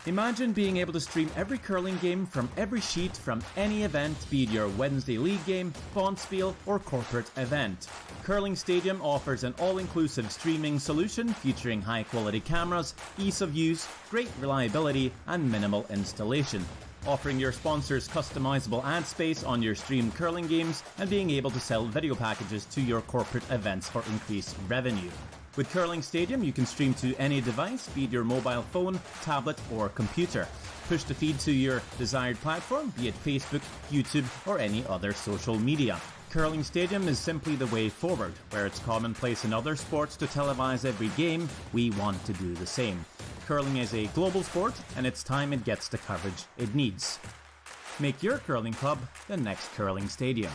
Imagine being able to stream every curling game from every sheet from any event, be it your Wednesday league game, Bonspiel, or corporate event. Curling Stadium offers an all-inclusive streaming solution featuring high-quality cameras, ease of use, great reliability, and minimal installation. Offering your sponsors customizable ad space on your streamed curling games and being able to sell video packages to your corporate events for increased revenue. With Curling Stadium, you can stream to any device, be it your mobile phone, tablet, or computer. Push the feed to your desired platform, be it Facebook, YouTube, or any other social media. Curling Stadium is simply the way forward. Where it's commonplace in other sports to televise every game, we want to do the same. Curling is a global sport, and it's time it gets the coverage it needs. Make your curling club the next Curling Stadium.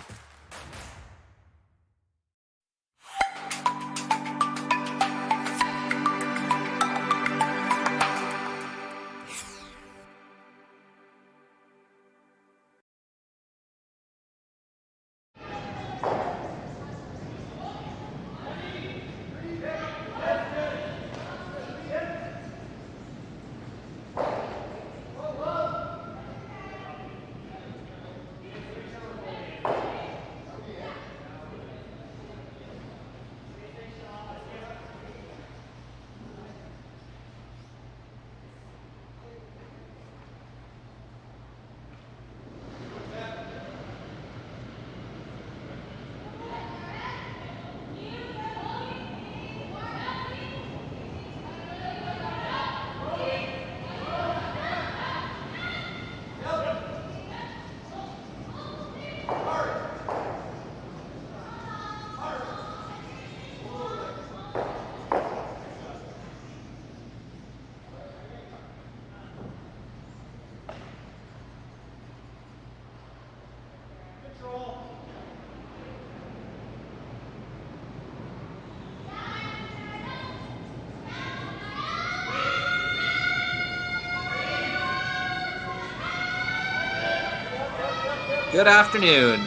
Good afternoon.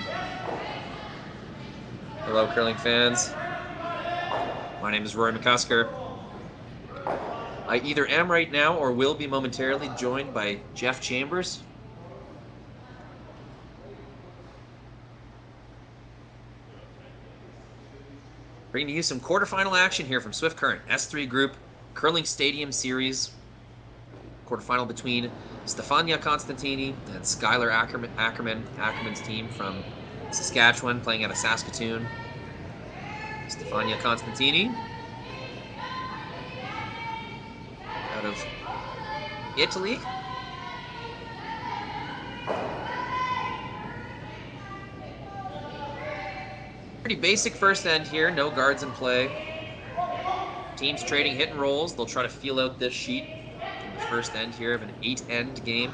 Hello, curling fans. My name is Rory McCusker. I either am right now or will be momentarily joined by Jeff Chambers. Bringing you some quarterfinal action here from Swift Current S3 Group Curling Stadium Series. Quarterfinal between Stefania Constantini and Skylar Ackerman. Ackerman's team from Saskatchewan playing out of Saskatoon. Stefania Constantini out of Italy. Pretty basic first end here, no guards in play. Teams trading hit and rolls. They'll try to feel out this sheet. First end here of an 8-end game.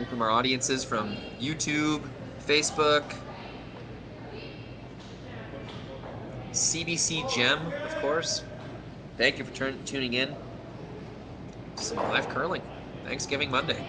From our audiences from YouTube, Facebook, CBC Gem, of course. Thank you for tuning in to some live curling. Thanksgiving Monday.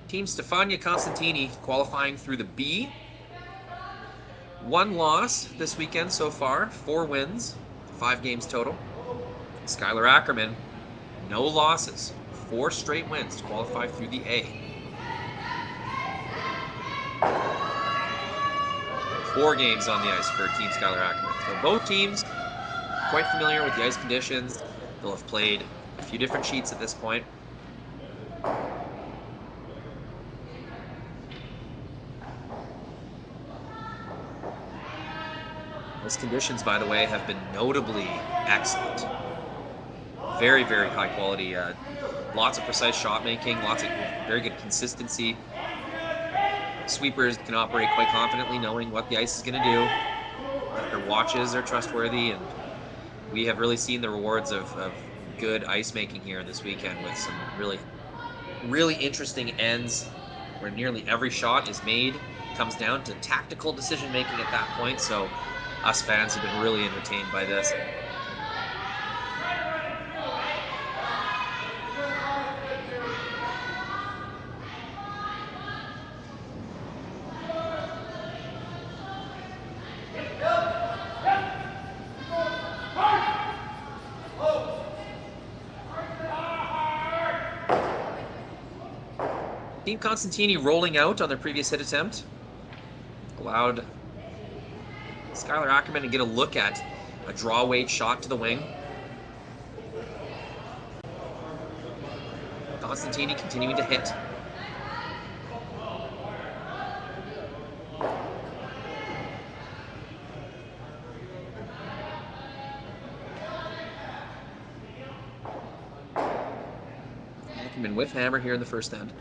Team Stefania Constantini qualifying through the B. 1 loss this weekend so far, 4 wins, 5 games total. Skylar Ackerman, no losses, 4 straight wins to qualify through the A. 4 games on the ice for Team Skylar Ackerman. So both teams quite familiar with the ice conditions. They'll have played a few different sheets at this point. Those conditions, by the way, have been notably excellent. Very, very high quality. Lots of precise shot making, lots of very good consistency. Sweepers can operate quite confidently knowing what the ice is going to do. Their watches are trustworthy, and we have really seen the rewards of good ice making here this weekend with some really interesting ends where nearly every shot is made. It comes down to tactical decision making at that point. So us fans have been really entertained by this. Team Constantini rolling out on their previous hit attempt. Allowed Skylar Ackerman to get a look at a draw weight shot to the wing. Constantini continuing to hit. Ackerman with hammer here in the first end.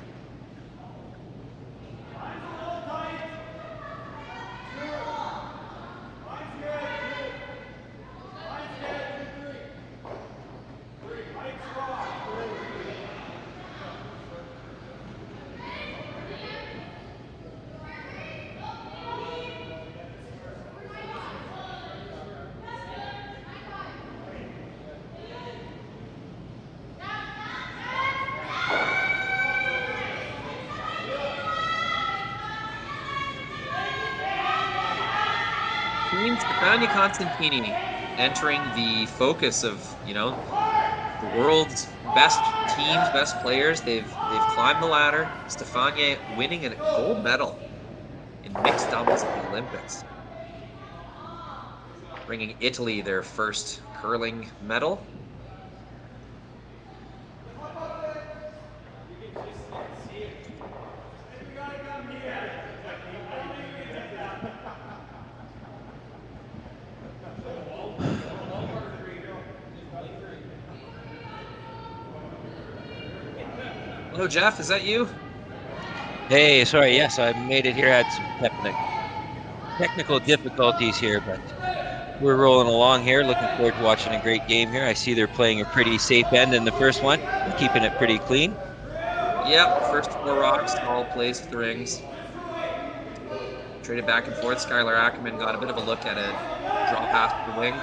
Team Stefania Constantini entering the focus of, the world's best teams, best players. They've climbed the ladder. Stefania winning a gold medal in mixed doubles at the Olympics, bringing Italy their first curling medal. Hello, Jeff. Is that you? Hey, sorry. Yes, I made it here. I had some technical difficulties here, but we're rolling along here. Looking forward to watching a great game here. I see they're playing a pretty safe end in the first one, keeping it pretty clean. Yep, first 4 rocks, all placed with the rings. Traded back and forth. Skylar Ackerman got a bit of a look at a draw pass to the wing.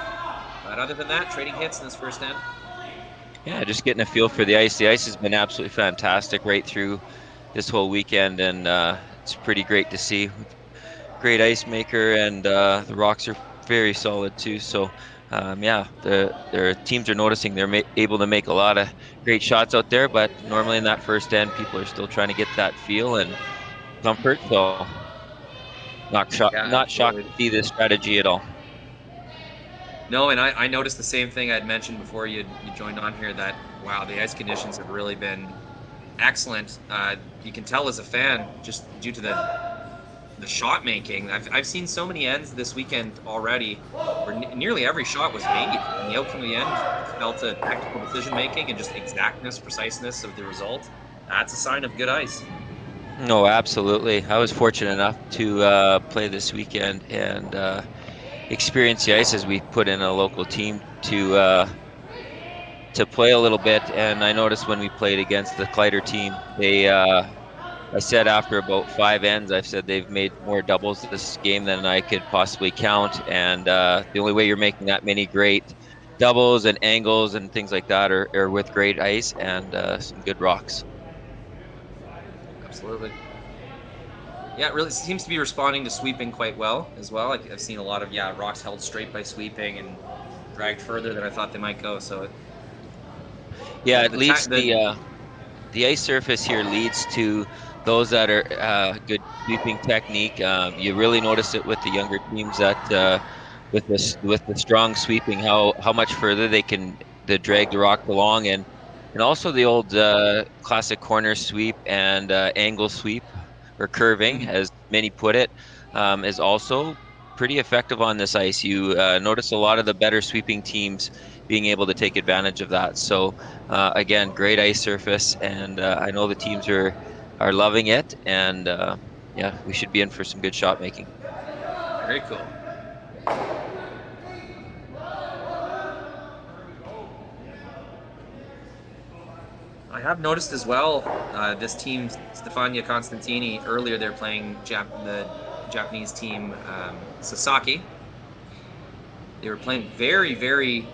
But other than that, trading hits in this first end. Yeah, just getting a feel for the ice. The ice has been absolutely fantastic right through this whole weekend, and it's pretty great to see. Great ice maker, and the rocks are very solid too. So, yeah, their teams are noticing they're able to make a lot of great shots out there, but normally in that first end, people are still trying to get that feel and comfort. So, not shocked to see this strategy at all. No, and I noticed the same thing I'd mentioned before you joined on here, that, wow, the ice conditions have really been excellent. You can tell as a fan, just due to the shot making. I've seen so many ends this weekend already where nearly every shot was made, and the outcome of the end felt a tactical decision making and just exactness, preciseness of the result. That's a sign of good ice. No, absolutely. I was fortunate enough to play this weekend and experience the ice as we put in a local team to play a little bit. And I noticed when we played against the Kleider team, I said after about 5 ends, I've said they've made more doubles this game than I could possibly count. And the only way you're making that many great doubles and angles and things like that are with great ice and some good rocks. Absolutely. Yeah, it really seems to be responding to sweeping quite well as well. I've seen a lot of rocks held straight by sweeping and dragged further than I thought they might go. So it leads the ice surface here leads to those that are good sweeping technique. You really notice it with the younger teams that with the strong sweeping, how much further they can drag the rock along, and also the old classic corner sweep and angle sweep or curving, as many put it, is also pretty effective on this ice. You notice a lot of the better sweeping teams being able to take advantage of that. So again, great ice surface, and I know the teams are loving it, and yeah, we should be in for some good shot making. Very cool. I have noticed as well, this team, Stefania Constantini, earlier they're playing the Japanese team, Sasaki. They were playing very, very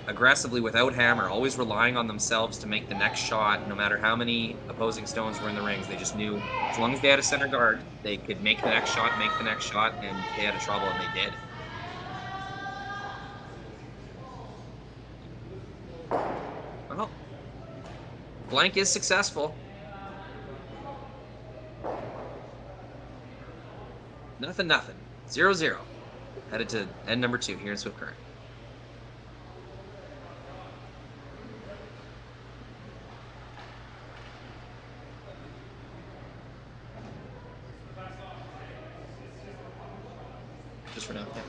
aggressively without hammer, always relying on themselves to make the next shot, no matter how many opposing stones were in the rings. They just knew as long as they had a center guard, they could make the next shot, and they had trouble, and they did. Well, blank is successful. Nothing. 0-0. Headed to end number 2 here in Swift Current. Just for now, yeah.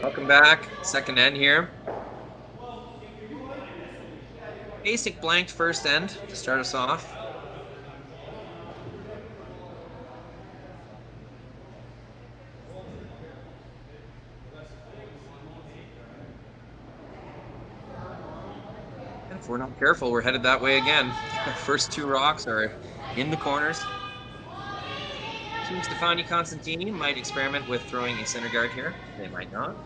Welcome back. Second end here. Basic blanked first end to start us off. And if we're not careful, we're headed that way again. First 2 rocks are in the corners. Team Stefani Constantini might experiment with throwing a center guard here. They might not.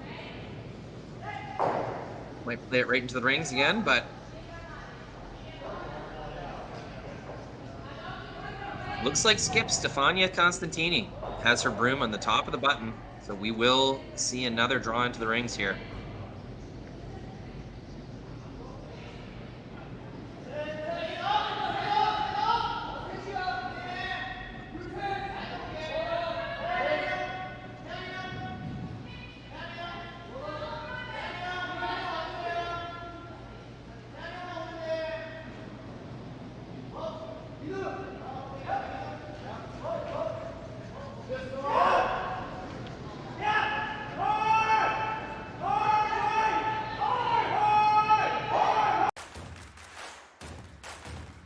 Might play it right into the rings again, but looks like skip Stefania Constantini has her broom on the top of the button, so we will see another draw into the rings here.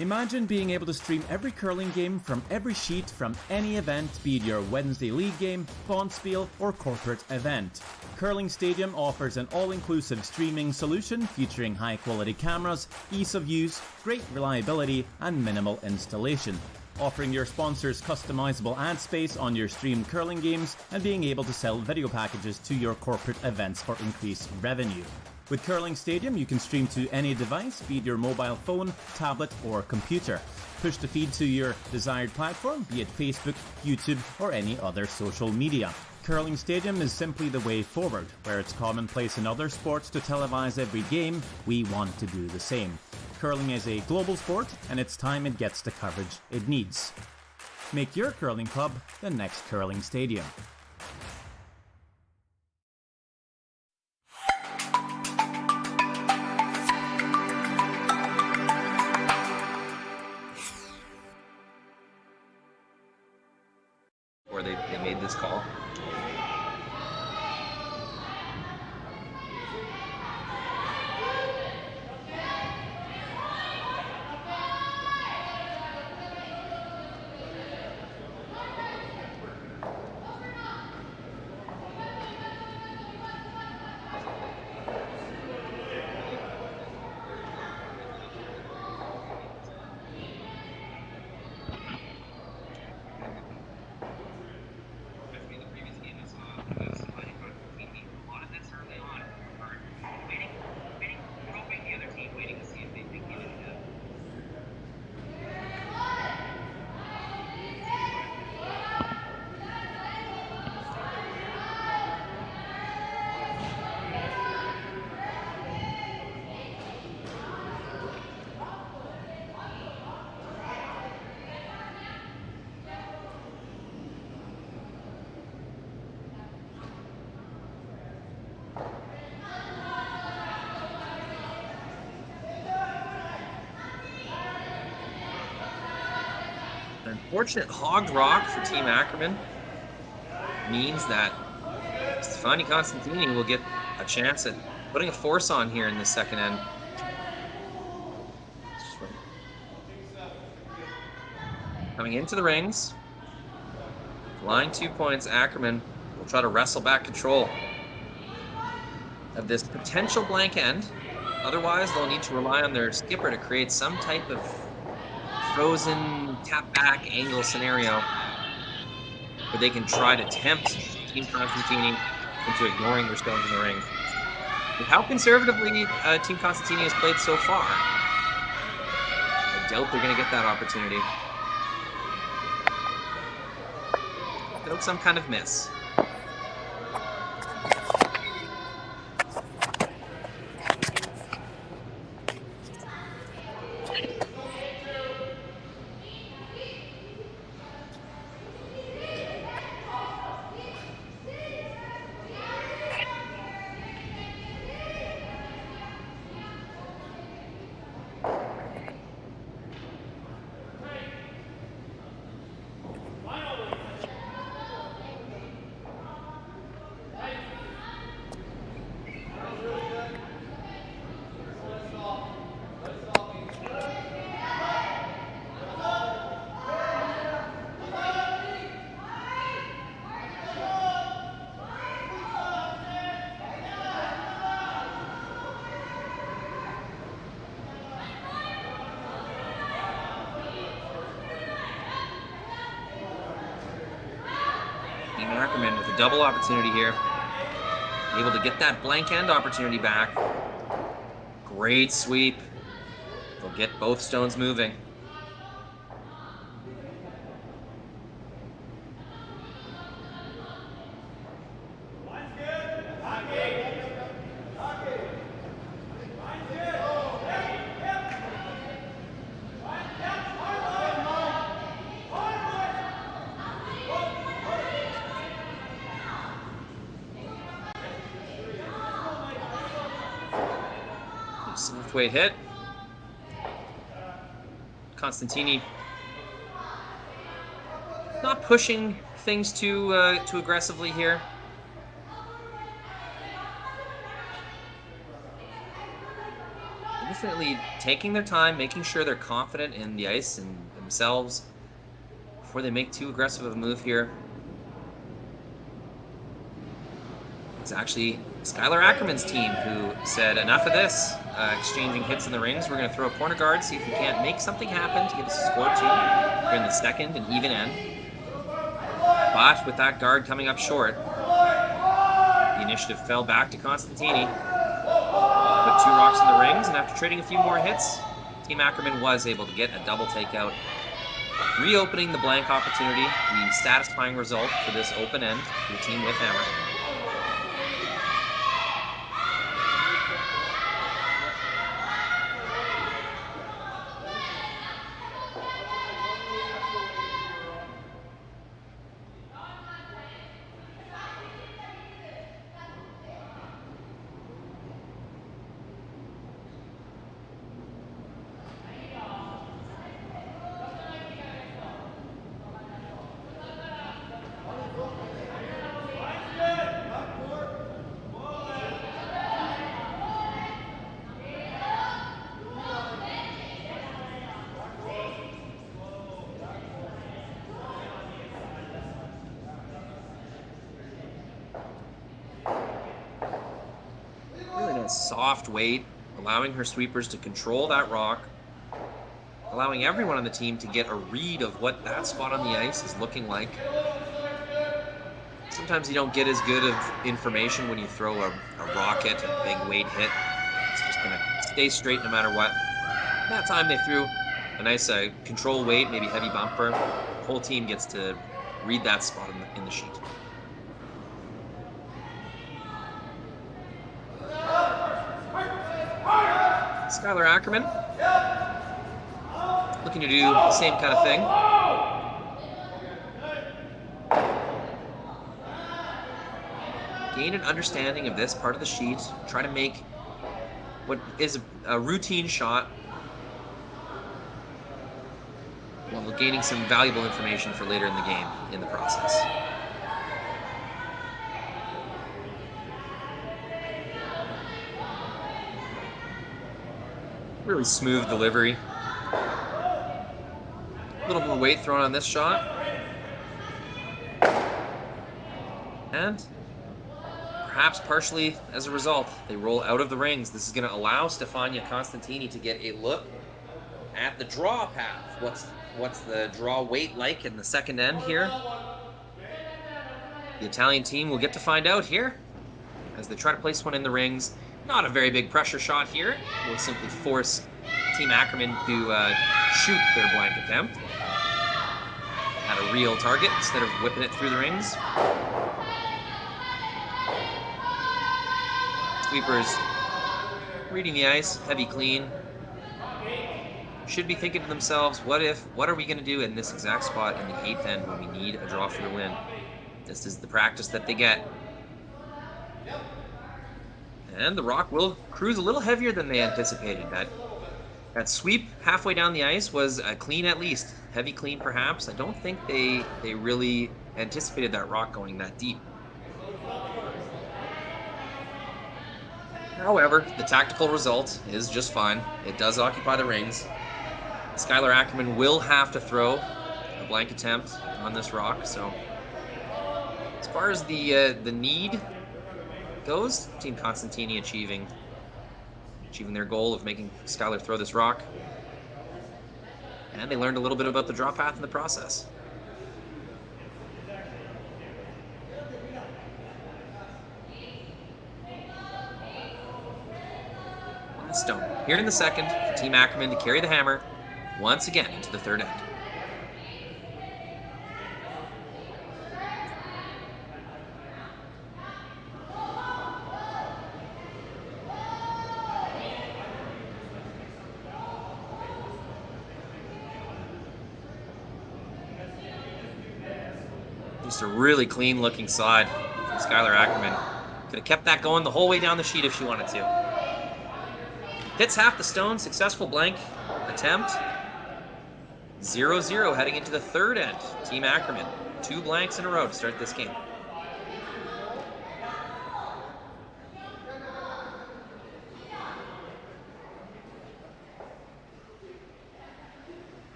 Imagine being able to stream every curling game from every sheet from any event, be it your Wednesday league game, bonspiel, or corporate event. Curling Stadium offers an all-inclusive streaming solution featuring high-quality cameras, ease of use, great reliability, and minimal installation. Offering your sponsors customizable ad space on your streamed curling games and being able to sell video packages to your corporate events for increased revenue. With Curling Stadium, you can stream to any device, be it your mobile phone, tablet, or computer. Push the feed to your desired platform, be it Facebook, YouTube, or any other social media. Curling Stadium is simply the way forward. Where it's commonplace in other sports to televise every game, we want to do the same. Curling is a global sport, and it's time it gets the coverage it needs. Make your curling club the next Curling Stadium. Or they made this call. Unfortunate hogged rock for Team Ackerman means that Stefani Constantini will get a chance at putting a force on here in the second end. Coming into the rings, flying 2 points, Ackerman will try to wrestle back control of this potential blank end. Otherwise, they'll need to rely on their skipper to create some type of frozen tap back angle scenario where they can try to tempt Team Constantini into ignoring their stones in the ring. With how conservatively Team Constantini has played so far, I doubt they're going to get that opportunity. Without some kind of miss. Ackerman with a double opportunity here. Able to get that blank end opportunity back. Great sweep. They'll get both stones moving. Soft weight hit. Constantini not pushing things too aggressively here. Definitely taking their time, making sure they're confident in the ice and themselves before they make too aggressive of a move here. It's actually Skylar Ackerman's team who said, enough of this, exchanging hits in the rings. We're going to throw a corner guard, see if we can't make something happen to give us a score here in the second and even end. But with that guard coming up short, the initiative fell back to Constantini. Put 2 rocks in the rings, and after trading a few more hits, Team Ackerman was able to get a double takeout, reopening the blank opportunity, the satisfying result for this open end for the team with hammer. Soft weight, allowing her sweepers to control that rock, allowing everyone on the team to get a read of what that spot on the ice is looking like. Sometimes you don't get as good of information when you throw a rocket, a big weight hit. It's just going to stay straight no matter what. That time they threw a nice control weight, maybe heavy bumper. The whole team gets to read that spot in the sheet. Skylar Ackerman looking to do the same kind of thing. Gain an understanding of this part of the sheet. Try to make what is a routine shot while gaining some valuable information for later in the game in the process. Really smooth delivery. A little more weight thrown on this shot. And perhaps partially as a result, they roll out of the rings. This is going to allow Stefania Constantini to get a look at the draw path. What's the draw weight like in the second end here? The Italian team will get to find out here as they try to place one in the rings. Not a very big pressure shot here. Will simply force Team Ackerman to shoot their blank attempt at a real target instead of whipping it through the rings. Sweepers reading the ice, heavy clean. Should be thinking to themselves, what are we going to do in this exact spot in the 8th end when we need a draw for the win? This is the practice that they get. And the rock will cruise a little heavier than they anticipated. That sweep halfway down the ice was clean at least. Heavy clean perhaps. I don't think they really anticipated that rock going that deep. However, the tactical result is just fine. It does occupy the rings. Skylar Ackerman will have to throw a blank attempt on this rock. So as far as the need goes, Team Constantini achieving their goal of making Skylar throw this rock. And they learned a little bit about the draw path in the process. Stone here in the second for Team Ackerman to carry the hammer once again into the third end. Just a really clean looking slide from Skylar Ackerman. Could have kept that going the whole way down the sheet if she wanted to. Hits half the stone, successful blank attempt. 0-0 heading into the third end. Team Ackerman, 2 blanks in a row to start this game.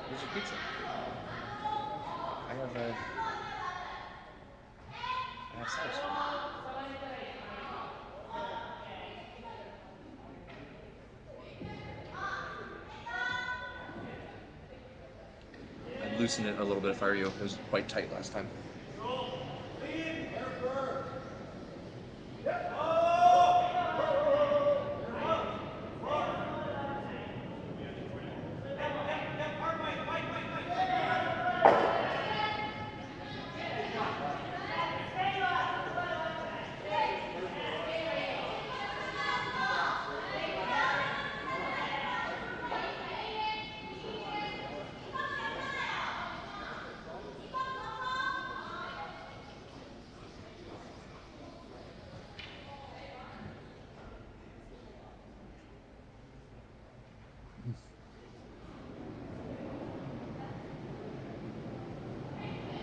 Where's your pizza? I have sauce. I'd loosen it a little bit if I were you. It was quite tight last time.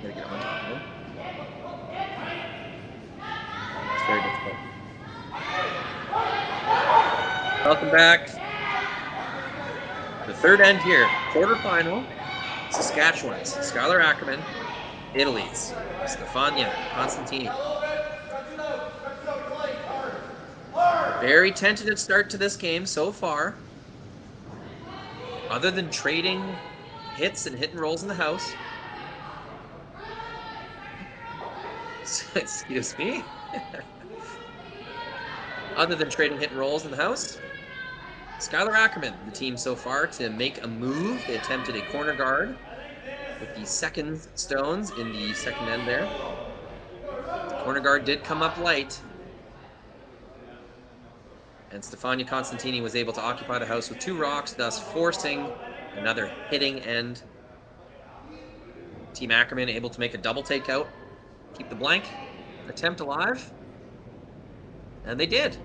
Gotta get on top of it. It's very difficult. Welcome back. The third end here, quarterfinal. Saskatchewan's Skylar Ackerman, Italy's Stefania Constantini. Very tentative start to this game so far. Other than trading hits and hit and rolls in the house. Excuse me. Other than trading hit and rolls in the house, Skylar Ackerman, the team so far to make a move. They attempted a corner guard with the second stones in the second end there. The corner guard did come up light. And Stefania Constantini was able to occupy the house with 2 rocks, thus forcing another hitting end. Team Ackerman able to make a double takeout, keep the blank attempt alive, and they did.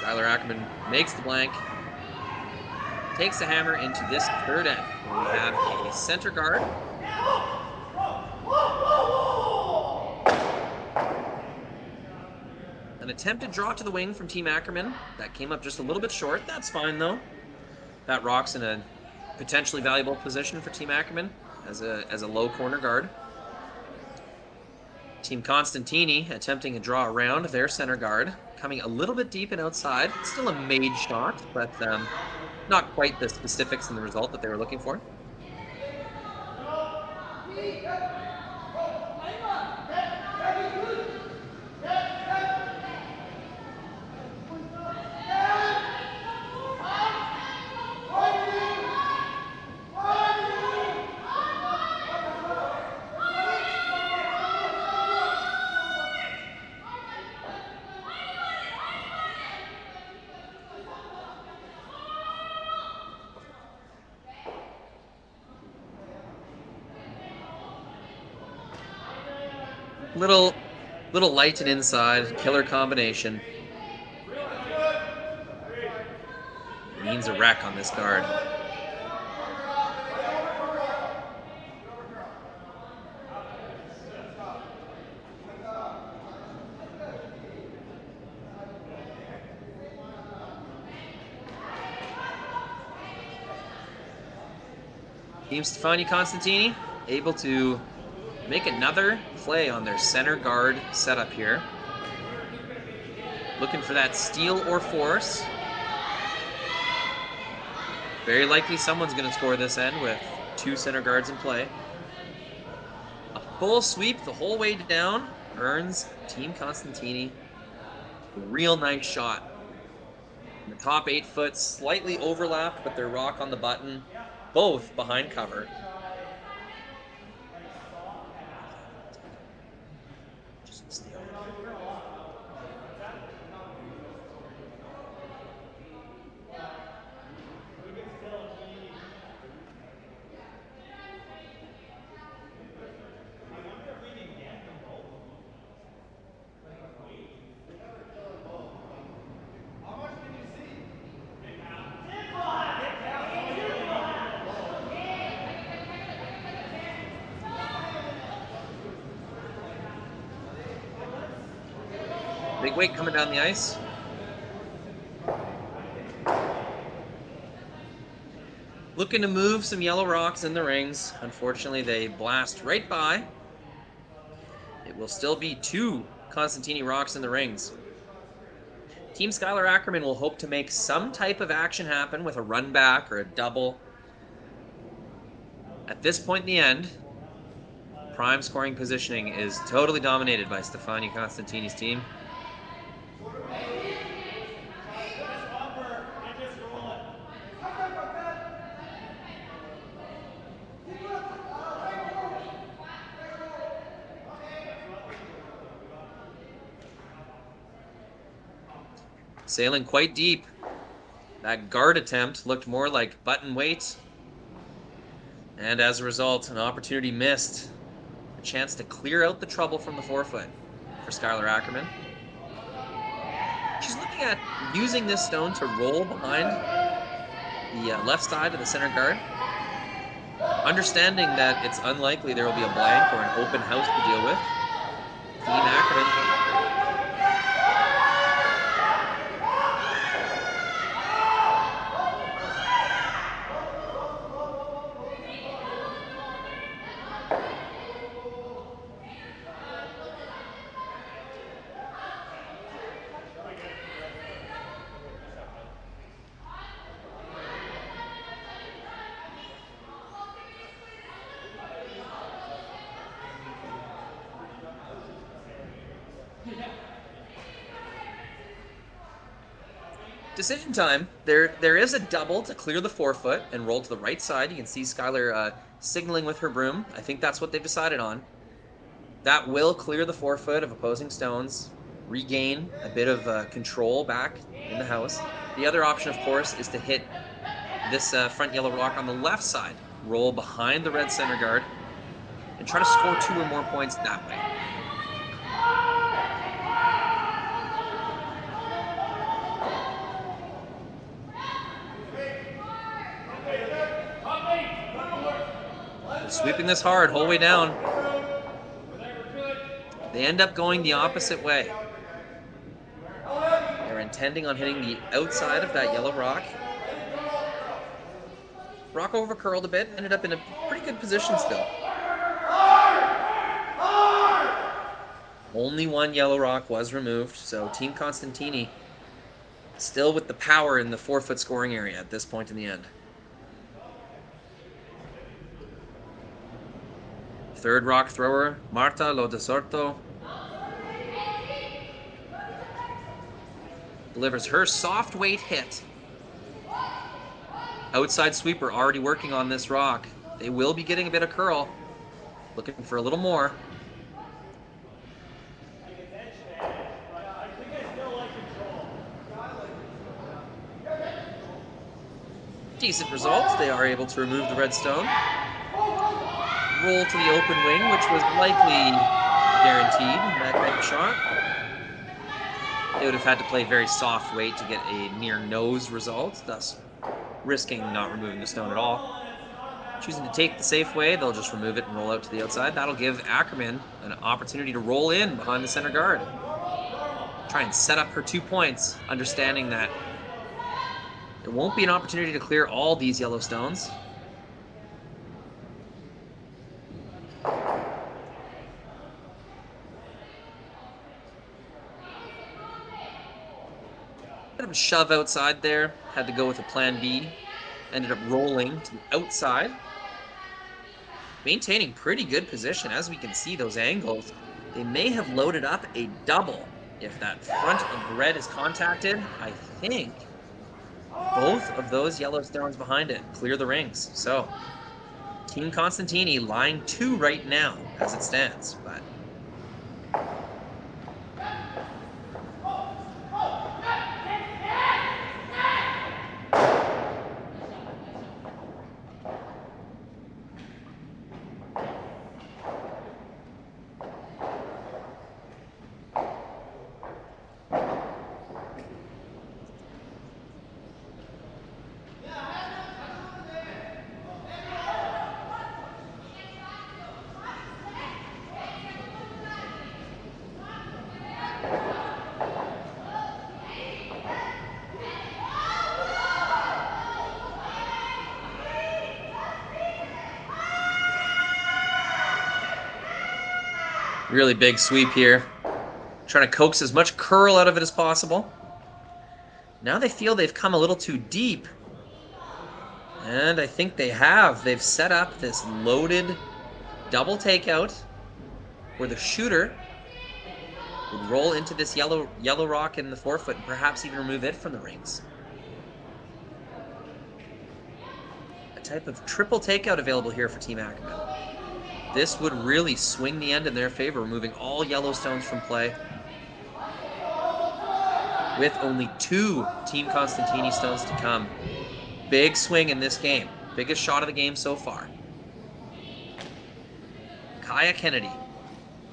Skylar Ackerman makes the blank, takes the hammer into this third end, where we have a center guard. An attempted draw to the wing from Team Ackerman. That came up just a little bit short. That's fine, though. That rock's in a potentially valuable position for Team Ackerman as a low corner guard. Team Constantini attempting a draw around their center guard, coming a little bit deep and outside. Still a made shot, but not quite the specifics in the result that they were looking for. Little light and inside, killer combination. Means a wreck on this guard. Team Stefani Constantini able to make another play on their center guard setup here. Looking for that steal or force. Very likely someone's going to score this end with two center guards in play. A full sweep the whole way down earns Team Constantini a real nice shot. In the top 8 foot, slightly overlapped with their rock on the button, both behind cover. Big weight coming down the ice. Looking to move some yellow rocks in the rings. Unfortunately, they blast right by. It will still be 2 Constantini rocks in the rings. Team Skylar Ackerman will hope to make some type of action happen with a run back or a double. At this point in the end, prime scoring positioning is totally dominated by Stefani Constantini's team. Sailing quite deep. That guard attempt looked more like button weight. And as a result, an opportunity missed. A chance to clear out the trouble from the forefoot for Skylar Ackerman. She's looking at using this stone to roll behind the left side of the center guard. Understanding that it's unlikely there will be a blank or an open house to deal with. Team Ackerman decision time. There is a double to clear the forefoot and roll to the right side. You can see Skylar signaling with her broom. I think that's what they've decided on. That will clear the forefoot of opposing stones, regain a bit of control back in the house. The other option, of course, is to hit this front yellow rock on the left side, roll behind the red center guard, and try to score 2 or more points that way. They're sweeping this hard, whole way down. They end up going the opposite way. They're intending on hitting the outside of that yellow rock. Rock over curled a bit, ended up in a pretty good position still. Only one yellow rock was removed, so Team Constantini still with the power in the 4-foot scoring area at this point in the end. Third rock thrower, Marta Lodesorto, delivers her soft weight hit. Outside sweeper already working on this rock. They will be getting a bit of curl. Looking for a little more. Decent results. They are able to remove the red stone. Roll to the open wing, which was likely guaranteed in that type of shot. They would have had to play very soft weight to get a near nose result, thus risking not removing the stone at all. Choosing to take the safe way, they'll just remove it and roll out to the outside. That'll give Ackerman an opportunity to roll in behind the center guard. Try and set up her 2 points, understanding that there won't be an opportunity to clear all these yellow stones. Bit of a shove outside there. Had to go with a plan B. Ended up rolling to the outside. Maintaining pretty good position. As we can see, those angles, they may have loaded up a double. If that front of red is contacted, I think both of those yellow stones behind it clear the rings. So, Team Constantini line 2 right now as it stands, but really big sweep here. Trying to coax as much curl out of it as possible. Now they feel they've come a little too deep. And I think they have. They've set up this loaded double takeout where the shooter would roll into this yellow rock in the 4-foot and perhaps even remove it from the rings. A type of triple takeout available here for Team Ackerman. This would really swing the end in their favor, removing all yellow stones from play. With only 2 Team Constantini stones to come. Big swing in this game. Biggest shot of the game so far. Kaya Kennedy.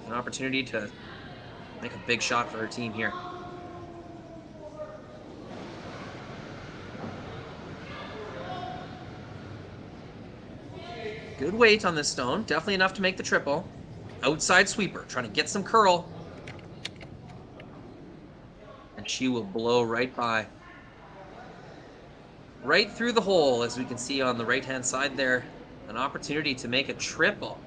An opportunity to make a big shot for her team here. Good weight on this stone. Definitely enough to make the triple. Outside sweeper. Trying to get some curl. And she will blow right by. Right through the hole, as we can see on the right-hand side there. An opportunity to make a triple.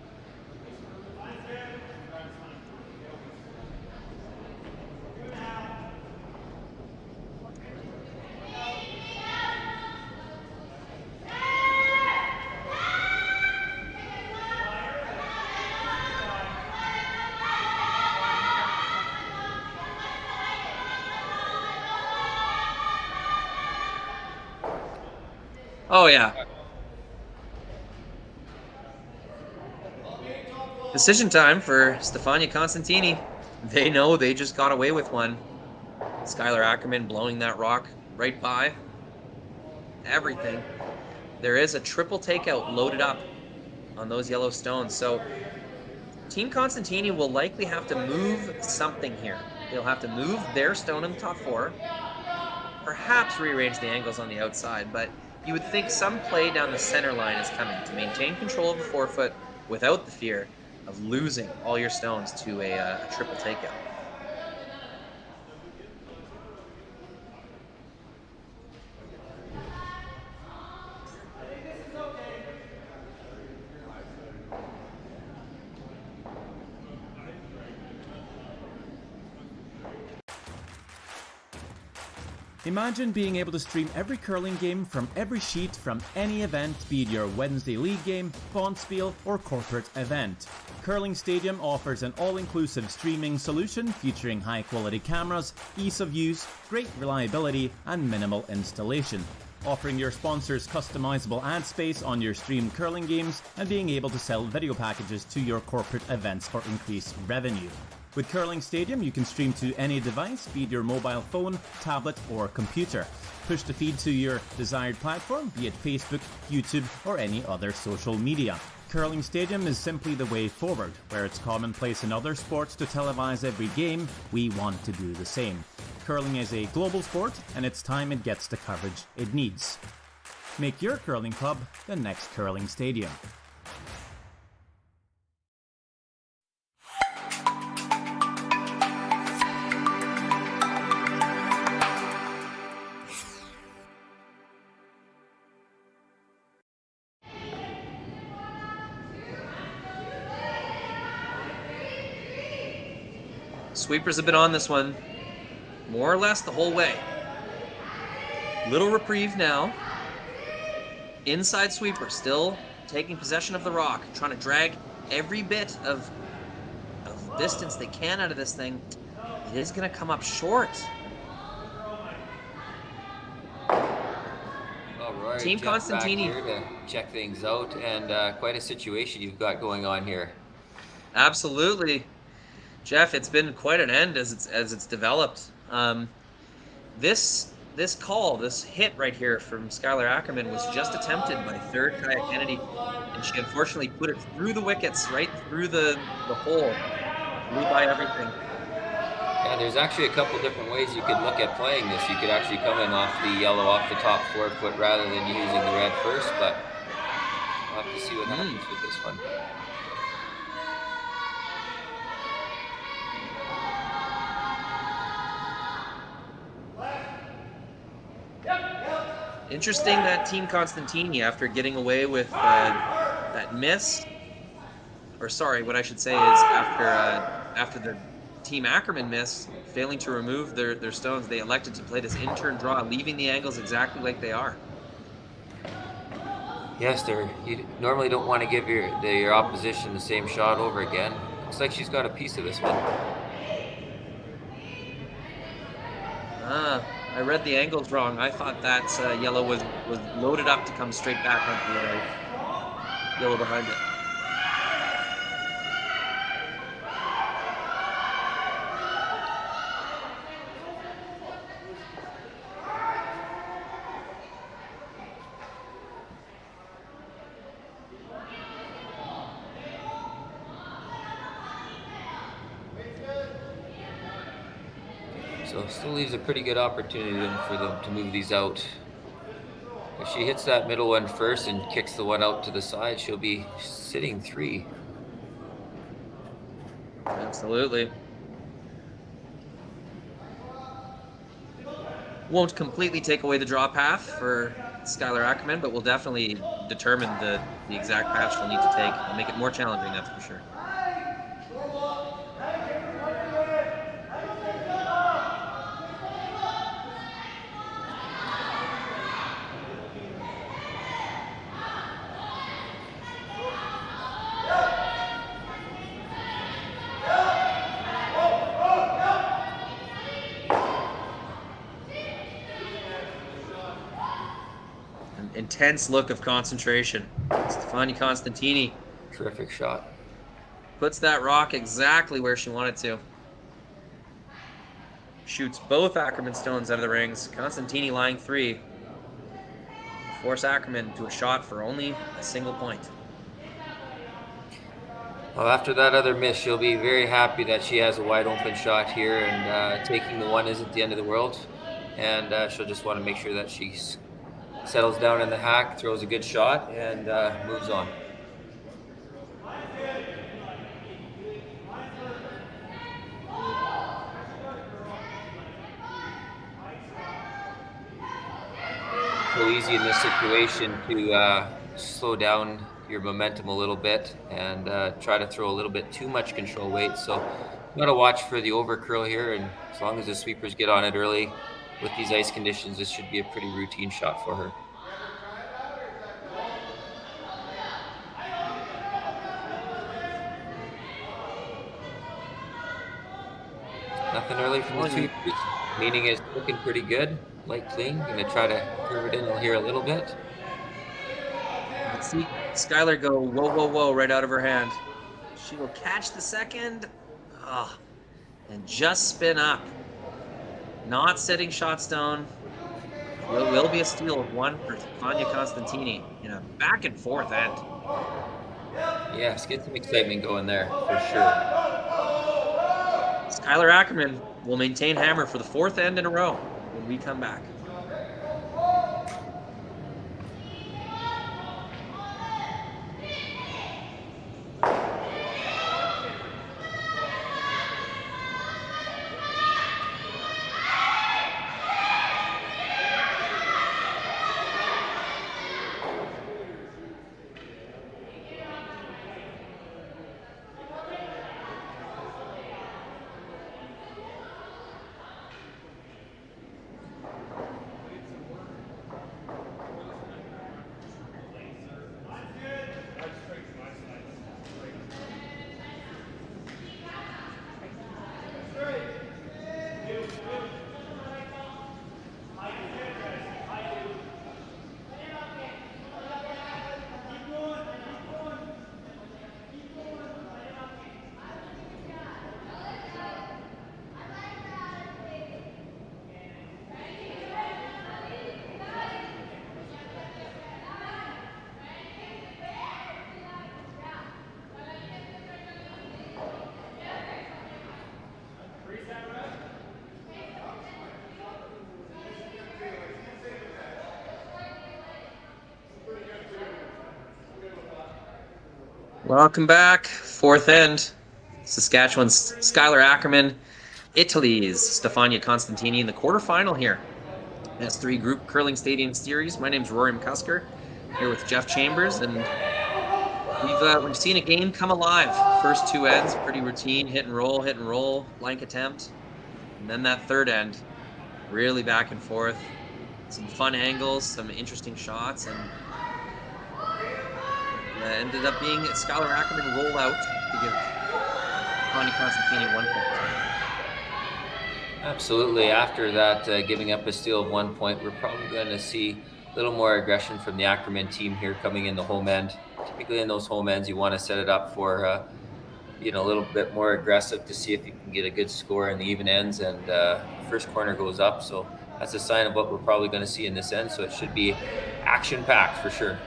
Oh, yeah. Decision time for Stefania Constantini. They know they just got away with one. Skylar Ackerman blowing that rock right by. Everything. There is a triple takeout loaded up on those yellow stones. So Team Constantini will likely have to move something here. They'll have to move their stone in the top 4. Perhaps rearrange the angles on the outside, but you would think some play down the center line is coming to maintain control of the forefoot without the fear of losing all your stones to a triple takeout. Imagine being able to stream every curling game from every sheet from any event, be it your Wednesday league game, Bonspiel, or corporate event. Curling Stadium offers an all-inclusive streaming solution featuring high-quality cameras, ease of use, great reliability, and minimal installation. Offering your sponsors customizable ad space on your streamed curling games and being able to sell video packages to your corporate events for increased revenue. With Curling Stadium, you can stream to any device, be it your mobile phone, tablet, or computer. Push the feed to your desired platform, be it Facebook, YouTube, or any other social media. Curling Stadium is simply the way forward. Where it's commonplace in other sports to televise every game, we want to do the same. Curling is a global sport, and it's time it gets the coverage it needs. Make your curling club the next Curling Stadium. Sweepers have been on this one more or less the whole way. Little reprieve now. Inside sweeper still taking possession of the rock, trying to drag every bit of distance they can out of this thing. It is going to come up short. Well, Roy, Team Jeff Constantini back here to check things out, and quite a situation you've got going on here. Absolutely. Jeff, it's been quite an end as it's developed. This hit right here from Skylar Ackerman was just attempted by third Kaya Kennedy, and she unfortunately put it through the wickets, right through the hole, blew by everything. Yeah, there's actually a couple different ways you could look at playing this. You could actually come in off the yellow, off the top forefoot, rather than using the red first, but we'll have to see what happens with this one. Interesting that Team Constantini, after getting away with that miss, or sorry, what I should say is after the Team Ackerman miss, failing to remove their stones, they elected to play this in-turn draw, leaving the angles exactly like they are. Yes, you normally don't want to give your opposition the same shot over again. Looks like she's got a piece of this one. I read the angles wrong. I thought that yellow was loaded up to come straight back onto the yellow behind it. So still leaves a pretty good opportunity then for them to move these out. If she hits that middle one first and kicks the one out to the side, she'll be sitting 3. Absolutely. Won't completely take away the draw path for Skylar Ackerman, but will definitely determine the exact path she'll need to take and make it more challenging, that's for sure. Intense look of concentration. Stefania Constantini. Terrific shot. Puts that rock exactly where she wanted to. Shoots both Ackerman stones out of the rings. Constantini lying 3. Force Ackerman to a shot for only a single point. Well, after that other miss, she'll be very happy that she has a wide open shot here, and taking the one isn't the end of the world. And she'll just want to make sure that she settles down in the hack, throws a good shot, and moves on. So easy in this situation to slow down your momentum a little bit and try to throw a little bit too much control weight. So you got to watch for the over curl here, and as long as the sweepers get on it early with these ice conditions, this should be a pretty routine shot for her. Nothing early from the sweepers. Meaning is looking pretty good. Light clean. Gonna try to curve it in here a little bit. Let's see Skylar go whoa, whoa, whoa right out of her hand. She will catch the second. Oh, and just spin up. Not setting shots down. Will be a steal of one for Stefania Constantini in a back and forth end. Yes, get some excitement going there for sure. Skylar Ackerman will maintain hammer for the fourth end in a row when we come back. Welcome back. Fourth end. Saskatchewan's Skylar Ackerman, Italy's Stefania Constantini in the quarterfinal here. S3 Group Curling Stadium Series. My name's Rory McCusker, here with Jeff Chambers, and we've seen a game come alive. First two ends, pretty routine, hit and roll, blank attempt. And then that third end, really back and forth. Some fun angles, some interesting shots, and ended up being Skylar Ackerman roll out to give Stefania Constantini 1 point. Absolutely. After that, giving up a steal of 1 point, we're probably going to see a little more aggression from the Ackerman team here coming in the home end. Typically in those home ends, you want to set it up for a little bit more aggressive to see if you can get a good score in the even ends, and first corner goes up. So that's a sign of what we're probably going to see in this end. So it should be action-packed for sure.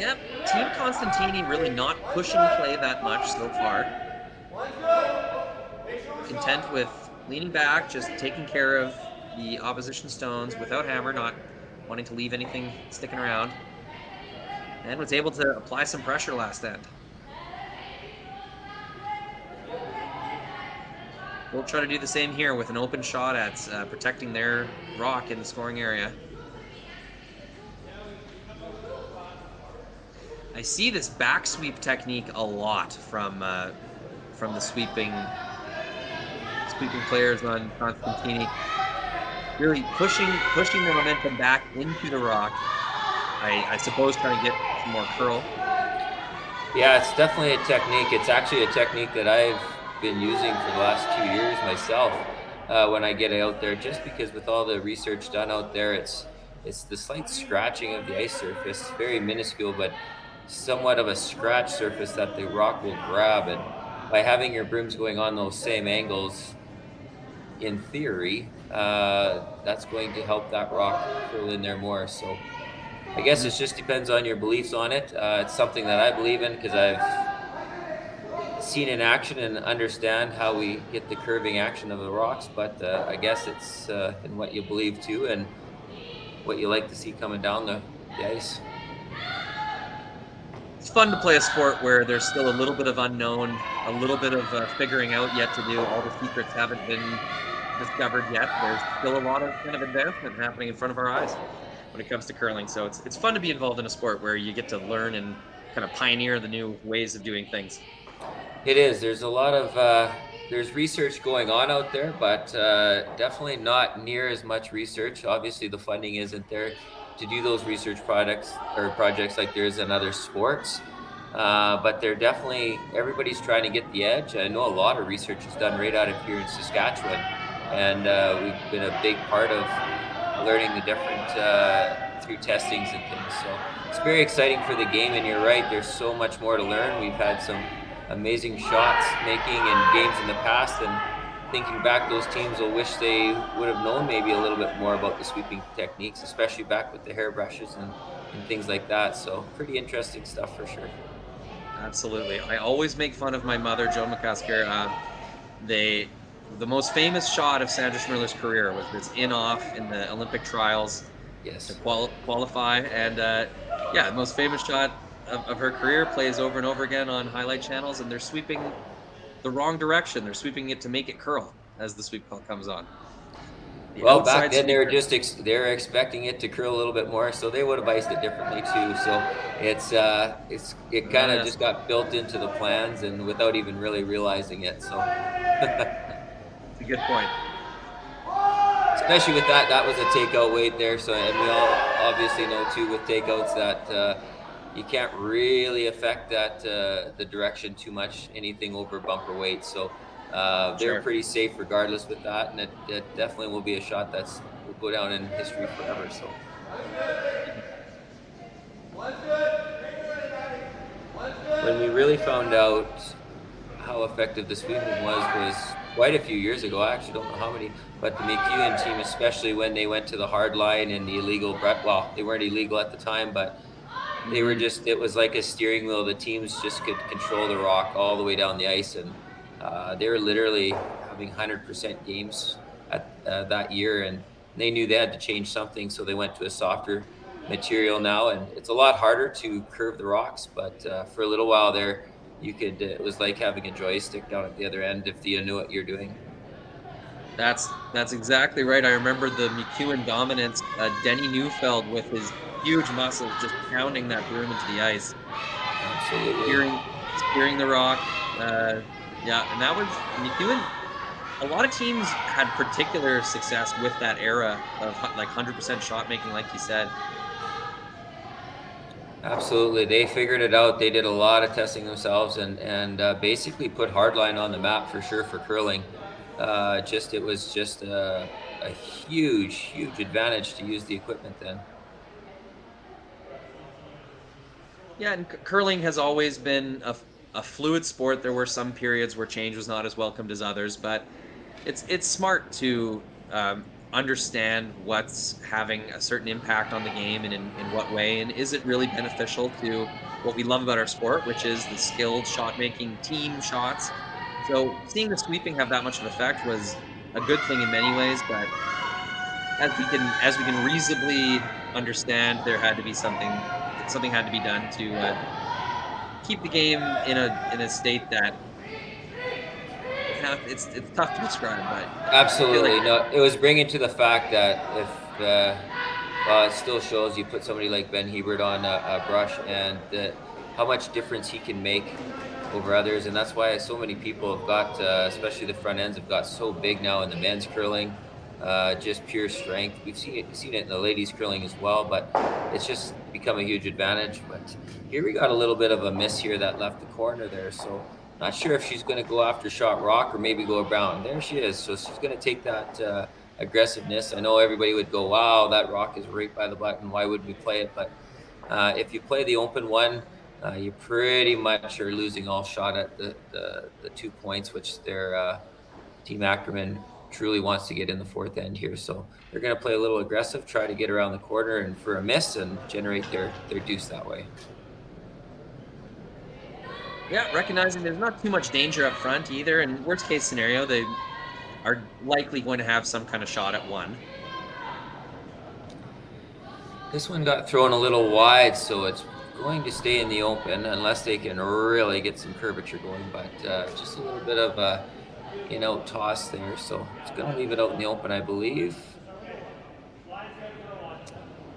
Yep, Team Constantini really not pushing play that much so far. Content with leaning back, just taking care of the opposition stones without hammer, not wanting to leave anything sticking around. And was able to apply some pressure last end. We'll try to do the same here with an open shot at protecting their rock in the scoring area. I see this back sweep technique a lot from the sweeping players on Constantini. Really pushing the momentum back into the rock. I suppose trying to get some more curl. Yeah, it's definitely a technique. It's actually a technique that I've been using for the last 2 years myself when I get out there, just because with all the research done out there, it's the slight scratching of the ice surface, very minuscule, but somewhat of a scratch surface that the rock will grab, and by having your brooms going on those same angles, in theory, that's going to help that rock curl in there more. So I guess it just depends on your beliefs on it. It's something that I believe in because I've seen in action and understand how we get the curving action of the rocks, but I guess it's in what you believe too and what you like to see coming down the ice. It's fun to play a sport where there's still a little bit of unknown, a little bit of figuring out yet to do. All the secrets haven't been discovered yet. There's still a lot of kind of advancement happening in front of our eyes when it comes to curling. So it's fun to be involved in a sport where you get to learn and kind of pioneer the new ways of doing things. It is. There's a lot of there's research going on out there, but definitely not near as much research. Obviously, the funding isn't there to do those research projects like there is in other sports. But they're definitely, everybody's trying to get the edge. I know a lot of research is done right out of here in Saskatchewan, and we've been a big part of learning the different through testings and things. So it's very exciting for the game, and you're right, there's so much more to learn. We've had some amazing shots making in games in the past, and thinking back, those teams will wish they would have known maybe a little bit more about the sweeping techniques, especially back with the hairbrushes and things like that. So pretty interesting stuff for sure. Absolutely. I always make fun of my mother, Joan McCusker. The most famous shot of Sandra Schmirler's career was this in-off in the Olympic trials to qualify. And the most famous shot of her career plays over and over again on highlight channels, and they're sweeping the wrong direction. They're sweeping it to make it curl as the sweep comes on. Well, back then they were they're expecting it to curl a little bit more, so they would have iced it differently too. So it kind of just got built into the plans and without even really realizing it. So it's a good point. Especially with that was a takeout weight there. So, and we all obviously know too with takeouts that you can't really affect that the direction too much, anything over bumper weight. So they're pretty safe regardless with that, and it definitely will be a shot will go down in history forever. So when we really found out how effective the sweeping was quite a few years ago. I actually don't know how many, but the McEwen team, especially when they went to the hard line and the illegal, well, they weren't illegal at the time, but they were it was like a steering wheel. The teams just could control the rock all the way down the ice, and they were literally having 100% games at that year, and they knew they had to change something, so they went to a softer material now, and it's a lot harder to curve the rocks, but for a little while there, it was like having a joystick down at the other end if you knew what you're doing. That's exactly right. I remember the McEwen dominance, Denny Neufeld with his huge muscles just pounding that broom into the ice. Absolutely. Steering the rock. And that was McEwen. A lot of teams had particular success with that era of like 100% shot making, like you said. Absolutely. They figured it out. They did a lot of testing themselves and basically put hardline on the map for sure for curling. It was just a huge advantage to use the equipment then. Yeah, and curling has always been a fluid sport. There were some periods where change was not as welcomed as others, but it's smart to understand what's having a certain impact on the game and in what way, and is it really beneficial to what we love about our sport, which is the skilled shot making team shots. So seeing the sweeping have that much of an effect was a good thing in many ways, but as we can reasonably understand, there had to be something had to be done to keep the game in a state that it's tough to describe, but absolutely no. It was bringing to the fact that if it still shows you put somebody like Ben Hebert on a brush and how much difference he can make over others, and that's why so many people have got, especially the front ends, have got so big now in the men's curling. Just pure strength. We've seen it in the ladies curling as well, but it's just become a huge advantage. But here we got a little bit of a miss here that left the corner there, so not sure if she's going to go after shot rock or maybe go around. There she is. So she's going to take that aggressiveness. I know everybody would go, wow, that rock is right by the button. Why would we play it? But if you play the open one, you pretty much are losing all shot at the 2 points, which their Team Ackerman truly wants to get in the fourth end here. So they're going to play a little aggressive, try to get around the corner and for a miss and generate their deuce that way. Yeah, recognizing there's not too much danger up front either, and worst case scenario, they are likely going to have some kind of shot at one. This one got thrown a little wide, so it's going to stay in the open unless they can really get some curvature going, but just a little bit of a in-out toss there, so it's going to leave it out in the open, I believe.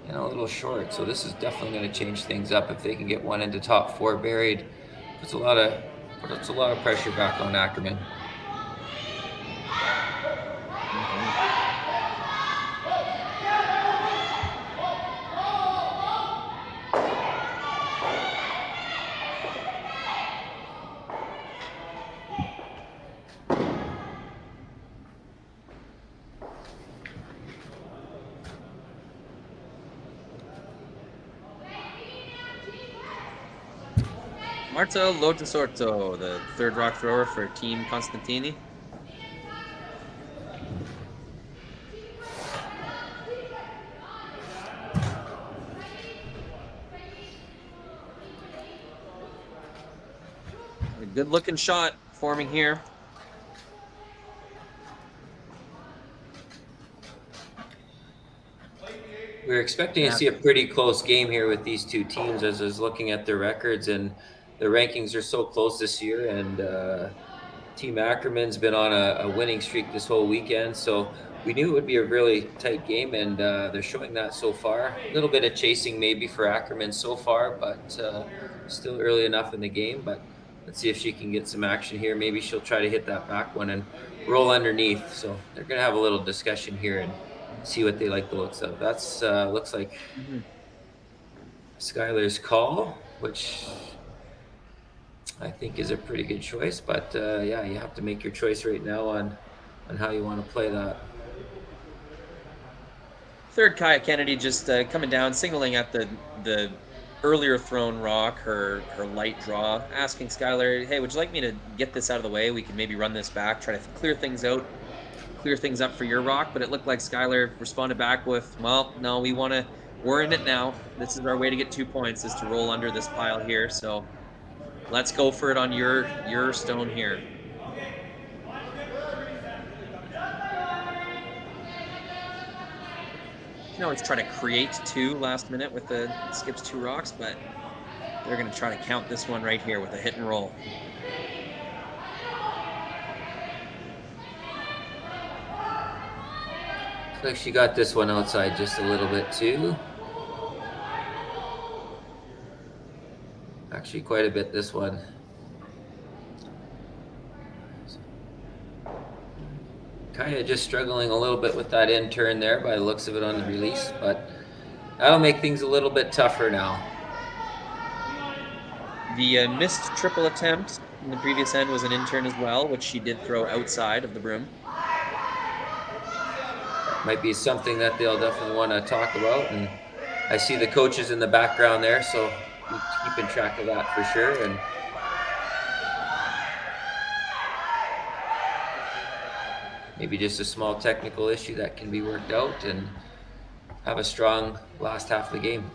And a little short, so this is definitely going to change things up if they can get one into top 4 buried. Puts a lot of pressure back on Ackerman. Marta Lotasorto, the third rock thrower for Team Constantini. A good looking shot forming here. We're expecting to see a pretty close game here with these two teams as I was looking at their records, and the rankings are so close this year, and Team Ackerman's been on a winning streak this whole weekend, so we knew it would be a really tight game, and they're showing that so far. A little bit of chasing maybe for Ackerman so far, but still early enough in the game, but let's see if she can get some action here. Maybe she'll try to hit that back one and roll underneath, so they're going to have a little discussion here and see what they like the looks of. That's looks like Skylar's call, which I think is a pretty good choice, but yeah, you have to make your choice right now on how you want to play that. Third Kaya Kennedy just coming down, signaling at the earlier thrown rock, her light draw, asking Skylar, hey, would you like me to get this out of the way? We can maybe run this back, try to clear things out, clear things up for your rock. But it looked like Skylar responded back with, well, no, we're in it now. This is our way to get 2 points, is to roll under this pile here. So let's go for it on your stone here. You can always try to create 2 last minute with the skips 2 rocks, but they're going to try to count this one right here with a hit and roll. Looks like she got this one outside just a little bit too. Actually, quite a bit this one. Kaya just struggling a little bit with that in turn there by the looks of it on the release, but that'll make things a little bit tougher now. The missed triple attempt in the previous end was an in turn as well, which she did throw outside of the broom. Might be something that they'll definitely want to talk about, and I see the coaches in the background there, so keeping track of that for sure. And maybe just a small technical issue that can be worked out and have a strong last half of the game.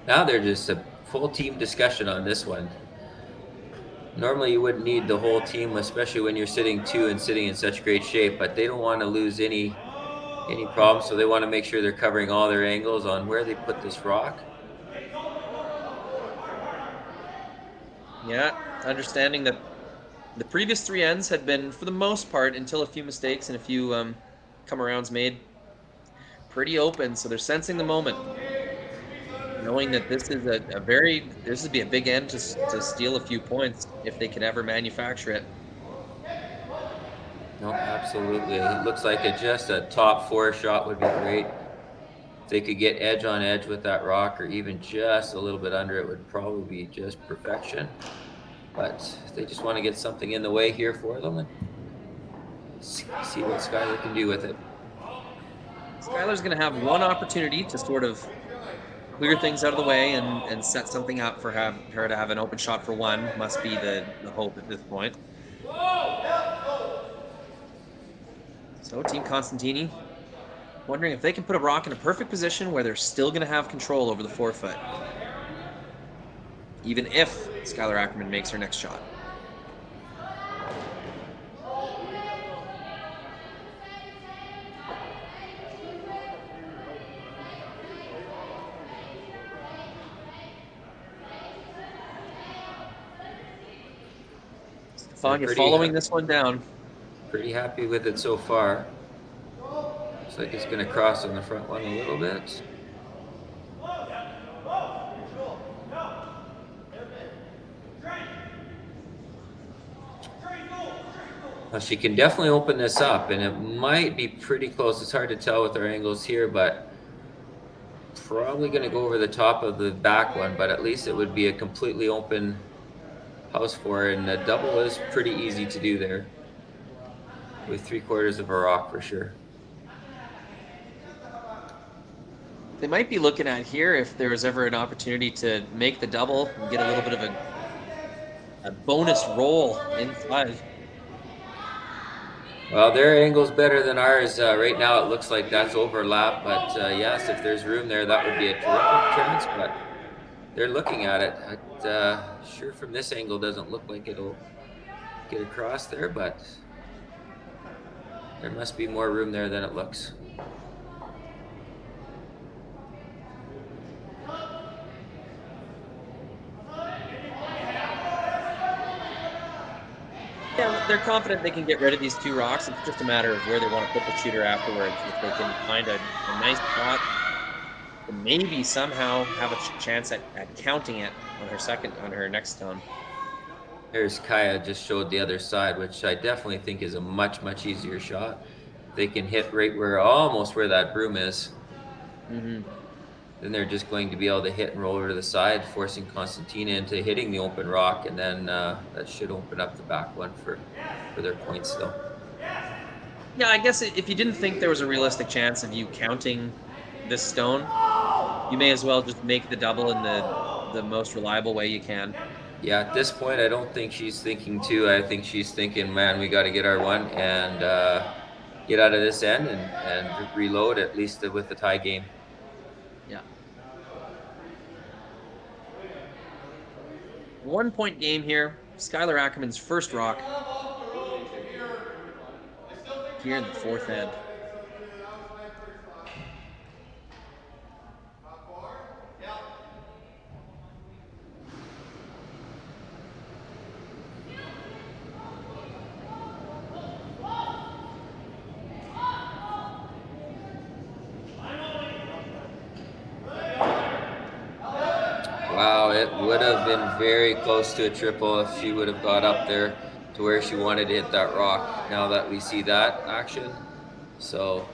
Now they're just a full team discussion on this one. Normally you wouldn't need the whole team, especially when you're sitting 2 and sitting in such great shape, but they don't want to lose any problems, so they want to make sure they're covering all their angles on where they put this rock. Yeah, understanding that the previous 3 ends had been, for the most part, until a few mistakes and a few come-arounds made, pretty open, so they're sensing the moment. Knowing that this is this would be a big end to steal a few points if they could ever manufacture it. No, absolutely. It looks like just a top 4 shot would be great. If they could get edge on edge with that rock, or even just a little bit under it, would probably be just perfection. But they just want to get something in the way here for them and see what Skylar can do with it. Skylar's going to have one opportunity to sort of clear things out of the way and set something up for her to have an open shot for 1, must be the hope at this point. So Team Constantini wondering if they can put a rock in a perfect position where they're still going to have control over the 4 foot. even if Skylar Ackerman makes her next shot. Stefania following this one down. Pretty happy with it so far. Looks like it's going to cross on the front one a little bit. Well, she can definitely open this up, and it might be pretty close. It's hard to tell with our angles here, but probably going to go over the top of the back one, but at least it would be a completely open house for her, and the double is pretty easy to do there with 3/4 of a rock for sure. They might be looking at here if there was ever an opportunity to make the double and get a little bit of a bonus roll inside. Well, their angle's better than ours. Right now it looks like that's overlap, but yes, if there's room there, that would be a terrific chance, but they're looking at it. Sure, from this angle doesn't look like it'll get across there, but there must be more room there than it looks. Yeah, they're confident they can get rid of these 2 rocks. It's just a matter of where they want to put the shooter afterwards. If they can find a nice spot, and maybe somehow have a chance at counting it on her next stone. There's Kaya just showed the other side, which I definitely think is a much easier shot. They can hit right almost where that broom is. Mm-hmm. Then they're just going to be able to hit and roll over to the side, forcing Constantina into hitting the open rock, and then that should open up the back one for their points still. Yeah, I guess if you didn't think there was a realistic chance of you counting this stone, you may as well just make the double in the most reliable way you can. Yeah, at this point, I don't think she's thinking 2. I think she's thinking, man, we got to get our one and get out of this end and reload, at least with the tie game. Yeah. 1-point game here. Skylar Ackerman's first rock here in the 4th end. Wow, it would have been very close to a triple if she would have got up there to where she wanted to hit that rock. Now that we see that action, so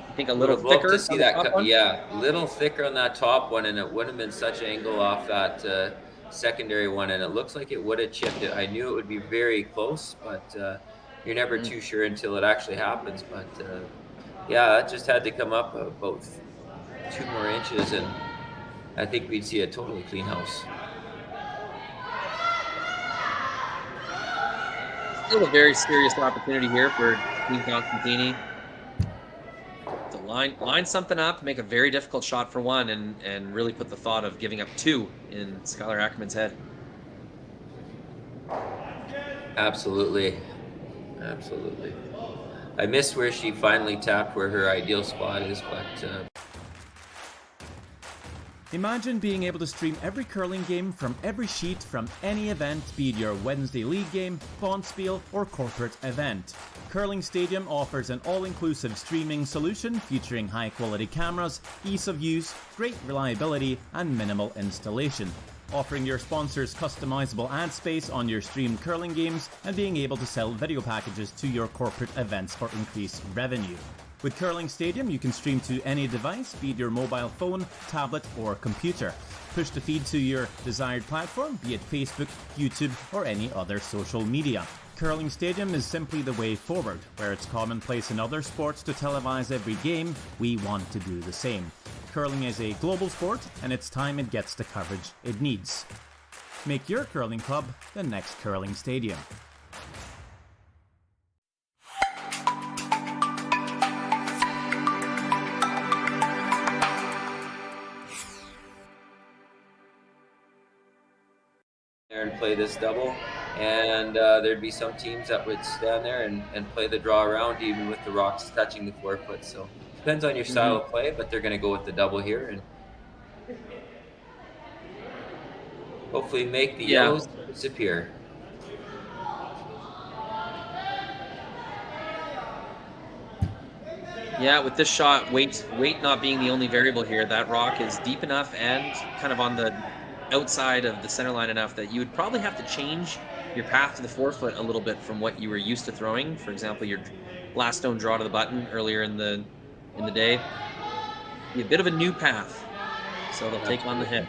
I think a little thicker to see that. Yeah, a little thicker on that top one, and it wouldn't have been such an angle off that secondary one, and it looks like it would have chipped it. I knew it would be very close, but you're never too sure until it actually happens. But yeah, that just had to come up about 2 more inches, and I think we'd see a totally clean house. Still a very serious opportunity here for Team Constantini to line something up, make a very difficult shot for one, and really put the thought of giving up 2 in Skylar Ackerman's head. Absolutely. I missed where she finally tapped where her ideal spot is, but Imagine being able to stream every curling game from every sheet from any event, be it your Wednesday league game, bonspiel, or corporate event. Curling Stadium offers an all-inclusive streaming solution featuring high-quality cameras, ease of use, great reliability, and minimal installation. Offering your sponsors customizable ad space on your streamed curling games and being able to sell video packages to your corporate events for increased revenue. With Curling Stadium, you can stream to any device, be it your mobile phone, tablet, or computer. Push the feed to your desired platform, be it Facebook, YouTube, or any other social media. Curling Stadium is simply the way forward. Where it's commonplace in other sports to televise every game, we want to do the same. Curling is a global sport, and it's time it gets the coverage it needs. Make your curling club the next Curling Stadium. play this double. And there'd be some teams that would stand there and play the draw around even with the rocks touching the 4 foot. So depends on your style of play, but they're going to go with the double here and hopefully make the yellows disappear. Yeah, with this shot, weight not being the only variable here, that rock is deep enough and kind of on the outside of the center line enough that you would probably have to change your path to the 4 foot a little bit from what you were used to throwing. For example, your last stone draw to the button earlier in the day. Be a bit of a new path, so they'll take on the hit.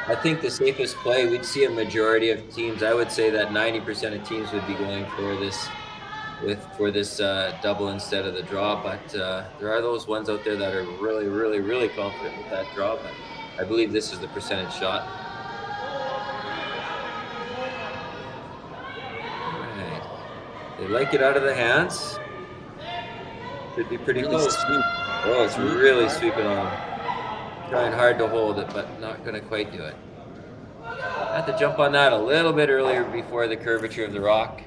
I think the safest play, we'd see a majority of teams. I would say that 90% of teams would be going for this double instead of the draw, but there are those ones out there that are really, really, really confident with that draw, but I believe this is the percentage shot. All right. They like it out of the hands. Should be pretty close. Oh, it's really sweeping on. Trying hard to hold it, but not going to quite do it. I had to jump on that a little bit earlier before the curvature of the rock,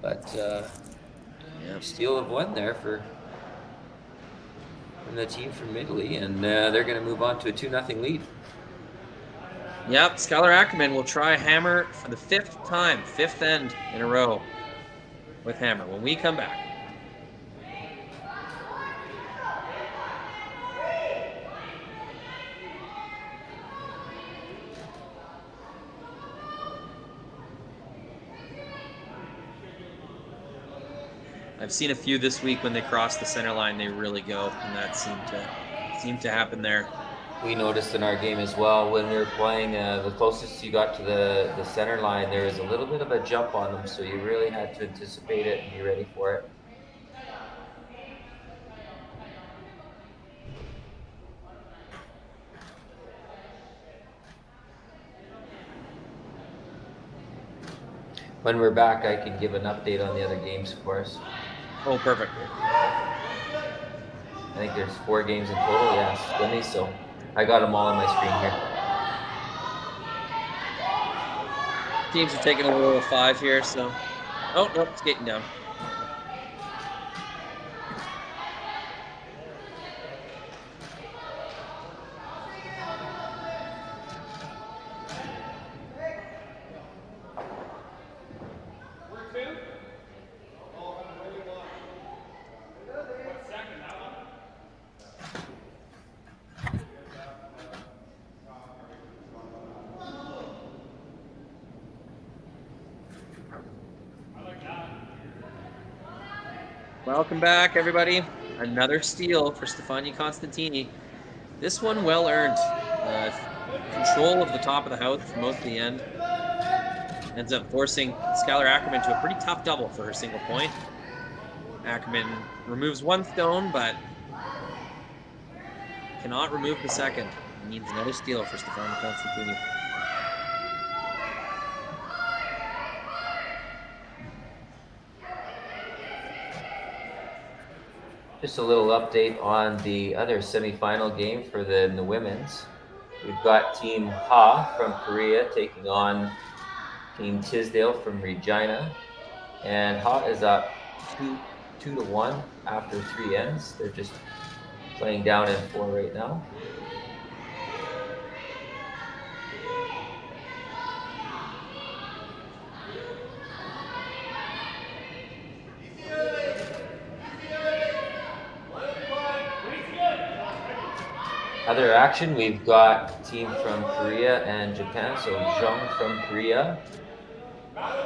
but steal of 1 there from the team from Italy, and they're going to move on to a 2-0 lead. Yep, Skylar Ackerman will try hammer for the 5th time, 5th end in a row with hammer when we come back. I've seen a few this week when they cross the center line, they really go, and that seemed to happen there. We noticed in our game as well when we were playing, the closest you got to the center line, there was a little bit of a jump on them, so you really had to anticipate it and be ready for it. When we're back, I can give an update on the other games for us. Oh, perfect. I think there's 4 games in total, yes, SEMIS, so I got them all on my screen here. Teams are taking a little of 5 here, so... Oh, nope, skating down. Welcome back, everybody. Another steal for Stefania Constantini. This one well earned. Control of the top of the house for most of the end. Ends up forcing Skylar Ackerman to a pretty tough double for her single point. Ackerman removes 1 stone, but cannot remove the second. It needs another steal for Stefania Constantini. Just a little update on the other semifinal game for the women's. We've got Team Ha from Korea taking on Team Tisdale from Regina. And Ha is up 2-1 after 3 ends. They're just playing down in 4 right now. Other action, we've got team from Korea and Japan, so Jung from Korea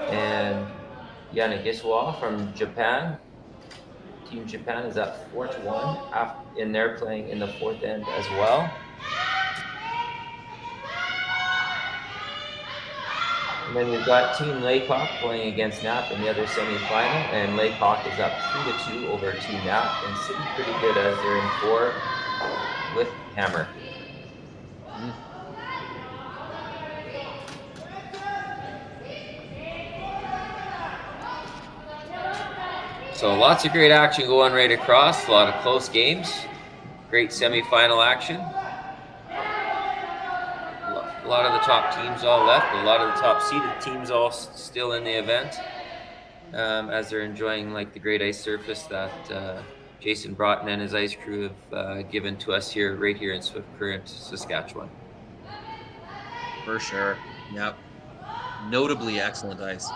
and Jana Tisdale from Japan. Team Japan is up 4-1 and they're playing in the 4th end as well. And then we've got Team Laycock playing against Nap in the other semifinal, and Laycock is up 3-2 over Team Nap and sitting pretty good as they're in 4 with hammer. So lots of great action going right across, a lot of close games, great semifinal action. A lot of the top teams all left. A lot of the top seeded teams all still in the event, as they're enjoying like the great ice surface that Jason Broughton and his ice crew have given to us here, right here in Swift Current, Saskatchewan. For sure. Yep. Notably excellent ice.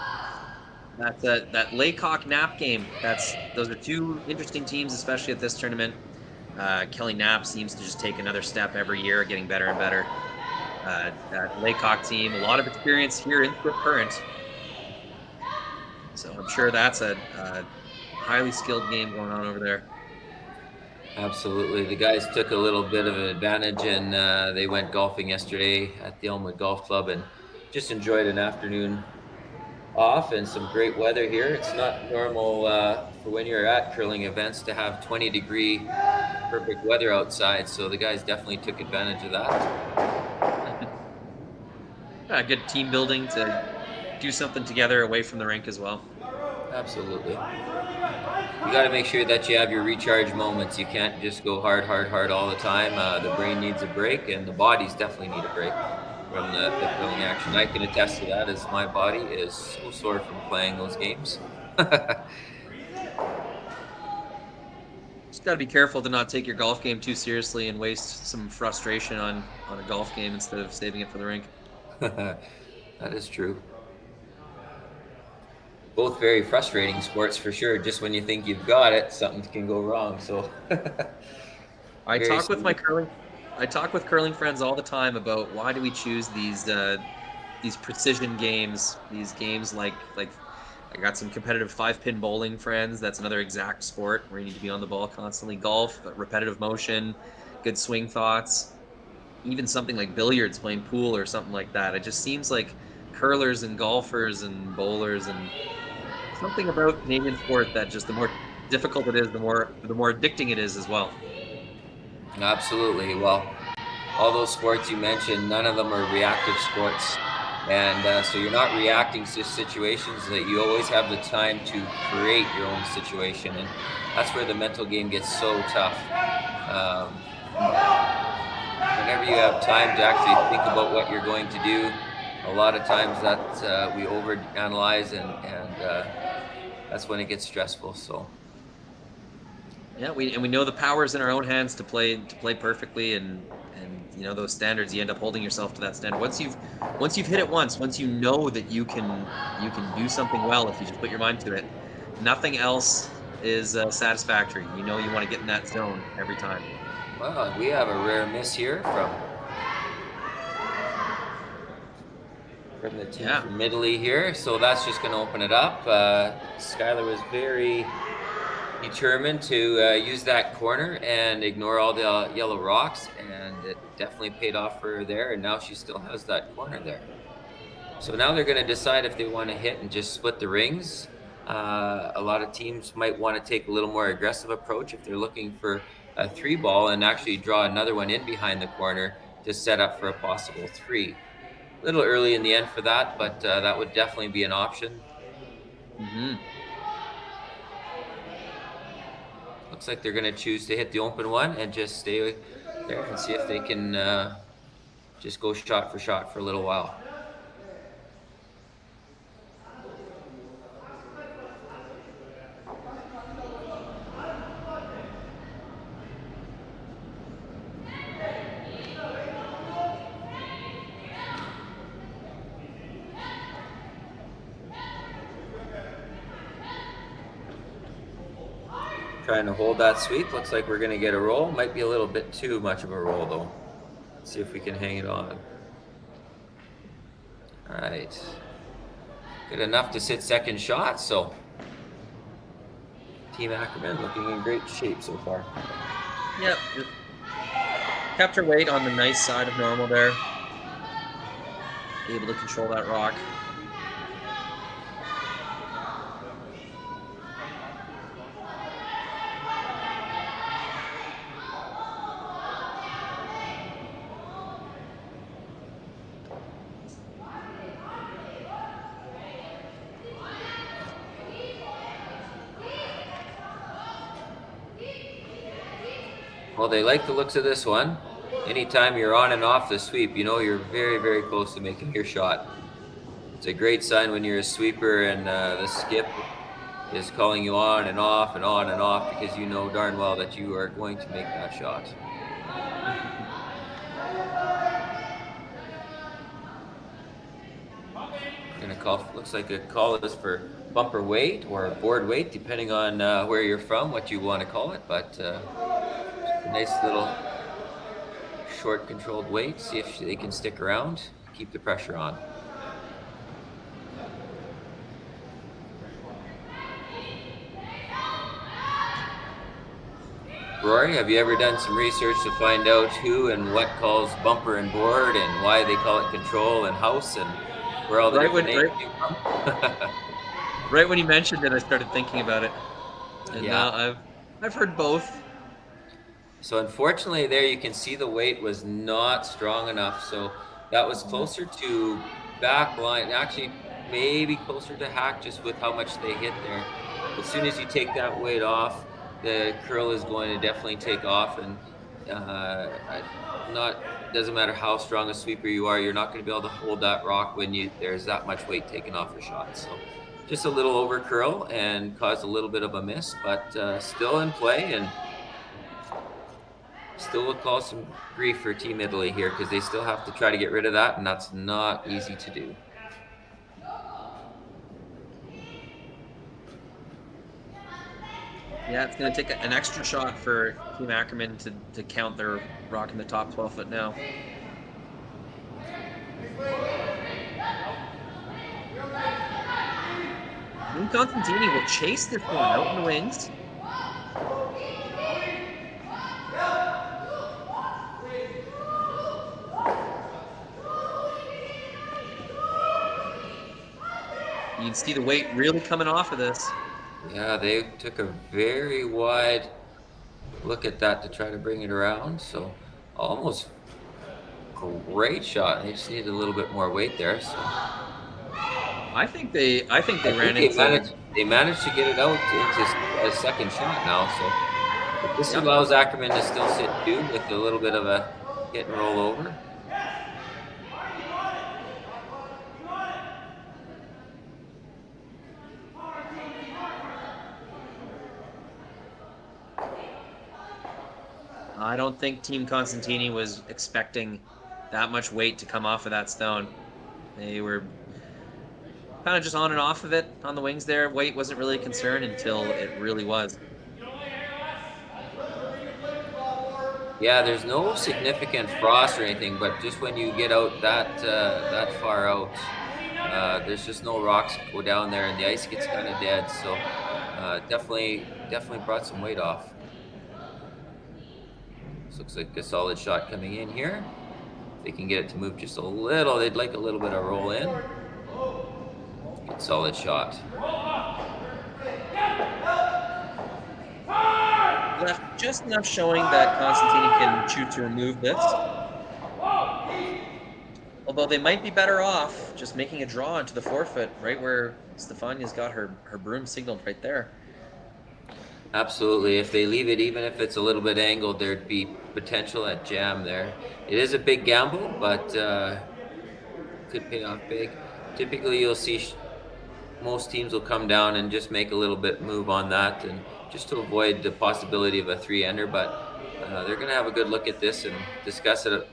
That Laycock Knapp game. Those are two interesting teams, especially at this tournament. Kelly Knapp seems to just take another step every year, getting better and better. That Laycock team, a lot of experience here in Swift Current. So I'm sure that's a highly skilled game going on over there. Absolutely. The guys took a little bit of an advantage, and they went golfing yesterday at the Elmwood Golf Club and just enjoyed an afternoon off and some great weather here. It's not normal for when you're at curling events to have 20-degree perfect weather outside, so the guys definitely took advantage of that. Good team building to do something together away from the rink as well. Absolutely. You got to make sure that you have your recharge moments. You can't just go hard all the time. The brain needs a break, and the bodies definitely need a break from the curling action. I can attest to that, as my body is so sore from playing those games. Just got to be careful to not take your golf game too seriously and waste some frustration on a golf game instead of saving it for the rink. That is true. Both very frustrating sports for sure. Just when you think you've got it, something can go wrong. So I talk with curling friends all the time about why do we choose these precision games, these games like I got some competitive 5-pin bowling friends. That's another exact sport where you need to be on the ball constantly. Golf, repetitive motion, good swing thoughts. Even something like billiards, playing pool or something like that. It just seems like curlers and golfers and bowlers and something about Canadian sport that just the more difficult it is, the more addicting it is as well. Absolutely. Well, all those sports you mentioned, none of them are reactive sports. And so you're not reacting to situations, that you always have the time to create your own situation. And that's where the mental game gets so tough. Whenever you have time to actually think about what you're going to do, a lot of times that we overanalyze and that's when it gets stressful. So yeah, we know the power's in our own hands to play perfectly, and you know those standards. You end up holding yourself to that standard. Once you've hit it once you know that you can do something well if you just put your mind to it. Nothing else is satisfactory. You know you want to get in that zone every time. Well, we have a rare miss here from the team from Italy here, so that's just going to open it up. Skylar was very determined to use that corner and ignore all the yellow rocks, and it definitely paid off for her there, and now she still has that corner there. So now they're going to decide if they want to hit and just split the rings. A lot of teams might want to take a little more aggressive approach if they're looking for a 3-ball and actually draw another one in behind the corner to set up for a possible 3. A little early in the end for that, but that would definitely be an option. Mm-hmm. Looks like they're going to choose to hit the open one and just stay there and see if they can just go shot for a little while. Trying to hold that sweep. Looks like we're going to get a roll. Might be a little bit too much of a roll, though. Let's see if we can hang it on. All right. Good enough to sit second shot, so Team Ackerman looking in great shape so far. Yep. Kept her weight on the nice side of normal there. Able to control that rock. Well, they like the looks of this one. anytime you're on and off the sweep, you know you're very, very close to making your shot. It's a great sign when you're a sweeper and the skip is calling you on and off and on and off, because you know darn well that you are going to make that shot. Gonna call, looks like a call is for bumper weight or board weight, depending on where you're from, what you want to call it, but a nice little short controlled weight. See if they can stick around, keep the pressure on. Rory, have you ever done some research to find out who and what calls bumper and board and why they call it control and house and where all the different names came from? Right when you mentioned it, I started thinking about it. And now I've heard both. So unfortunately there you can see the weight was not strong enough. So that was closer to back line, actually maybe closer to hack just with how much they hit there. As soon as you take that weight off, the curl is going to definitely take off, and doesn't matter how strong a sweeper you are, you're not going to be able to hold that rock when there's that much weight taken off a shot. So just a little over curl and caused a little bit of a miss, but still in play, and still would cause some grief for Team Italy here, because they still have to try to get rid of that, and that's not easy to do. Yeah, it's going to take an extra shot for Team Ackerman to count their rock in the top 12 foot now. Team Constantini will chase this one out in the wings. You can see the weight really coming off of this. Yeah, they took a very wide look at that to try to bring it around. So almost great shot. They just needed a little bit more weight there. So I think they managed to get it out into a second shot now. So this allows Ackerman to still sit two with a little bit of a hit and roll over. I don't think Team Constantini was expecting that much weight to come off of that stone. They were kind of just on and off of it on the wings there. Weight wasn't really a concern until it really was. Yeah, there's no significant frost or anything, but just when you get out that far out, there's just no rocks go down there, and the ice gets kind of dead. So definitely brought some weight off. Looks like a solid shot coming in here. If they can get it to move just a little, they'd like a little bit of roll in. Good solid shot. Left just enough showing that Constantini can choose to remove this. Although they might be better off just making a draw into the forefoot, right where Stefania's got her broom signaled right there. Absolutely. If they leave it, even if it's a little bit angled, there'd be potential at jam there. It is a big gamble, but could pay off big. Typically, you'll see most teams will come down and just make a little bit move on that, and just to avoid the possibility of a 3-ender. But they're going to have a good look at this and discuss it.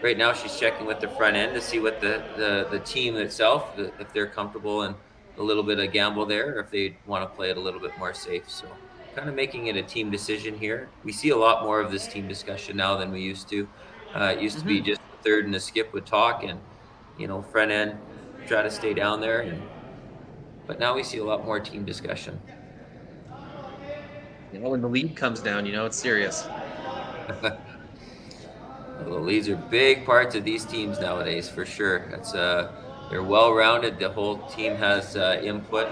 Right now, she's checking with the front end to see what the team itself, if they're comfortable and a little bit of gamble there, or if they want to play it a little bit more safe. So kind of making it a team decision here. We see a lot more of this team discussion now than we used to. It used to be just the third and the skip would talk, and front end try to stay down there, but now we see a lot more team discussion. When the lead comes down, it's serious. The leads are big parts of these teams nowadays, for sure. That's they're well-rounded. The whole team has input.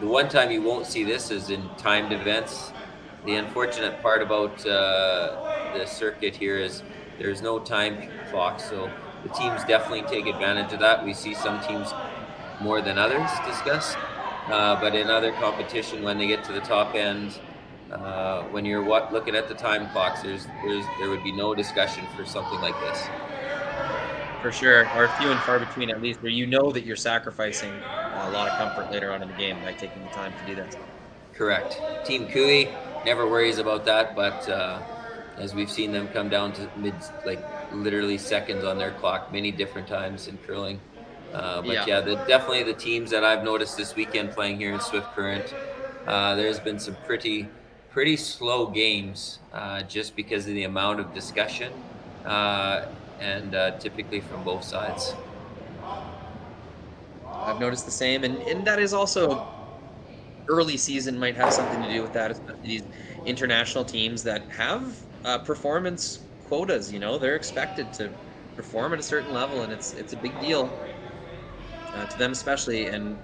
The one time you won't see this is in timed events. The unfortunate part about the circuit here is there's no time clock, so the teams definitely take advantage of that. We see some teams more than others discuss, but in other competition, when they get to the top end, when you're looking at the time clocks, there would be no discussion for something like this. For sure, or few and far between at least, where you know that you're sacrificing a lot of comfort later on in the game by taking the time to do that. Correct. Team Cooey never worries about that, but as we've seen them come down to literally seconds on their clock many different times in curling. Definitely the teams that I've noticed this weekend playing here in Swift Current, there's been some pretty slow games just because of the amount of discussion and typically from both sides. I've noticed the same, and that is also early season might have something to do with that, especially these international teams that have performance quotas. They're expected to perform at a certain level, and it's a big deal to them especially, and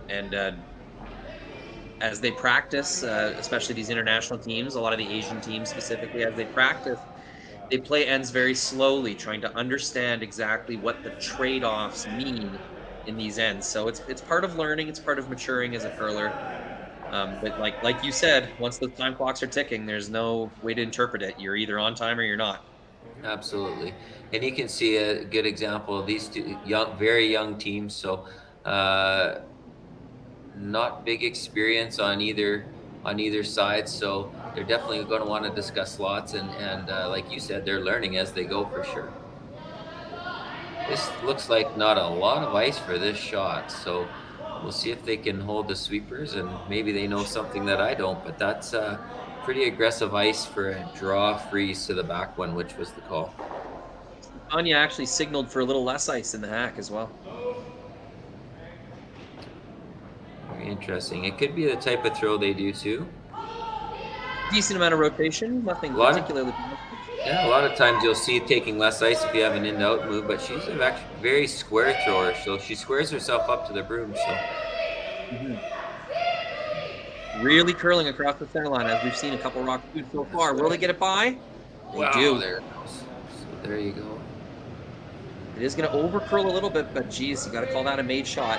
as they practice, especially these international teams, a lot of the Asian teams specifically, as they practice, they play ends very slowly, trying to understand exactly what the trade-offs mean in these ends. So it's part of learning, it's part of maturing as a curler. But like you said, once the time clocks are ticking, there's no way to interpret it. You're either on time or you're not. Absolutely, and you can see a good example of these two very young teams. So, not big experience on either side. So they're definitely going to want to discuss slots, and like you said, they're learning as they go for sure. This looks like not a lot of ice for this shot, so we'll see if they can hold the sweepers, and maybe they know something that I don't, but that's pretty aggressive ice for a draw freeze to the back one, which was the call. Anya actually signaled for a little less ice in the hack as well. Very interesting. It could be the type of throw they do too. Decent amount of rotation, nothing particularly. Yeah, a lot of times you'll see taking less ice if you have an in-out move, but she's a very square thrower, so she squares herself up to the broom. So really curling across the center line, as we've seen a couple rock shoots so far. Will they get it by? They do. There it goes. So there you go. It is going to over curl a little bit, but geez, you got to call that a made shot.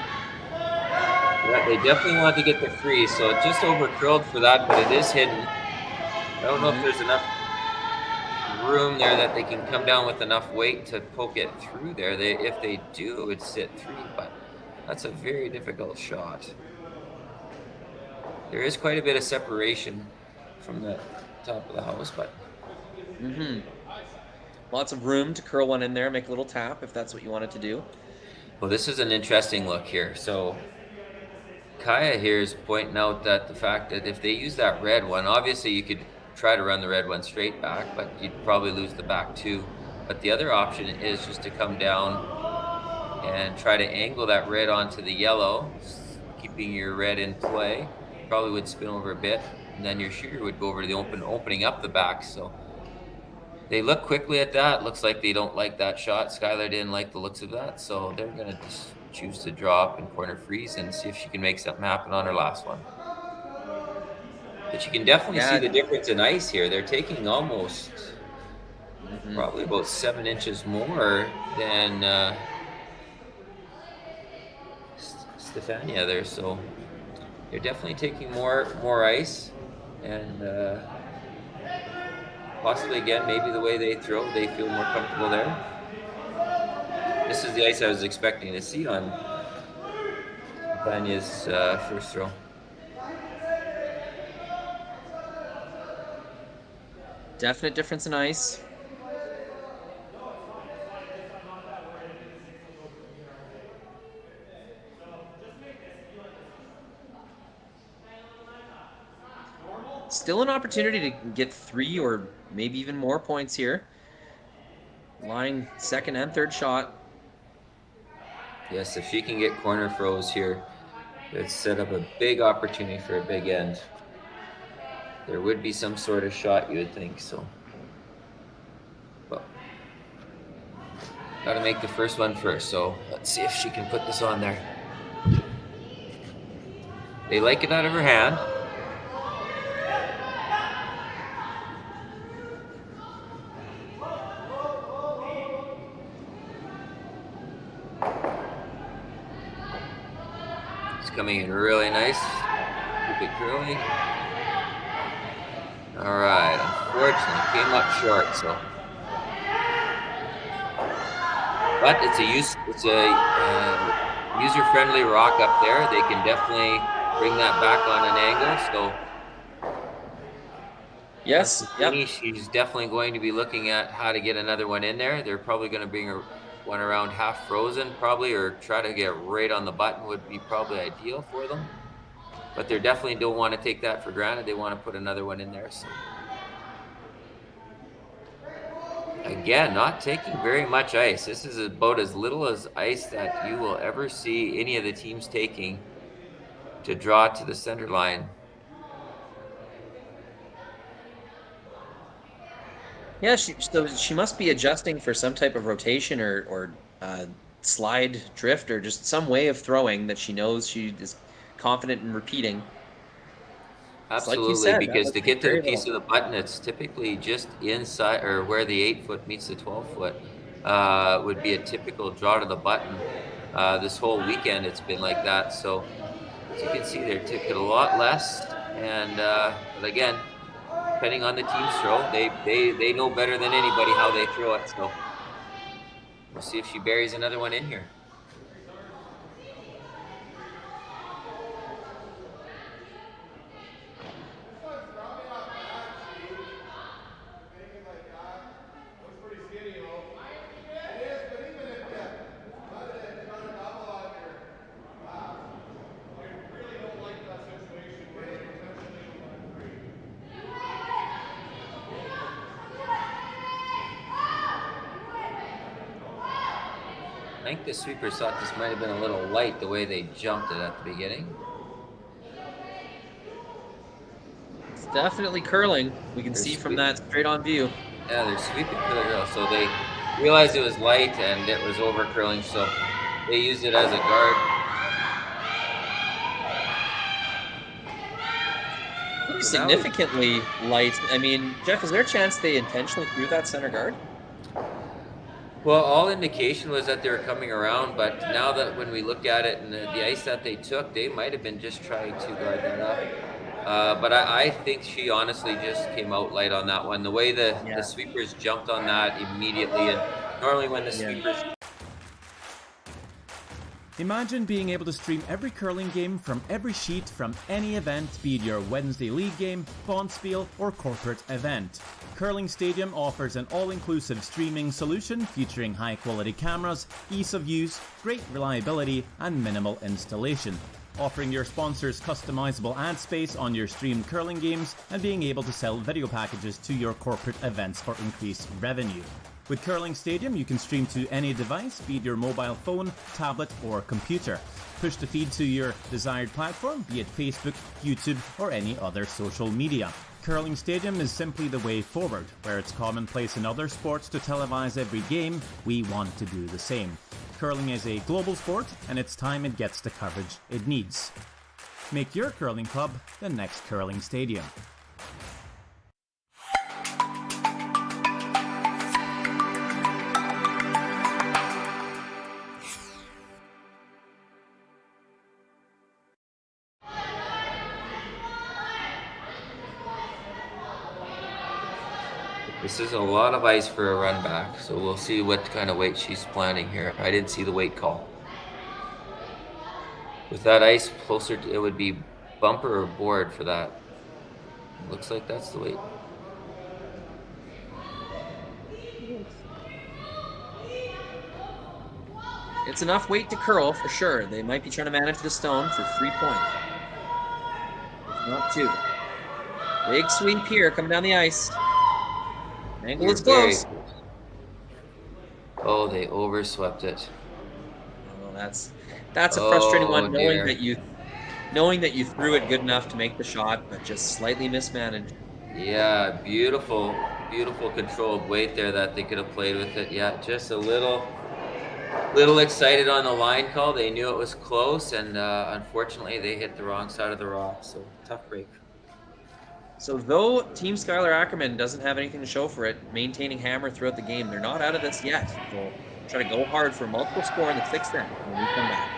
Yeah, they definitely want to get the freeze, so it just over curled for that, but it is hidden. I don't know if there's enough room there that they can come down with enough weight to poke it through there. If they do, it would sit through, but that's a very difficult shot. There is quite a bit of separation from the top of the house, but lots of room to curl one in there, make a little tap if that's what you wanted to do. Well, this is an interesting look here. So Kaya here is pointing out that the fact that if they use that red one, obviously you could try to run the red one straight back, but you'd probably lose the back too. But the other option is just to come down and try to angle that red onto the yellow, keeping your red in play. Probably would spin over a bit, and then your shooter would go over to the opening up the back. So they look quickly at that. Looks like they don't like that shot. Skylar didn't like the looks of that, so they're going to just choose to draw up and corner freeze and see if she can make something happen on her last one. But you can definitely see the difference in ice here. They're taking almost probably about 7 inches more than Stefania there. So they're definitely taking more ice, and possibly again maybe the way they throw, they feel more comfortable there. This is the ice I was expecting to see on Stefania's first throw. Definite difference in ice. Still an opportunity to get 3 or maybe even more points here. Line second and third shot. Yes, if she can get corner froze here, it's set up a big opportunity for a big end. There would be some sort of shot, you would think, so. But got to make the first one first, so let's see if she can put this on there. They like it out of her hand. It's coming in really nice. Keep it curling. All right, unfortunately, came up short. So, but it's a user-friendly rock up there. They can definitely bring that back on an angle. So, Yes. Yep. she's definitely going to be looking at how to get another one in there. They're probably going to bring one around half frozen, probably, or try to get right on the button would be probably ideal for them. But they definitely don't want to take that for granted. They want to put another one in there. So. Again, not taking very much ice. This is about as little as ice that you will ever see any of the teams taking to draw to the center line. Yeah, so she must be adjusting for some type of rotation or slide drift or just some way of throwing that she knows she is confident in repeating. Absolutely, like you said, because to get to the piece of the button, it's typically just inside or where the 8-foot meets the 12-foot would be a typical draw to the button. This whole weekend, it's been like that. So as you can see, they're taking a lot less. And but again, depending on the team's throw, they know better than anybody how they throw it. So we'll see if she buries another one in here. I think the sweepers thought this might have been a little light the way they jumped it at the beginning. It's definitely curling. We can see from that straight on view. Yeah, they're sweeping for the girl. So they realized it was light and it was over curling, so they used it as a guard. Pretty significantly light. I mean, Jeff, is there a chance they intentionally threw that center guard? Well, all indication was that they were coming around, but now that when we look at it and the ice that they took, they might have been just trying to guard that up. But I think she honestly just came out light on that one. The way the sweepers jumped on that immediately, and normally when the sweepers... Imagine being able to stream every curling game from every sheet from any event, be it your Wednesday league game, bonspiel, or corporate event. Curling Stadium offers an all-inclusive streaming solution featuring high-quality cameras, ease of use, great reliability, and minimal installation. Offering your sponsors customizable ad space on your streamed curling games and being able to sell video packages to your corporate events for increased revenue. With Curling Stadium, you can stream to any device, be it your mobile phone, tablet, or computer. Push the feed to your desired platform, be it Facebook, YouTube, or any other social media. Curling Stadium is simply the way forward. Where it's commonplace in other sports to televise every game, we want to do the same. Curling is a global sport, and it's time it gets the coverage it needs. Make your curling club the next Curling Stadium. This is a lot of ice for a run back, so we'll see what kind of weight she's planning here. I didn't see the weight call. With that ice closer to, it would be bumper or board for that. Looks like that's the weight. It's enough weight to curl for sure. They might be trying to manage the stone for 3 points. If not 2. Big sweep here coming down the ice. Angle is close. Oh, they overswept it. Oh, that's a frustrating one, knowing that you threw it good enough to make the shot, but just slightly mismanaged. Yeah, beautiful controlled weight there that they could have played with it. Yeah, just a little excited on the line call. They knew it was close, and unfortunately they hit the wrong side of the rock. So tough break. So though Team Skylar Ackerman doesn't have anything to show for it, maintaining hammer throughout the game, they're not out of this yet. They'll try to go hard for a multiple score in the 6th end when we come back.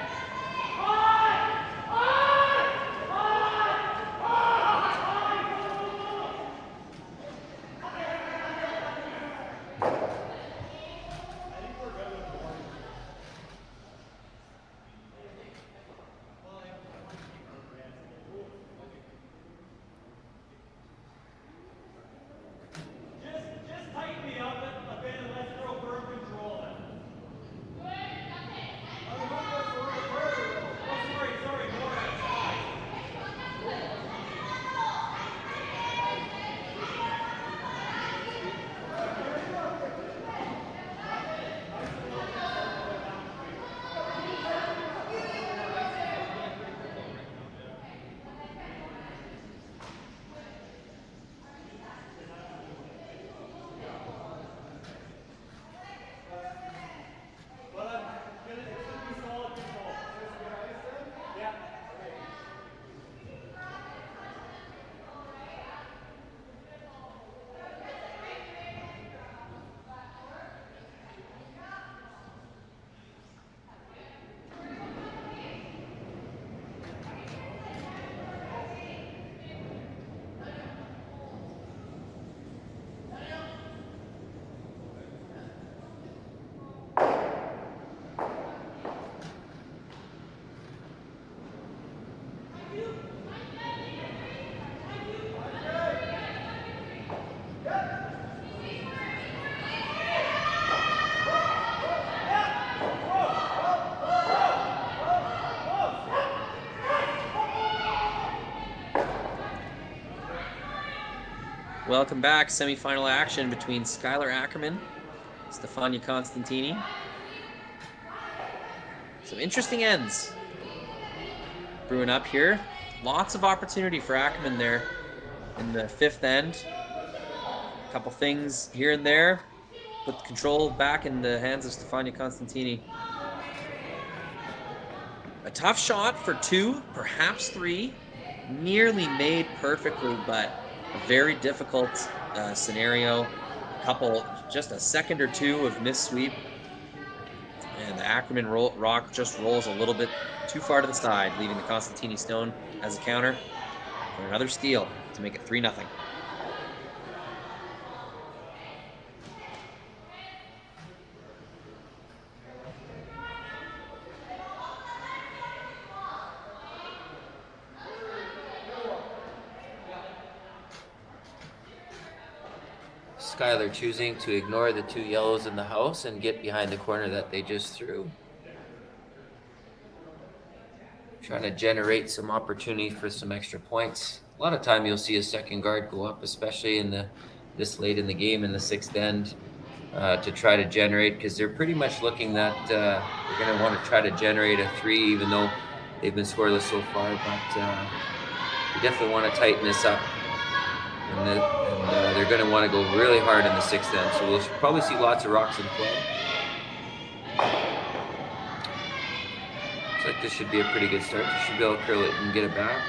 Welcome back. Semifinal action between Skylar Ackerman, Stefania Constantini. Some interesting ends brewing up here. Lots of opportunity for Ackerman there in the 5th end. A couple things here and there. Put the control back in the hands of Stefania Constantini. A tough shot for 2, perhaps 3. Nearly made perfectly, but a very difficult scenario. Just a second or 2 of missed sweep. And the Ackerman rock just rolls a little bit too far to the side, leaving the Constantini stone as a counter for another steal to make it 3-0. Skylar choosing to ignore the 2 yellows in the house and get behind the corner that they just threw. Trying to generate some opportunity for some extra points. A lot of time you'll see a second guard go up, especially in this late in the game in the 6th end, to try to generate, because they're pretty much looking that they're going to want to try to generate a 3, even though they've been scoreless so far. But you definitely want to tighten this up. And they're going to want to go really hard in the 6th end. So we'll probably see lots of rocks in play. Looks like this should be a pretty good start. You should be able to curl it and get it back.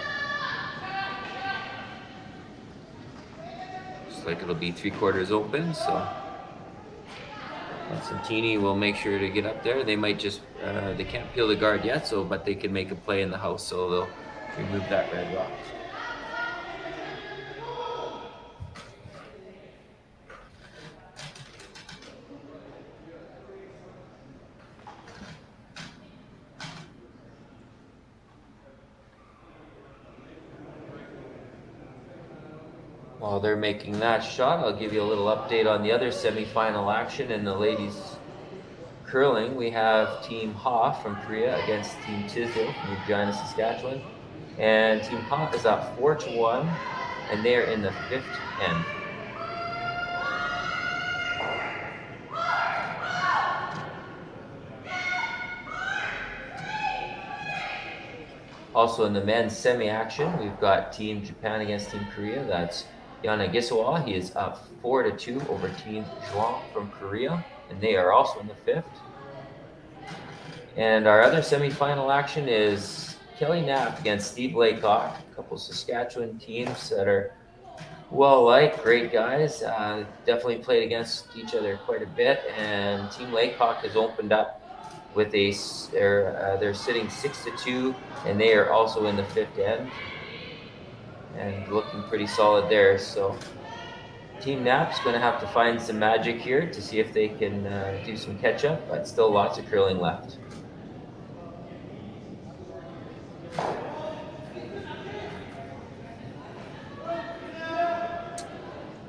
Looks like it'll be 3/4 open. So Constantini will make sure to get up there. They might just, they can't peel the guard yet, but they can make a play in the house. So they'll remove that red rock. While they're making that shot, I'll give you a little update on the other semifinal action in the ladies curling. We have Team Ha from Korea against Team Tisdale from Regina, Saskatchewan. And Team Ha is up 4-1, and they're in the 5th end. Also in the men's semi-action, we've got Team Japan against Team Korea. That's Jana Tisdale. He is up 4-2 over Team Seungyoun from Korea, and they are also in the 5th. And our other semifinal action is Kelly Knapp against Steve Laycock. A couple Saskatchewan teams that are well-liked, great guys. Definitely played against each other quite a bit, and Team Laycock has opened up with they're sitting 6-2, and they are also in the 5th end and looking pretty solid there. So Team Knapp's going to have to find some magic here to see if they can do some catch up, but still lots of curling left.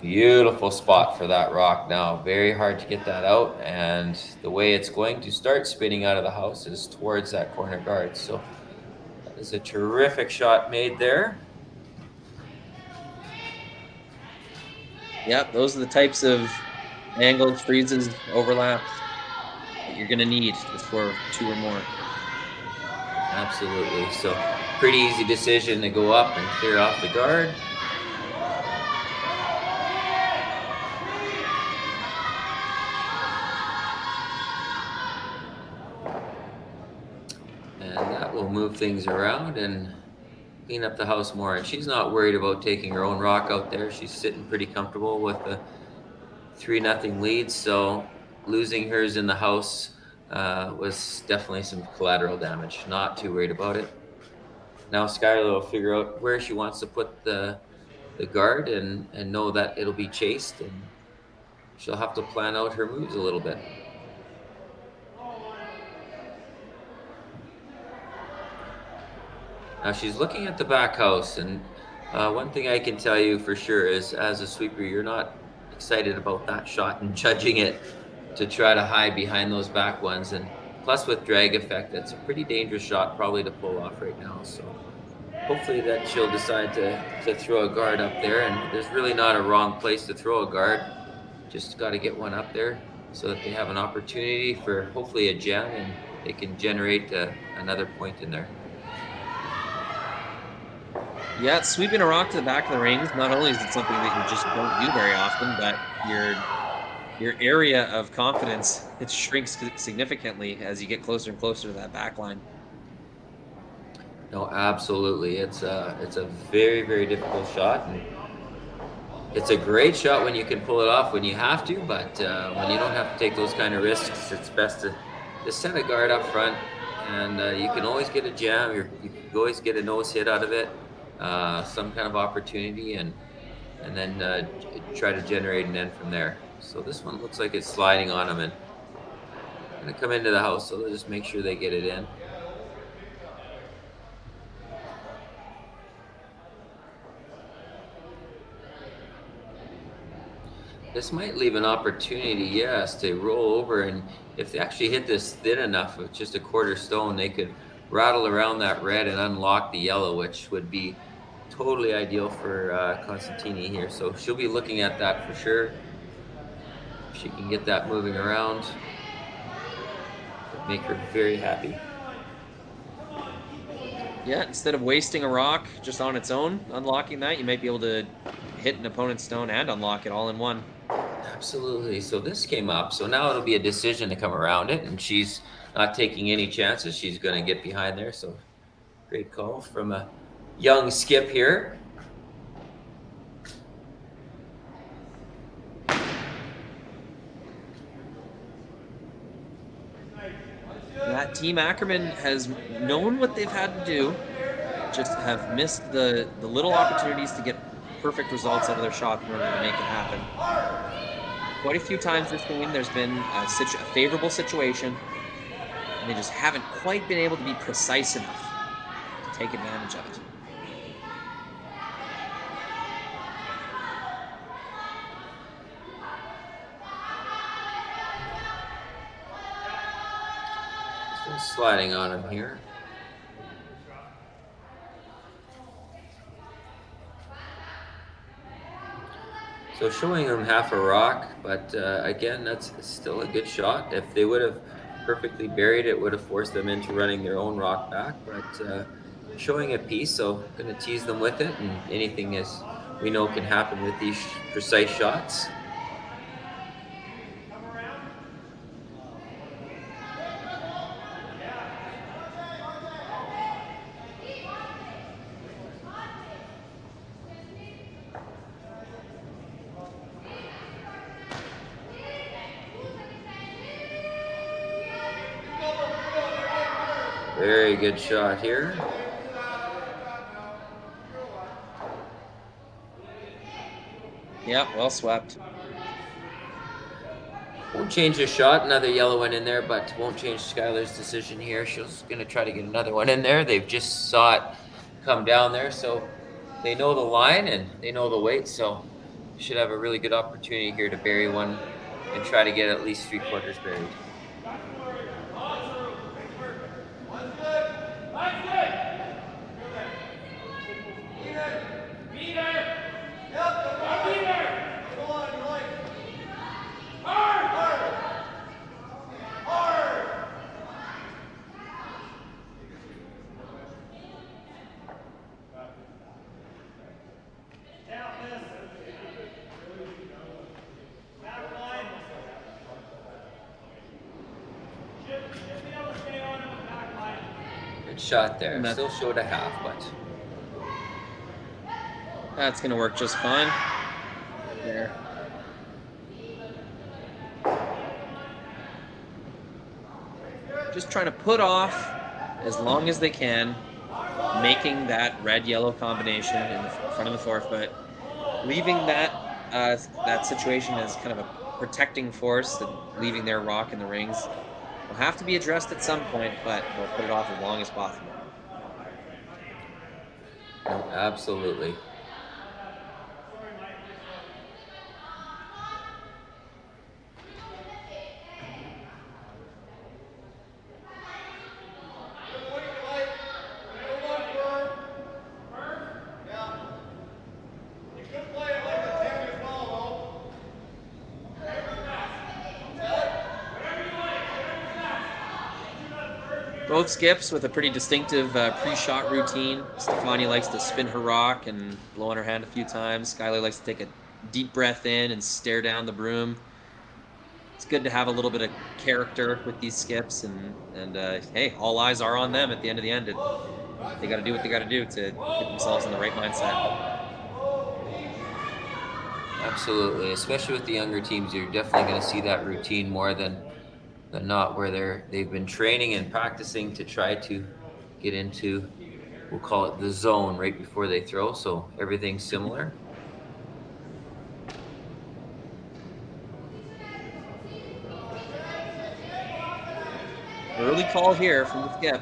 Beautiful spot for that rock now. Very hard to get that out, and the way it's going to start spinning out of the house is towards that corner guard. So that is a terrific shot made there. Yep, those are the types of angles, freezes, overlaps that you're going to need to score 2 or more. Absolutely. So pretty easy decision to go up and clear off the guard. And that will move things around and clean up the house more. And she's not worried about taking her own rock out there. She's sitting pretty comfortable with the 3-0 lead. So losing hers in the house was definitely some collateral damage. Not too worried about it. Now Skylar will figure out where she wants to put the guard and know that it'll be chased, and she'll have to plan out her moves a little bit. Now she's looking at the back house, and one thing I can tell you for sure is, as a sweeper, you're not excited about that shot and judging it to try to hide behind those back ones. And plus with drag effect, that's a pretty dangerous shot probably to pull off right now. So hopefully that she'll decide to throw a guard up there. And there's really not a wrong place to throw a guard. Just got to get one up there so that they have an opportunity for hopefully a gem and they can generate another point in there. Yeah, sweeping a rock to the back of the rings, not only is it something that you just don't do very often, but your area of confidence, it shrinks significantly as you get closer and closer to that back line. No, absolutely. It's a very, very difficult shot. And it's a great shot when you can pull it off when you have to, but when you don't have to take those kind of risks, it's best to just set a guard up front, and you can always get a jam, or you can always get a nose hit out of it, some kind of opportunity, and then try to generate an end from there. So this one looks like it's sliding on them, and going to come into the house, so they'll just make sure they get it in. This might leave an opportunity, yes, to roll over, and if they actually hit this thin enough with just a quarter stone, they could rattle around that red and unlock the yellow, which would be totally ideal for Constantini here. So she'll be looking at that for sure. If she can get that moving around, it'd make her very happy. Yeah, instead of wasting a rock just on its own, unlocking that, you might be able to hit an opponent's stone and unlock it all in one. Absolutely. So this came up. So now it'll be a decision to come around it, and she's not taking any chances. She's going to get behind there. So great call from a young skip here. That Team Ackerman has known what they've had to do, just have missed the little opportunities to get perfect results out of their shot in order to make it happen. Quite a few times this game, there's been a favorable situation, and they just haven't quite been able to be precise enough to take advantage of it. Still sliding on him here. So showing them half a rock, but again, that's still a good shot. If they would have perfectly buried it, would have forced them into running their own rock back, but showing a piece, so going to tease them with it, and anything, as we know, can happen with these precise shots. Very good shot here. Yeah, well swept. Won't change the shot. Another yellow one in there, but won't change Skylar's decision here. She's going to try to get another one in there. They've just saw it come down there, so they know the line and they know the weight, so should have a really good opportunity here to bury one and try to get at least 3/4 buried. Good shot there. Still showed a half, but that's going to work just fine. There. Just trying to put off as long as they can, making that red-yellow combination in front of the fourth, but leaving that situation as kind of a protecting force and leaving their rock in the rings will have to be addressed at some point, but they'll put it off as long as possible. Absolutely. Both skips with a pretty distinctive pre-shot routine. Stefania likes to spin her rock and blow on her hand a few times. Skylar likes to take a deep breath in and stare down the broom. It's good to have a little bit of character with these skips, and hey, all eyes are on them at the end of the end. They got to do what they got to do to get themselves in the right mindset. Absolutely, especially with the younger teams, you're definitely going to see that routine more than not, where they've been training and practicing to try to get into, we'll call it the zone right before they throw. So everything's similar. Early call here from the skip.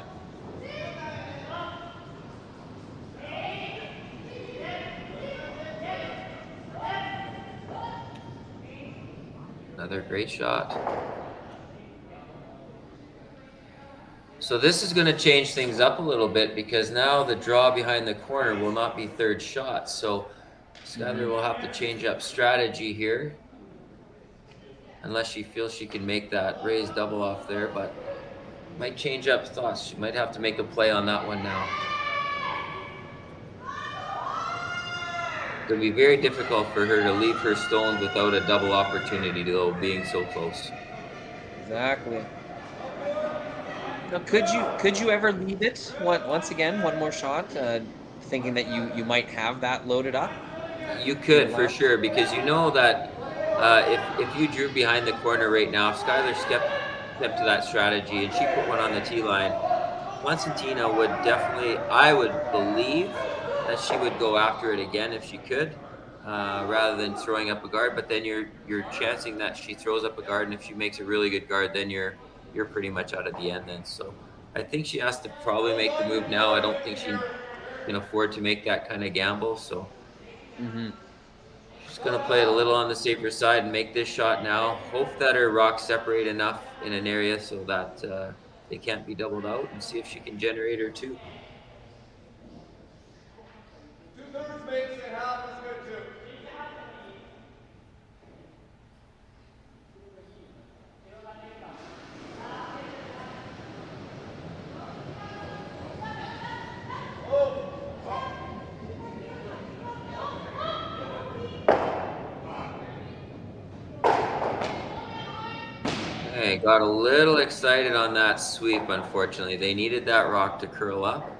Another great shot. So this is going to change things up a little bit, because now the draw behind the corner will not be third shot. So Skylar will have to change up strategy here, unless she feels she can make that raised double off there, but might change up thoughts. She might have to make a play on that one now. It'll be very difficult for her to leave her stones without a double opportunity, though, being so close. Exactly. Now, could you ever leave it once again, one more shot, thinking that you might have that loaded up? You could, for sure, because you know that if you drew behind the corner right now, if Skylar stepped to that strategy and she put one on the tee line, Constantina would definitely, I would believe that she would go after it again if she could, rather than throwing up a guard. But then you're chancing that she throws up a guard, and if she makes a really good guard, then you're pretty much out of the end then. So I think she has to probably make the move now. I don't think she can afford to make that kind of gamble. So she's going to play it a little on the safer side and make this shot now. Hope that her rocks separate enough in an area so that they can't be doubled out, and see if she can generate her two. Okay, got a little excited on that sweep, unfortunately. They needed that rock to curl up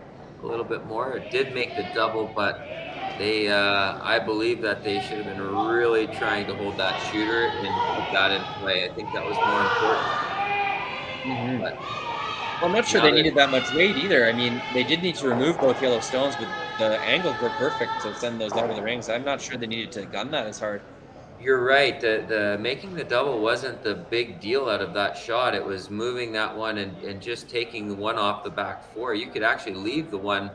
a little bit more. It did make the double, but they, I believe that they should have been really trying to hold that shooter and put that in play. I think that was more important. But well, I'm not sure they needed that much weight either. I mean, they did need to remove both yellow stones, but the angles were perfect to send those out of the rings. I'm not sure they needed to gun that as hard. You're right. The making the double wasn't the big deal out of that shot. It was moving that one and just taking the one off the back four. You could actually leave the one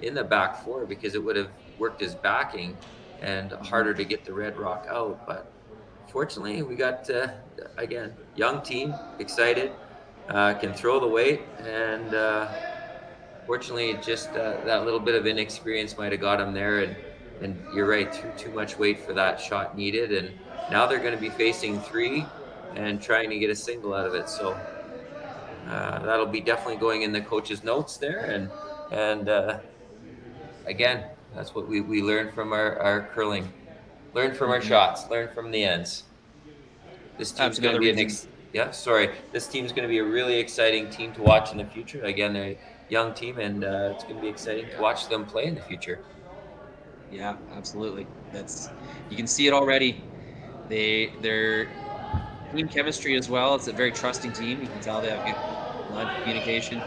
in the back four, because it would have worked as backing and harder to get the red rock out. But fortunately, we got, again, young team, excited, can throw the weight, and fortunately, just that little bit of inexperience might have got them there. And you're right, too much weight for that shot needed. And now they're going to be facing three and trying to get a single out of it. So that'll be definitely going in the coach's notes there. And again, that's what we learn from our curling. Learn from our shots. Learn from the ends. This team's going to be This team's going to be a really exciting team to watch in the future. Again, they're a young team, and it's going to be exciting to watch them play in the future. Yeah, absolutely. You can see it already. Their team chemistry as well. It's a very trusting team. You can tell they have good line of communication.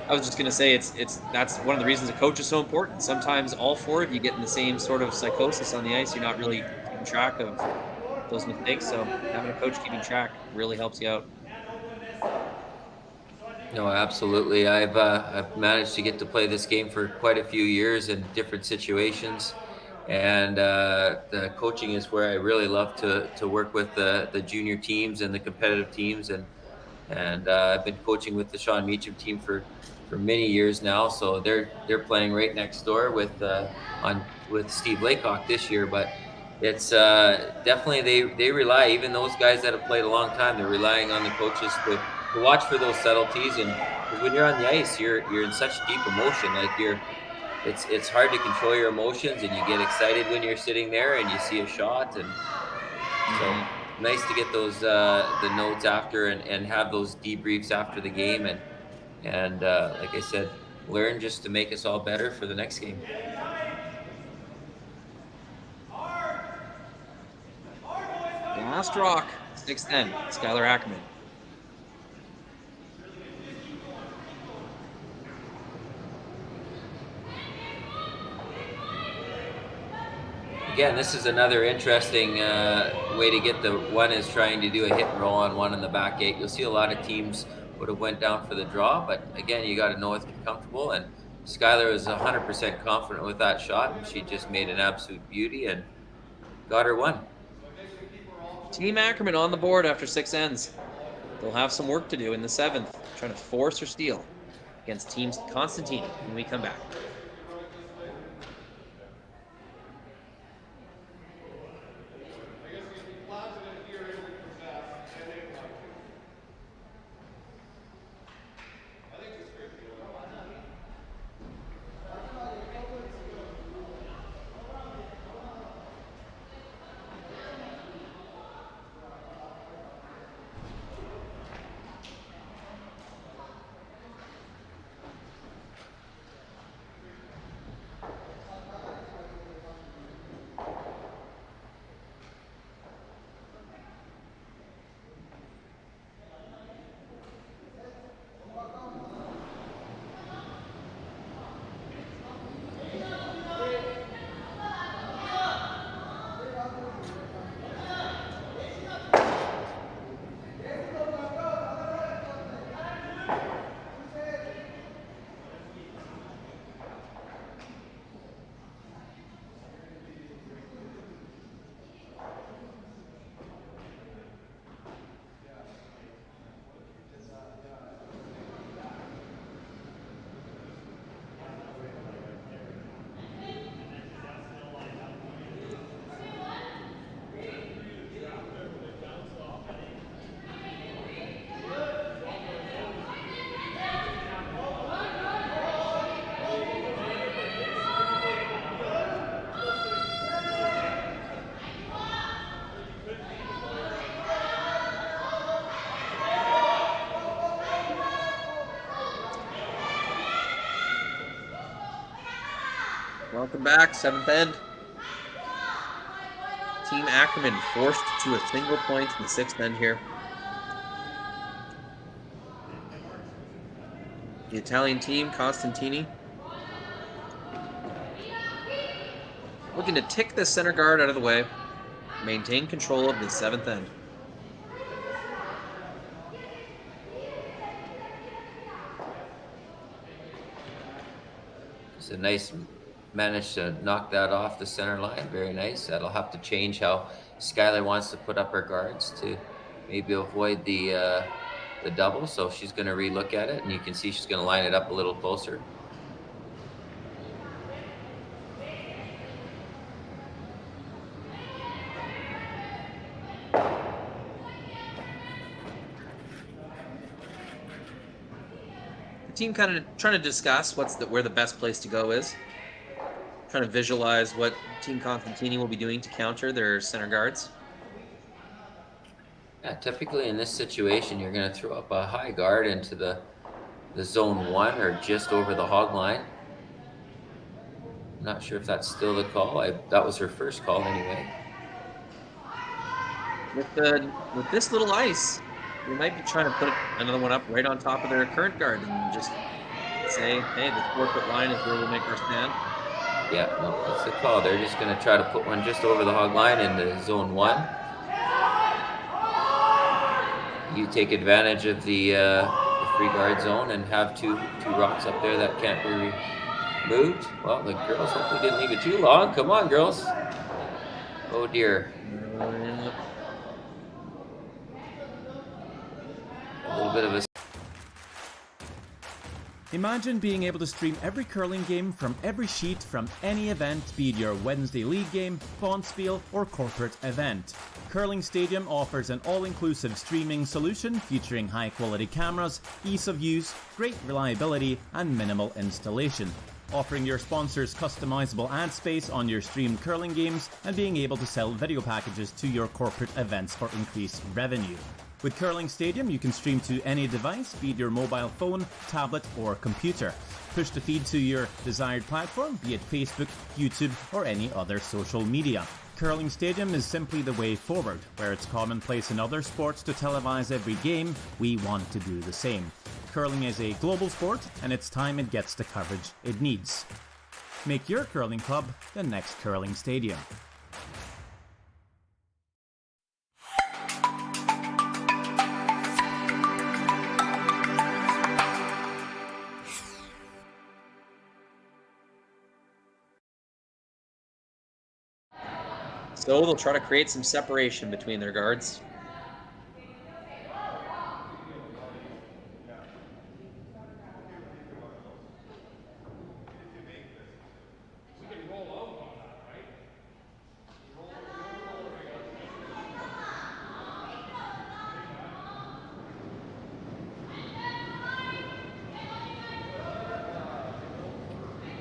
I was just going to say that's one of the reasons a coach is so important. Sometimes all four of you get in the same sort of psychosis on the ice. You're not really keeping track of those mistakes. So having a coach keeping track really helps you out. No, absolutely. I've managed to get to play this game for quite a few years in different situations, and the coaching is where I really love to work with the junior teams and the competitive teams, and I've been coaching with the Sean Meacham team for many years now. So they're playing right next door with Steve Laycock this year, but it's definitely they rely, even those guys that have played a long time, they're relying on the coaches to watch for those subtleties and Because when you're on the ice, you're in such deep emotion. Like it's hard to control your emotions, and you get excited when you're sitting there and you see a shot, and so nice to get those the notes after and have those debriefs after the game, and like I said, learn just to make us all better for the next game. Last rock, 6th end, Skylar Ackerman. Again, this is another interesting way to get the one is trying to do a hit and roll on one in the back eight. You'll see a lot of teams would have went down for the draw, but again, you got to know if you're comfortable. And Skylar was 100% confident with that shot, and she just made an absolute beauty and got her one. Team Ackerman on the board after 6 ends. They'll have some work to do in the 7th, trying to force or steal against Team Constantini when we come back. Welcome back, 7th end. Team Ackerman forced to a single point in the 6th end here. The Italian team, Constantini, looking to tick the center guard out of the way, maintain control of the 7th end. It's a nice managed to knock that off the center line. Very nice. That'll have to change how Skylar wants to put up her guards to maybe avoid the double. So she's going to relook at it, and you can see she's going to line it up a little closer. The team kind of trying to discuss where the best place to go is. Trying to visualize what Team Constantini will be doing to counter their center guards. Yeah, typically in this situation, you're going to throw up a high guard into the zone 1 or just over the hog line. I'm not sure if that's still the call. That was her first call anyway. With this little ice, we might be trying to put another one up right on top of their current guard and just say, hey, this 4-foot line is where we'll make our stand. Yeah, no, that's the call. They're just going to try to put one just over the hog line into zone 1. You take advantage of the free guard zone and have two rocks up there that can't be moved. Well, the girls hopefully didn't leave it too long. Come on, girls. Oh, dear. A little bit of a... Imagine being able to stream every curling game from every sheet from any event, be it your Wednesday league game, bonspiel, or corporate event. Curling Stadium offers an all-inclusive streaming solution featuring high-quality cameras, ease of use, great reliability, and minimal installation. Offering your sponsors customizable ad space on your streamed curling games and being able to sell video packages to your corporate events for increased revenue. With Curling Stadium, you can stream to any device, be it your mobile phone, tablet, or computer. Push the feed to your desired platform, be it Facebook, YouTube, or any other social media. Curling Stadium is simply the way forward. Where it's commonplace in other sports to televise every game, we want to do the same. Curling is a global sport, and it's time it gets the coverage it needs. Make your curling club the next Curling Stadium. So they'll try to create some separation between their guards.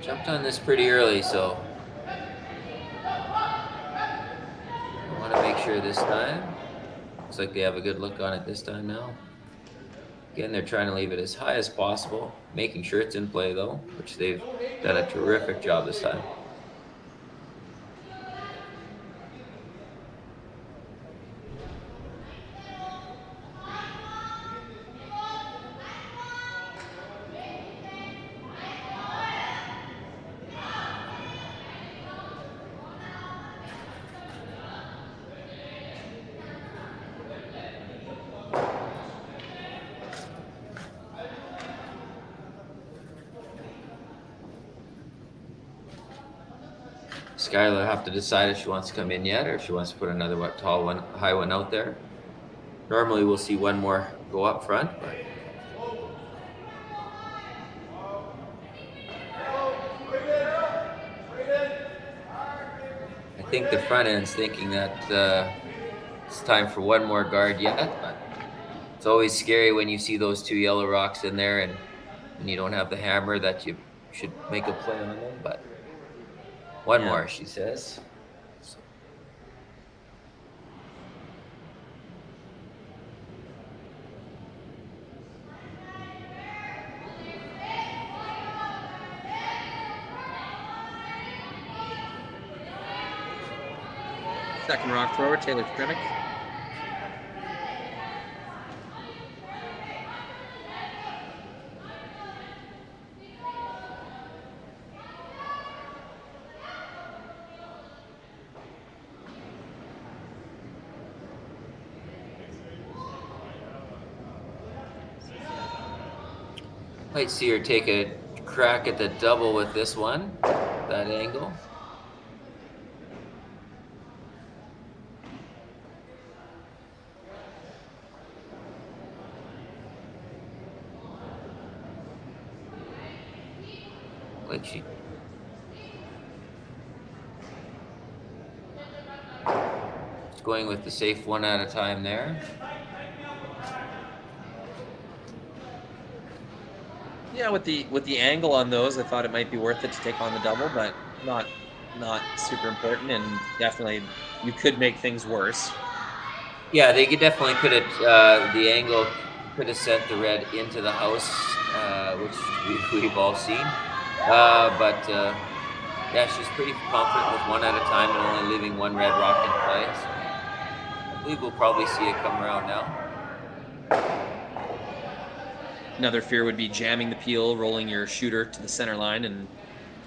Jumped on this pretty early, so make sure this time. Looks like they have a good look on it this time now. Again, they're trying to leave it as high as possible, making sure it's in play though, which they've done a terrific job this time. Skylar will have to decide if she wants to come in yet or if she wants to put another tall one, high one out there. Normally we'll see one more go up front, but I think the front end's thinking that it's time for one more guard yet, but it's always scary when you see those two yellow rocks in there and you don't have the hammer that you should make a play on them, but one more, she says. Second rock thrower, Taylor Stremick. Might see her take a crack at the double with this one, that angle. Like she's going with the safe one at a time there. Yeah, with the angle on those, I thought it might be worth it to take on the double, but not super important, and definitely you could make things worse. Yeah, they definitely could have. The angle could have sent the red into the house, which we've all seen. Yeah, she's pretty confident with one at a time and only leaving one red rock in play. So I believe we'll probably see it come around now. Another fear would be jamming the peel, rolling your shooter to the center line, and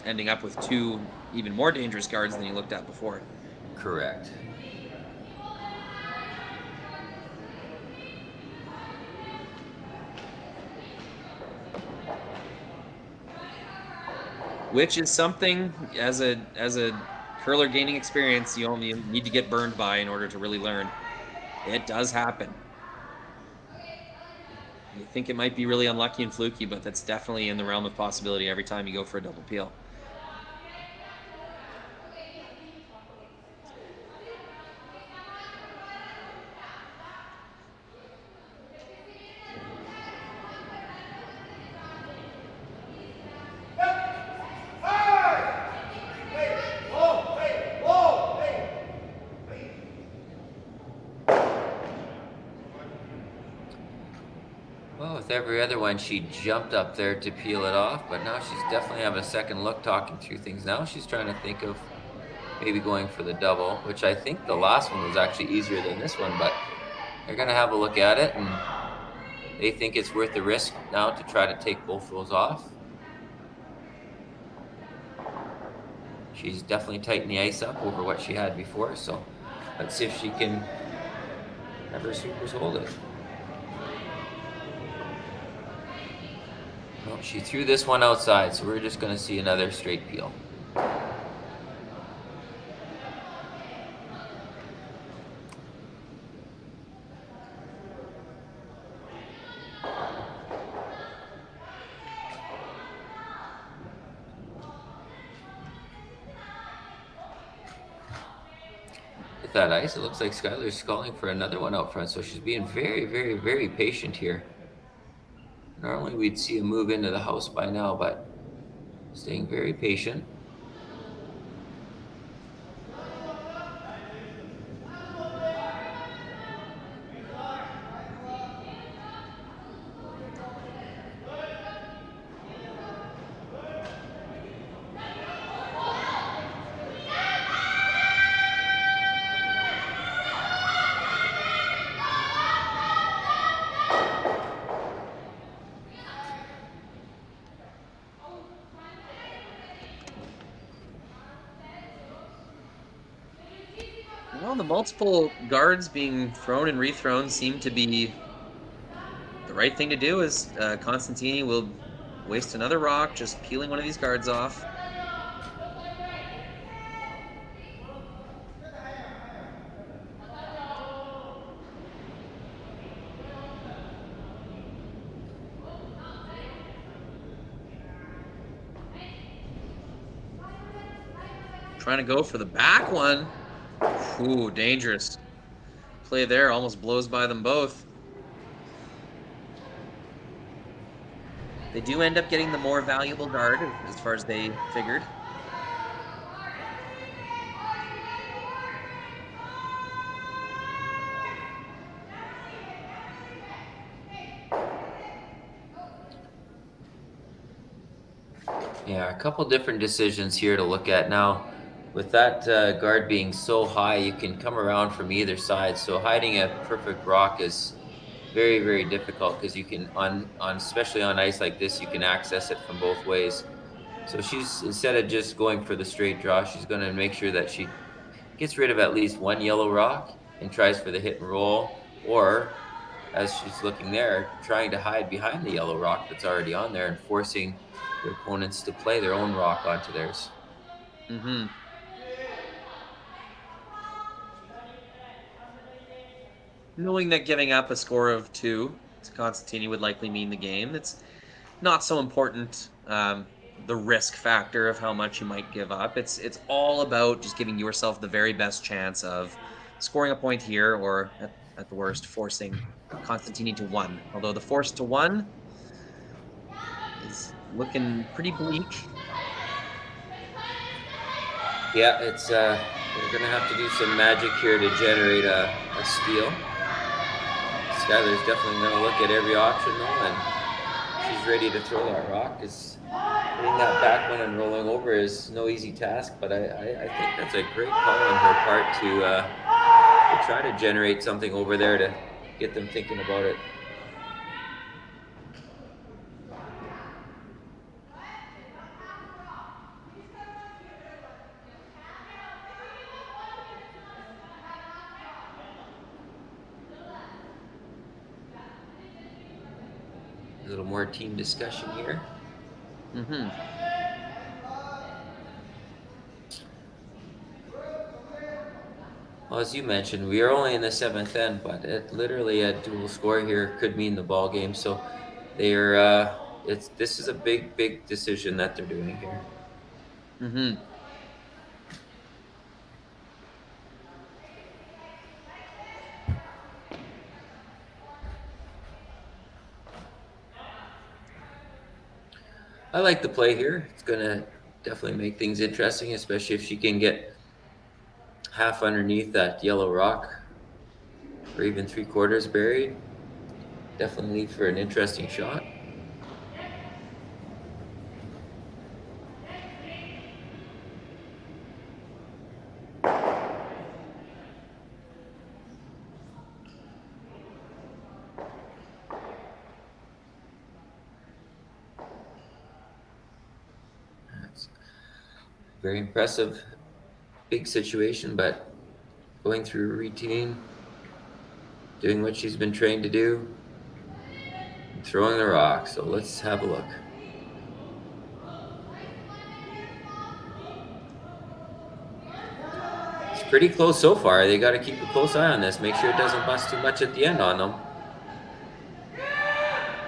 ending up with two even more dangerous guards than you looked at before. Correct. Which is something, as a curler gaining experience, you only need to get burned by in order to really learn. It does happen. You think it might be really unlucky and fluky, but that's definitely in the realm of possibility every time you go for a double peel. Well, with every other one, she jumped up there to peel it off, but now she's definitely having a second look, talking through things. Now she's trying to think of maybe going for the double, which I think the last one was actually easier than this one, but they're going to have a look at it, and they think it's worth the risk now to try to take both those off. She's definitely tightened the ice up over what she had before, so let's see if she can have her sweepers hold it. Well, she threw this one outside, so we're just going to see another straight peel. With that ice, it looks like Skylar's calling for another one out front, so she's being very, very, very patient here. Normally we'd see a move into the house by now, but staying very patient. Well, the multiple guards being thrown and rethrown seem to be the right thing to do, as Constantini will waste another rock just peeling one of these guards off. Trying to go for the back one. Ooh, dangerous. Play there almost blows by them both. They do end up getting the more valuable guard as far as they figured. Yeah, a couple different decisions here to look at now. With that guard being so high, you can come around from either side. So hiding a perfect rock is very, very difficult, because you can, especially on ice like this, you can access it from both ways. So she's, instead of just going for the straight draw, she's going to make sure that she gets rid of at least one yellow rock and tries for the hit and roll, or, as she's looking there, trying to hide behind the yellow rock that's already on there and forcing their opponents to play their own rock onto theirs. Mm-hmm. Knowing that giving up a score of 2 to Constantini would likely mean the game, it's not so important, the risk factor of how much you might give up. It's all about just giving yourself the very best chance of scoring a point here, or at the worst, forcing Constantini to 1. Although the force to 1 is looking pretty bleak. Yeah, it's they're gonna have to do some magic here to generate a steal. Skylar's definitely gonna look at every option though, and she's ready to throw that rock, because hitting that back one and rolling over is no easy task. But I think that's a great call on her part to try to generate something over there to get them thinking about it. A little more team discussion here. Mm-hmm. Well, as you mentioned, we are only in the 7th end, but literally a dual score here could mean the ball game. So they're this is a big decision that they're doing here. Mm-hmm. I like the play here. It's gonna definitely make things interesting, especially if she can get half underneath that yellow rock, or even 3/4 buried. Definitely for an interesting shot. That's very impressive. Big situation, but going through a routine, doing what she's been trained to do, throwing the rock. So let's have a look. It's pretty close so far. They got to keep a close eye on this. Make sure it doesn't bust too much at the end on them.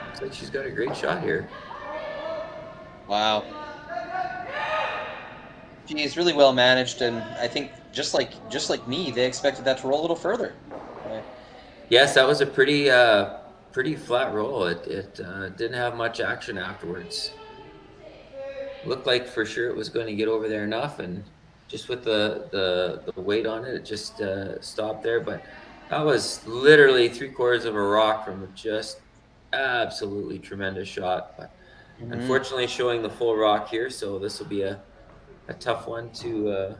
Looks like she's got a great shot here. Wow. She's really well managed, and I think just like me, they expected that to roll a little further. Yes, that was a pretty flat roll. It didn't have much action afterwards. Looked like for sure it was going to get over there enough, and just with the weight on it, it just stopped there. But that was literally 3/4 of a rock from a just absolutely tremendous shot. But unfortunately, showing the full rock here, so this will be a tough one to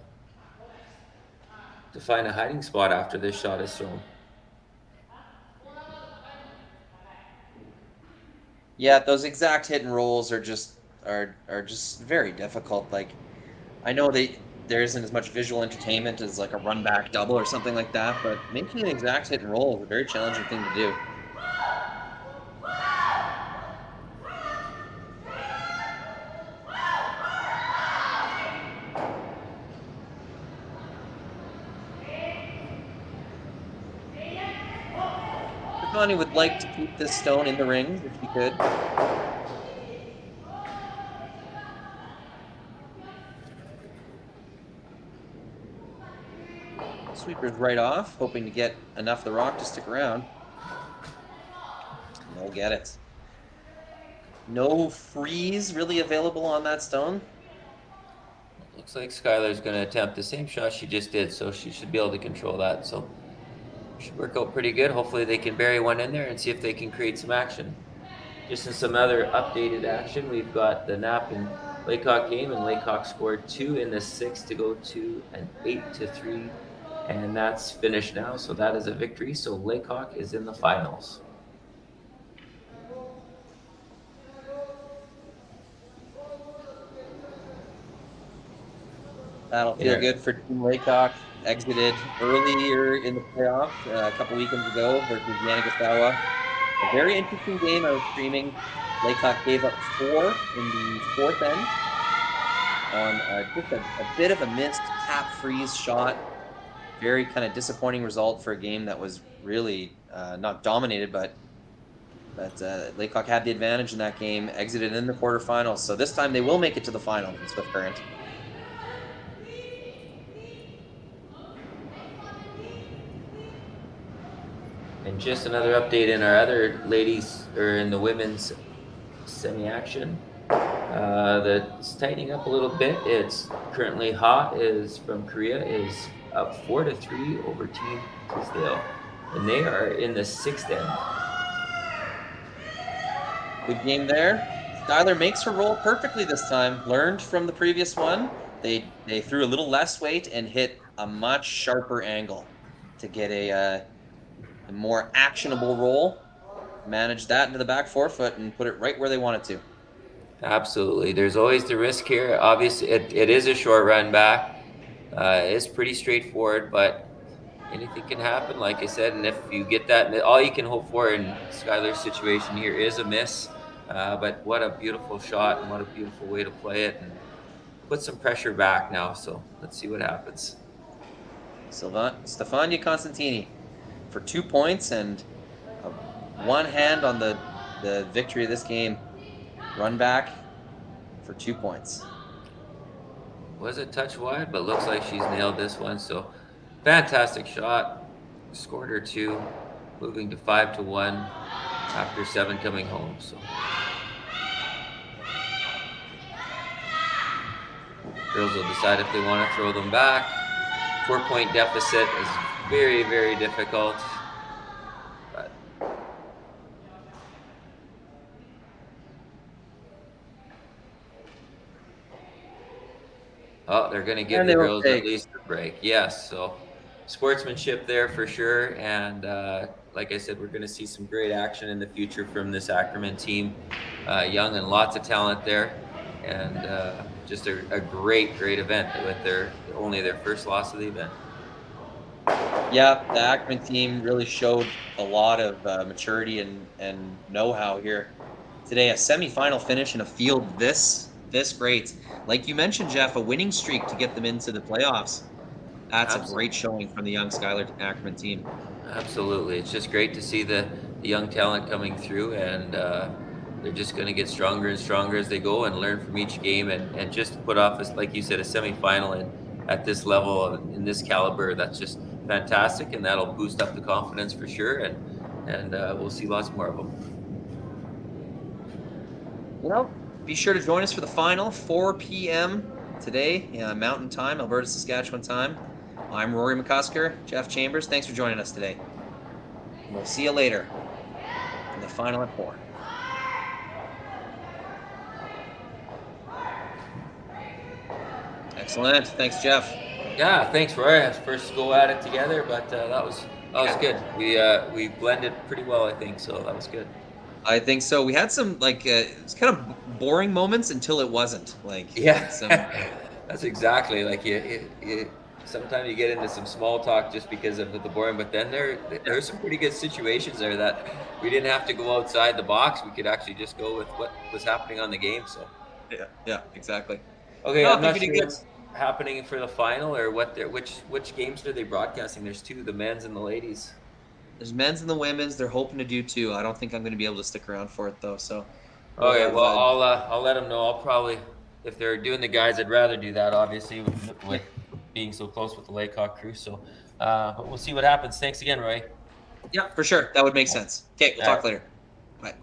find a hiding spot after this shot is thrown. Yeah, those exact hit and rolls are just very difficult. Like, I know there isn't as much visual entertainment as like a run back double or something like that, but making an exact hit and roll is a very challenging thing to do. Connie would like to keep this stone in the rings if she could. Sweeper's right off, hoping to get enough of the rock to stick around. They'll get it. No freeze really available on that stone. Looks like Skylar's going to attempt the same shot she just did, so she should be able to control that. So should work out pretty good. Hopefully they can bury one in there and see if they can create some action. Just in some other updated action, we've got the Knapp and Laycock game, and Laycock scored 2 in the 6th to go to an 8-3, and that's finished now. So that is a victory. So Laycock is in the finals. That'll feel good for Team Laycock. Exited earlier in the playoff a couple weekends ago versus Yanagisawa. A very interesting game I was streaming. Laycock gave up 4 in the 4th end on just a bit of a missed tap freeze shot. Very kind of disappointing result for a game that was really not dominated, but Laycock had the advantage in that game, exited in the quarterfinals. So this time they will make it to the final in Swift Current. And just another update in our other ladies, or in the women's semi-action. It's tightening up a little bit. It's currently Hot is from Korea is up 4-3 over Team Tisdale, and they are in the 6th end. Good game there. Skylar makes her roll perfectly this time. Learned from the previous one. They threw a little less weight and hit a much sharper angle to get a more actionable roll. Managed that into the back forefoot and put it right where they wanted to. Absolutely. There's always the risk here. Obviously, it is a short run back. It's pretty straightforward, but anything can happen, like I said. And if you get that, all you can hope for in Skylar's situation here is a miss. But what a beautiful shot, and what a beautiful way to play it, and put some pressure back now. So let's see what happens. Stefania Constantini for 2 points and one hand on the victory of this game. Run back for 2 points. Was it touch wide? But looks like she's nailed this one. So fantastic shot. Scored her 2, moving to 5-1 after 7 coming home. So girls will decide if they want to throw them back. 4-point deficit is very, very difficult. But they're going to give the girls at least a break. Yes, so sportsmanship there for sure. And like I said, we're going to see some great action in the future from this Ackerman team. Young and lots of talent there. And just a great event with only their first loss of the event. Yeah, the Ackerman team really showed a lot of maturity and know-how here today. A semifinal finish in a field this great. Like you mentioned, Jeff, a winning streak to get them into the playoffs. That's Absolutely. A great showing from the young Schuyler Ackerman team. Absolutely. It's just great to see the young talent coming through, and they're just going to get stronger and stronger as they go and learn from each game and just put off, like you said, a semifinal at this level, in this caliber. That's just fantastic, and that'll boost up the confidence for sure, and we'll see lots more of them. Be sure to join us for the final, 4 p.m. today, Mountain Time, Alberta, Saskatchewan time. I'm Rory McCusker, Jeff Chambers. Thanks for joining us today. We'll see you later in the final at 4. Excellent. Thanks, Jeff. Yeah, thanks, Rory. First go at it together, but that was good. We blended pretty well, I think, so that was good. I think so. We had some it's kind of boring moments until it wasn't. That's exactly sometimes you get into some small talk just because of the boring, but then there's some pretty good situations there that we didn't have to go outside the box. We could actually just go with what was happening on the game. So yeah, exactly. Okay, I'm not sure what's happening for the final or which games are they broadcasting? There's 2, the men's and the ladies. There's men's and the women's. They're hoping to do 2. I don't think I'm going to be able to stick around for it though. So. Okay, well I'll let them know. I'll probably, if they're doing the guys, I'd rather do that obviously with being so close with the Lake Hawk crew. So, but we'll see what happens. Thanks again, Roy. Yeah, for sure. That would make sense. Okay, we'll talk later. Bye.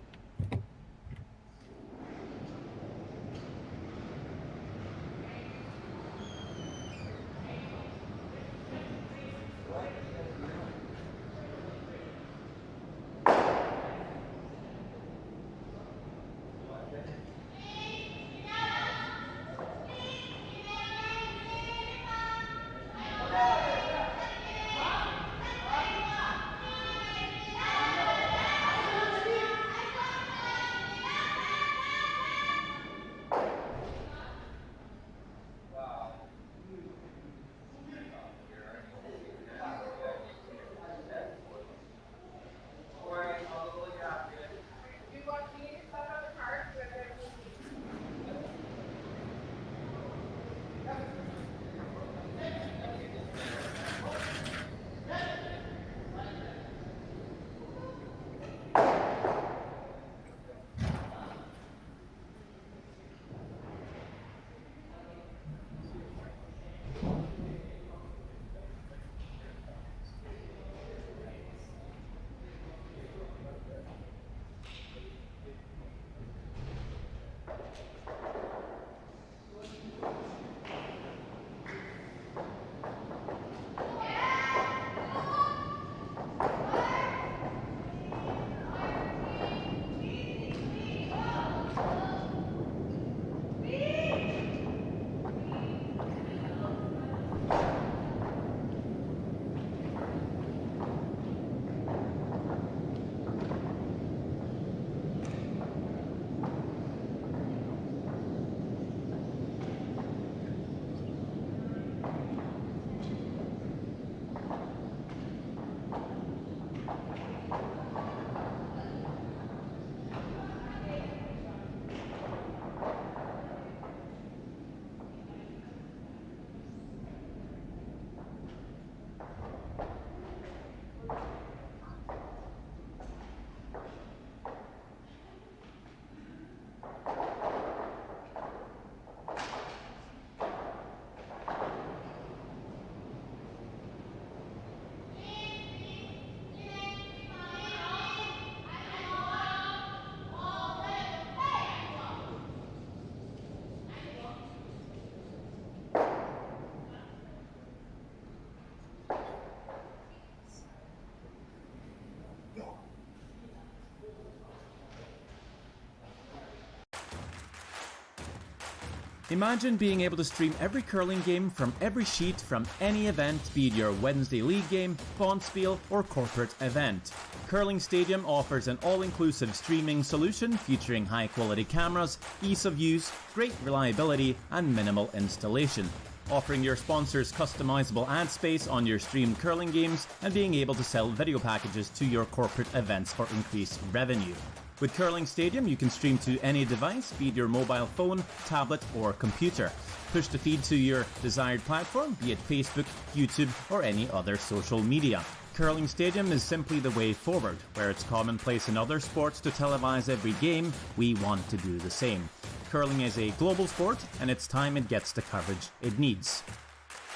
Imagine being able to stream every curling game from every sheet from any event, be it your Wednesday league game, bonspiel, or corporate event. Curling Stadium offers an all-inclusive streaming solution featuring high-quality cameras, ease of use, great reliability, and minimal installation. Offering your sponsors customizable ad space on your streamed curling games and being able to sell video packages to your corporate events for increased revenue. With Curling Stadium, you can stream to any device, be it your mobile phone, tablet, or computer. Push the feed to your desired platform, be it Facebook, YouTube, or any other social media. Curling Stadium is simply the way forward. Where it's commonplace in other sports to televise every game, we want to do the same. Curling is a global sport, and it's time it gets the coverage it needs.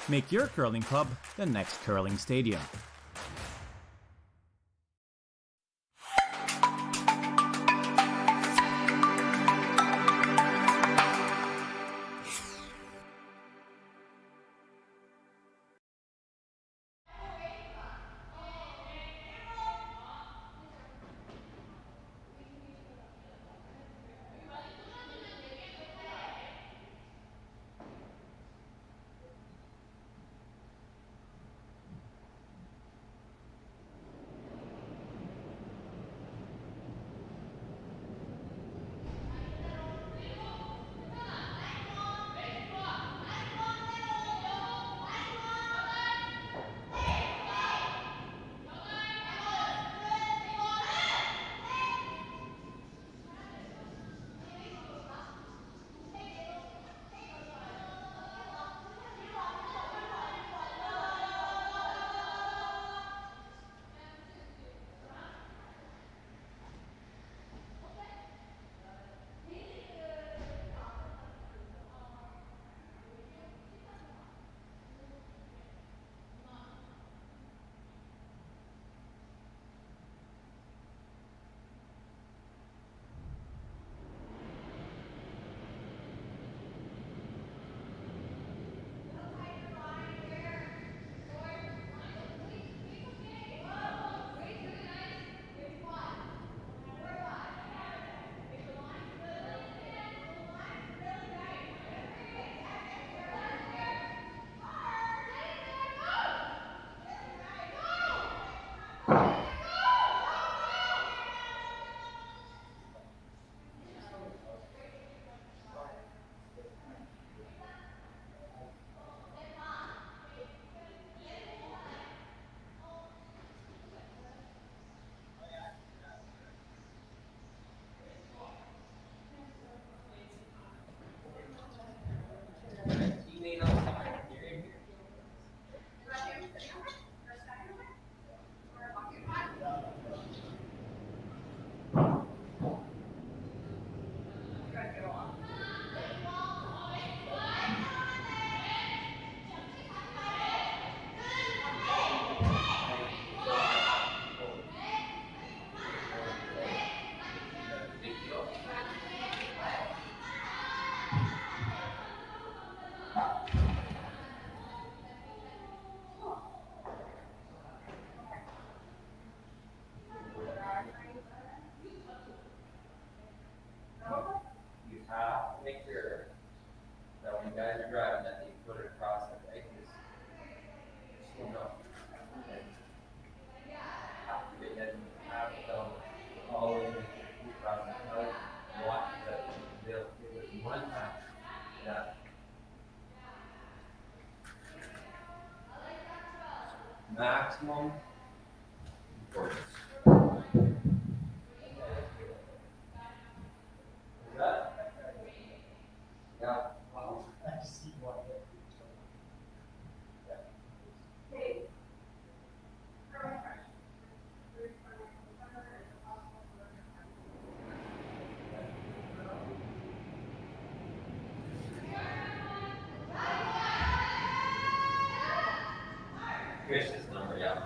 Make your curling club the next Curling Stadium. Maximum importance. Yeah. Chris's number, yeah.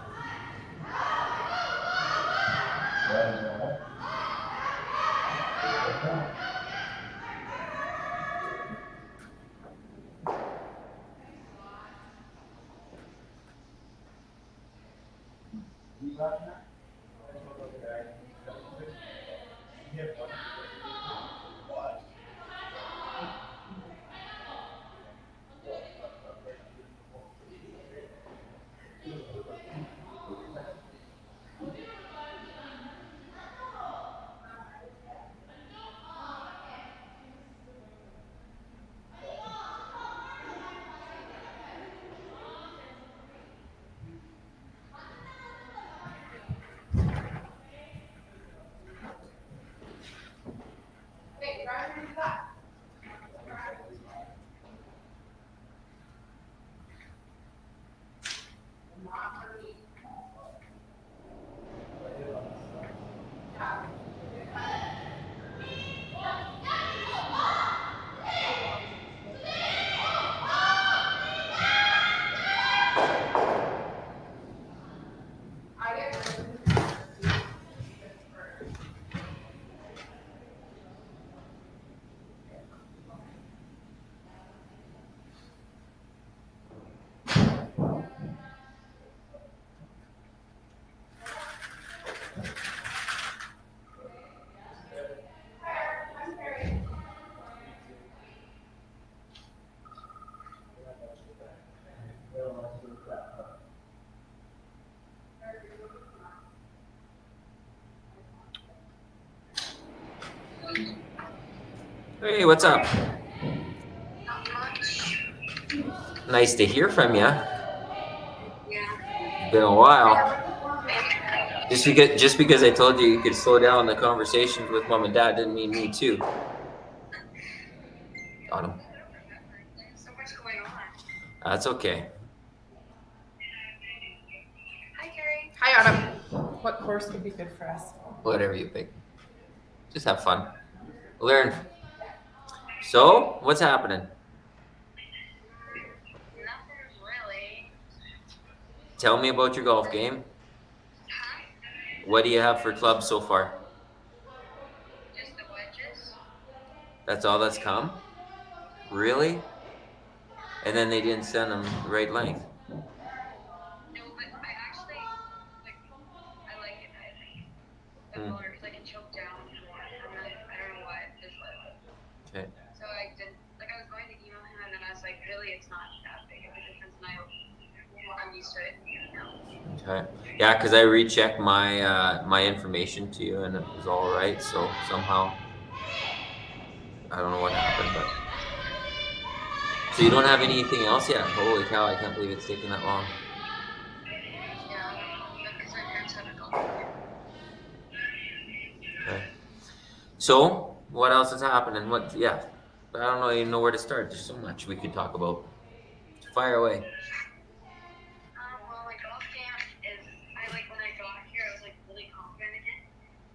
Hey, what's up? Not much. Nice to hear from you. Yeah. Been a while. Just because I told you could slow down the conversations with mom and dad didn't mean me too. Got him. There's so much going on. That's okay. Hi, Carrie. Hi, Autumn. What course would be good for us? Whatever you pick. Just have fun. Learn. So, what's happening? Nothing really. Tell me about your golf game. Huh? What do you have for clubs so far? Just the wedges. That's all that's come? Really? And then they didn't send them the right length. No, but I actually, like, I like it. I think the color, because I can choke down more. I don't know why. Just like, Okay. so I did, like, I was going to email him, and then I was like, really, it's not that big of a difference, and I'm used to it now. Okay. Yeah, because I rechecked my my information to you and it was all right. So somehow I don't know what happened, but so you don't have anything else yet? Holy cow! I can't believe it's taking that long. Yeah, I don't know, because my parents had a golf game. Okay. So what else is happening? What? Yeah, I don't even know where to start. There's so much we could talk about. Fire away. Well, my golf camp is, like, when I got here, I was, like, really confident in it.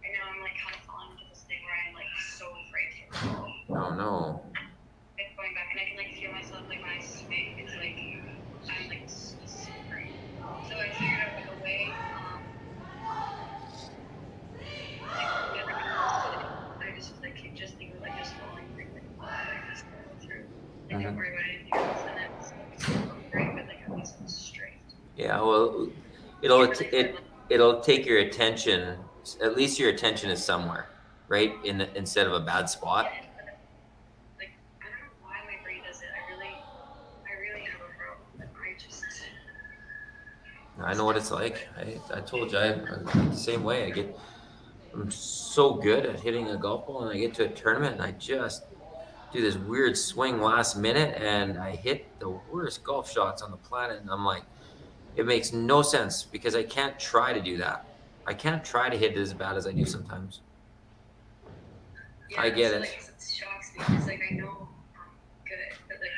And now I'm, like, kind of falling into this thing where I'm, like, so afraid to hit the ball. Oh no. Like, going back, and I can, like, feel myself, like, when I swing, it's, like, I'm, like, so afraid. So I figured out, like, a way, I just, like, keep just thinking, like, just falling through, like, just go through. Like, don't worry about anything else, and then it's great, but, like, at least it's straight. Yeah. Well, it'll take your attention. At least your attention is somewhere, right? Instead of a bad spot. Like, I don't know why my brain does it. I really have a problem. But I just. I know what it's like. I told you I'm the same way. I'm so good at hitting a golf ball, and I get to a tournament, and I just do this weird swing last minute, and I hit the worst golf shots on the planet. And I'm like, it makes no sense because I can't try to do that. I can't try to hit it as bad as I do sometimes. Yeah, I get so, it. like, it shocks me because, like, I know I'm good, but, like,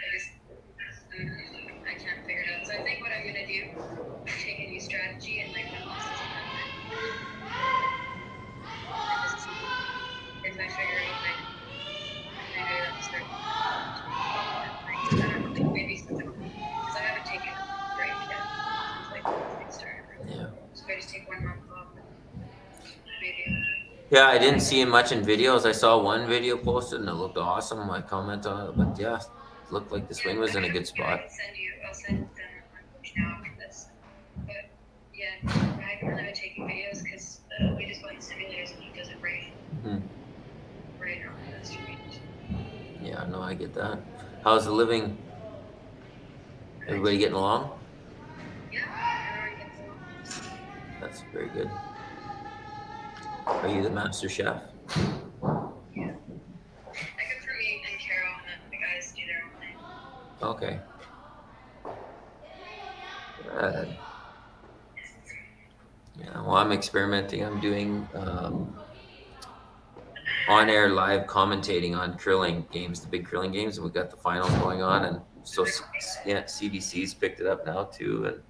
I can't figure it out. So I think what I'm gonna do is take a new strategy and, like, when losses happen, and just if I figure it out, like, maybe I'll start. I don't know, maybe since because I haven't taken a break yet since, like, things started. Really. Yeah. So if I just take 1 month off, maybe. Yeah, I didn't see much in videos. I saw one video posted, and it looked awesome. I commented on it, but yeah, it looked like the swing was in a good spot. I'll send them my coach now after this. But yeah, I haven't really been taking videos because we just went simulators and he does it right now. That's strange. Yeah, no, I get that. How's the living? Everybody getting along? Yeah, everyone gets along. That's very good. Are you the master chef? Yeah. I cook for me and Carol, and then the guys do their own thing. Okay. Good. Yeah, well, I'm experimenting. I'm doing on-air live commentating on curling games, the big curling games, and we've got the finals going on, and so yeah, CBC's picked it up now too, and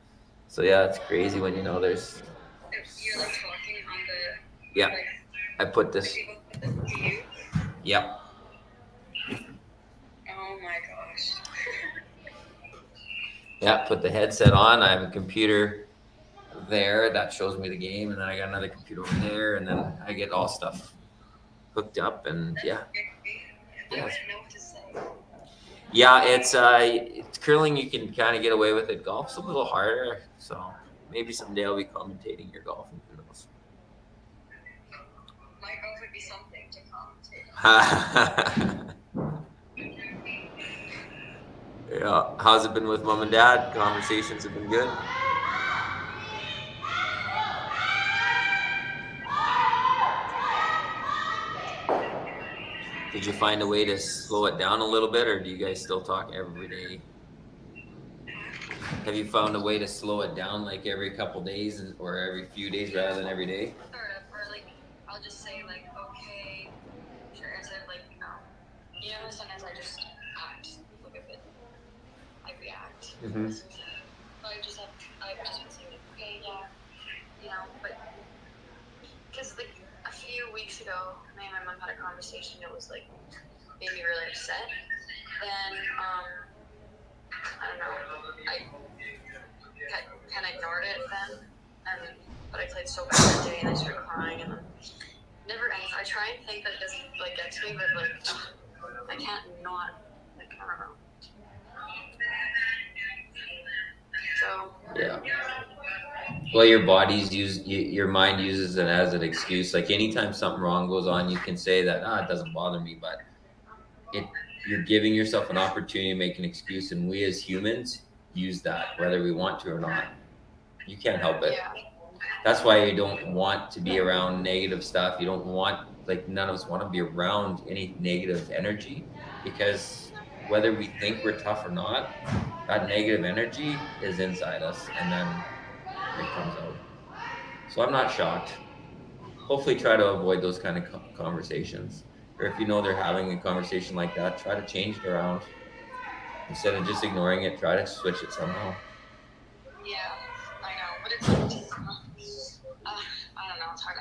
so yeah, it's crazy when there's. You're like talking on the. Yeah, like, I put this. people put this to you. Yep. Oh my gosh. Yeah, put the headset on. I have a computer there that shows me the game, and then I got another computer over there, and then I get all stuff hooked up, and yeah. I wouldn't know what to say. Yeah, it's curling. You can kind of get away with it. Golf's a little harder, so maybe someday I'll be commentating your golf. Who knows? My golf would be something to commentate. Yeah, how's it been with mom and dad? Conversations have been good. Did you find a way to slow it down a little bit, or do you guys still talk every day? Have you found a way to slow it down, like every couple days or every few days rather than every day? Sort of, or like I'll just say like, okay, sure, instead of like, sometimes I just act like a bit, I react. Mm-hmm. So I've just been saying like, okay, yeah, but because like a few weeks ago, me and my mom had a conversation that was like made me really upset. Then I don't know, I kind of ignored it then, but I played so bad that day and I started crying and never ends. I try and think that it doesn't like get to me, but like I can't not, like, I don't know. So yeah. Well, your your mind uses it as an excuse. Like anytime something wrong goes on, you can say that it doesn't bother me, but you're giving yourself an opportunity to make an excuse, and we as humans use that whether we want to or not. You can't help it. Yeah. That's why you don't want to be around negative stuff. You don't want, like, none of us want to be around any negative energy, because whether we think we're tough or not, that negative energy is inside us and then it comes out. So I'm not shocked. Hopefully try to avoid those kind of conversations. Or if you know they're having a conversation like that, try to change it around. Instead of just ignoring it, try to switch it somehow. Yeah, I know, but it's like, I don't know, it's hard.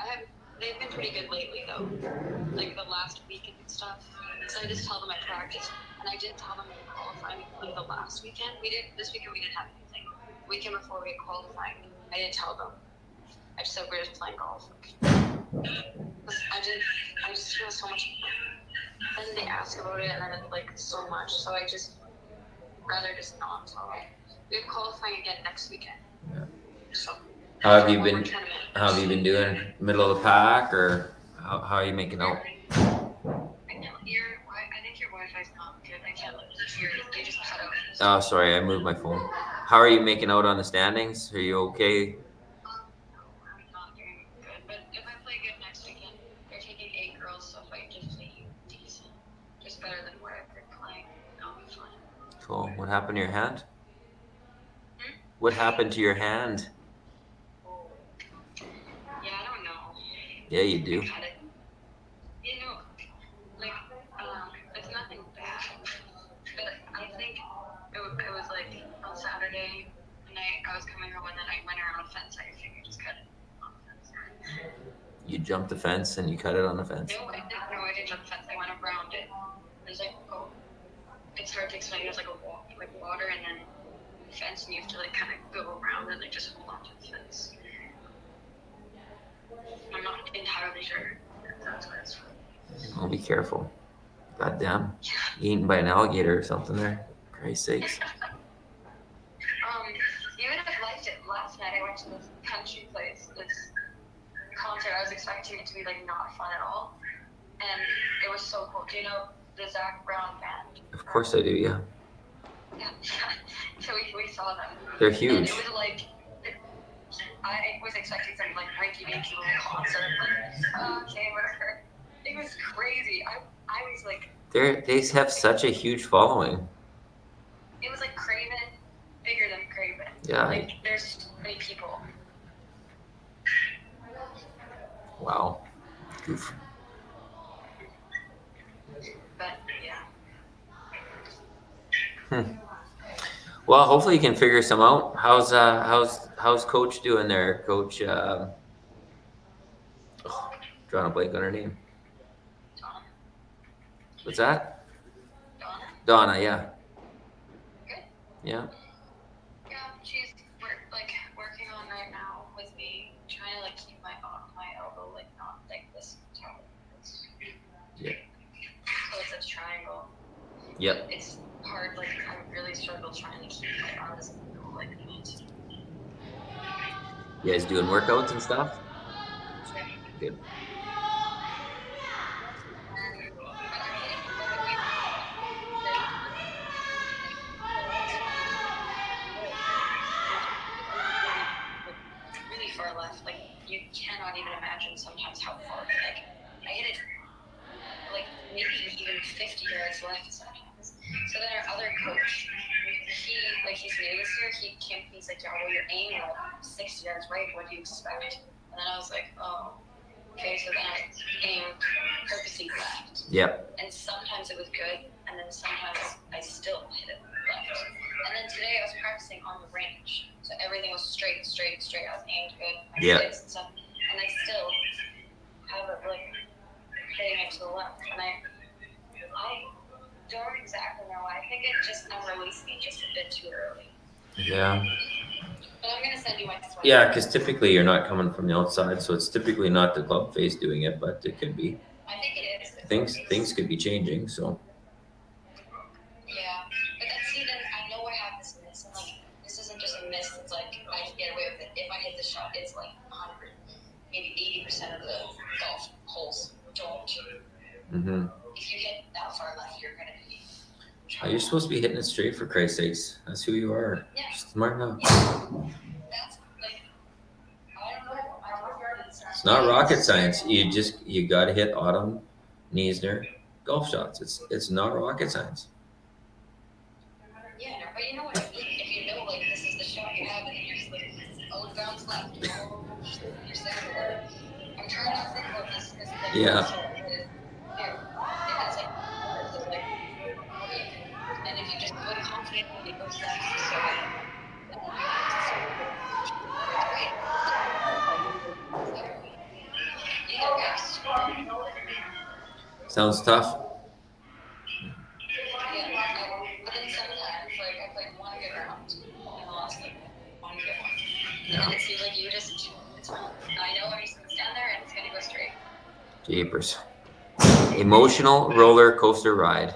They've been pretty good lately though, like the last weekend and stuff. So I just tell them I practice, and I didn't tell them in qualifying like the last weekend. This weekend we didn't have anything. Weekend before we had qualifying, I didn't tell them. I just said we're just playing golf. I just feel so much. And then they ask about it, and then it's like so much. So I just rather just not. So we have qualifying again next weekend. Yeah. So how have you been doing? Middle of the pack, or how are you making out? I think your Wi-Fi's not good. I can't hear you. They just cut out. Oh, sorry, I moved my phone. How are you making out on the standings? Are you okay? No, I'm not doing good. But if I play good next weekend, they're taking 8 girls, so if I just play decent, just better than what I've been playing, I'll be fine. Cool. What happened to your hand? Hmm? What happened to your hand? Yeah, I don't know. Yeah, you do. I cut it. Like, it's nothing bad. But I think it was like on Saturday, and I was coming home, and then I went around a fence. I figured just cut it on the fence. You jumped the fence and you cut it on the fence? No, I didn't jump the fence. I went around it. There's like, it's hard to explain. There's like water, and then the fence, and you have to like kind of go around and like just hold on to the fence. I'm not entirely sure if that's what it's for. Oh, be careful. God damn. Eaten by an alligator or something there. Christ's sakes. You would have liked it. Last night I went to this country place, this concert. I was expecting it to be like not fun at all. And it was so cool. Do you know the Zach Brown band? Of course I do, yeah. Yeah. So we saw them. They're huge. And it was like, I was expecting some like rinky-dinky little concert. Like, okay, whatever. It was crazy. I was like... They have such a huge following. It was like Craven, bigger than Craven. Yeah. Like, there's so many people. Wow. Oof. But, yeah. Well, hopefully you can figure some out. How's Coach doing there? Coach, drawing a blank on her name. Donna. What's that? Donna. Donna, yeah. Good. Yeah. Yeah, she's working on right now with me, trying to like keep my elbow like not like this. Yeah. So it's a triangle. Yep. It's hard. Like I really struggle trying to keep my arms like that. You guys doing workouts and stuff? Good. Really far left. Like you cannot even imagine sometimes how far. Like I hit it like maybe even 50 yards left sometimes. So then our other coach, he's new this year, he's like, yeah, well, you're aiming like 60 yards right, what do you expect? And then I was like, oh, okay, so then I aimed purposely left. Yep. And sometimes it was good, and then sometimes I still hit it left. And then today I was practicing on the range, so everything was straight. I was aimed good, and stuff, and I still have it like hitting it to the left, and I don't exactly know. I think I'm releasing it just a bit too early. Yeah. But I'm gonna send you my swing. Yeah, because typically you're not coming from the outside, so it's typically not the club face doing it, but it could be. I think it is. Things could be changing, so. Yeah, but then see, then I know I have this miss, and like this isn't just a miss. It's like I can get away with it. If I hit the shot, it's like 100, maybe 80% of the golf holes don't. Mm-hmm. If you hit that far left, you're gonna be. You're supposed to be hitting it straight, for Christ's sakes. That's who you are. Yeah. Smart enough. Yeah. That's like I don't know. It's not rocket science. You gotta hit Autumn Niesner golf shots. It's not rocket science. Yeah, no, but you know what I mean. If you know like this is the shot you have, and then you're just like, oh, bounce left. You're saying, I'm trying not to think about this. Yeah. And if you just put confidence in it, goes left, Sounds tough. But then sometimes, like, I played one good round, and I lost, like, one good one. And it seems like it's fun. I know I'm just going to stand there, and it's going to go straight. Jeepers. Emotional roller coaster ride.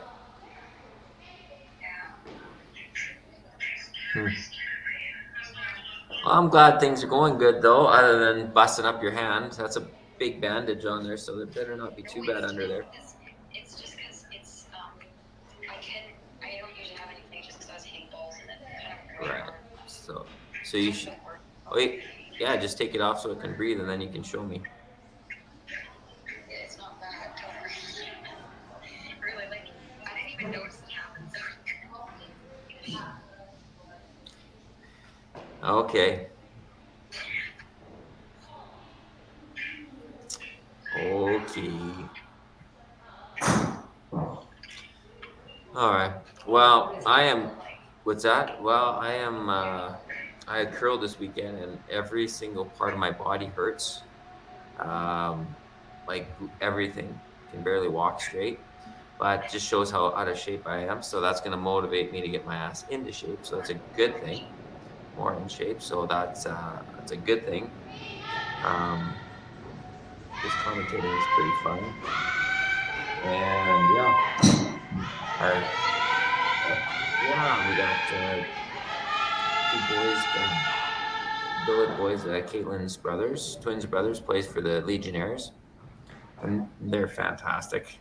Well, I'm glad things are going good, though, other than busting up your hand. That's a big bandage on there, so there better not be too bad under there. It's just because it's, I don't usually have anything just because I was hitting balls and then kind of. Right. So you should, wait, yeah, just take it off so it can breathe, and then you can show me. It's not bad. Really, like, I didn't even notice it happened. Okay. All right. Well, what's that? Well, I had curl this weekend, and every single part of my body hurts. Like everything. Can barely walk straight. But just shows how out of shape I am. So that's going to motivate me to get my ass into shape. So that's a good thing. More in shape. So that's a good thing. This commentating is pretty fun. And we got two boys, billet boys, Caitlin's brothers, twins brothers, plays for the Legionnaires. And they're fantastic.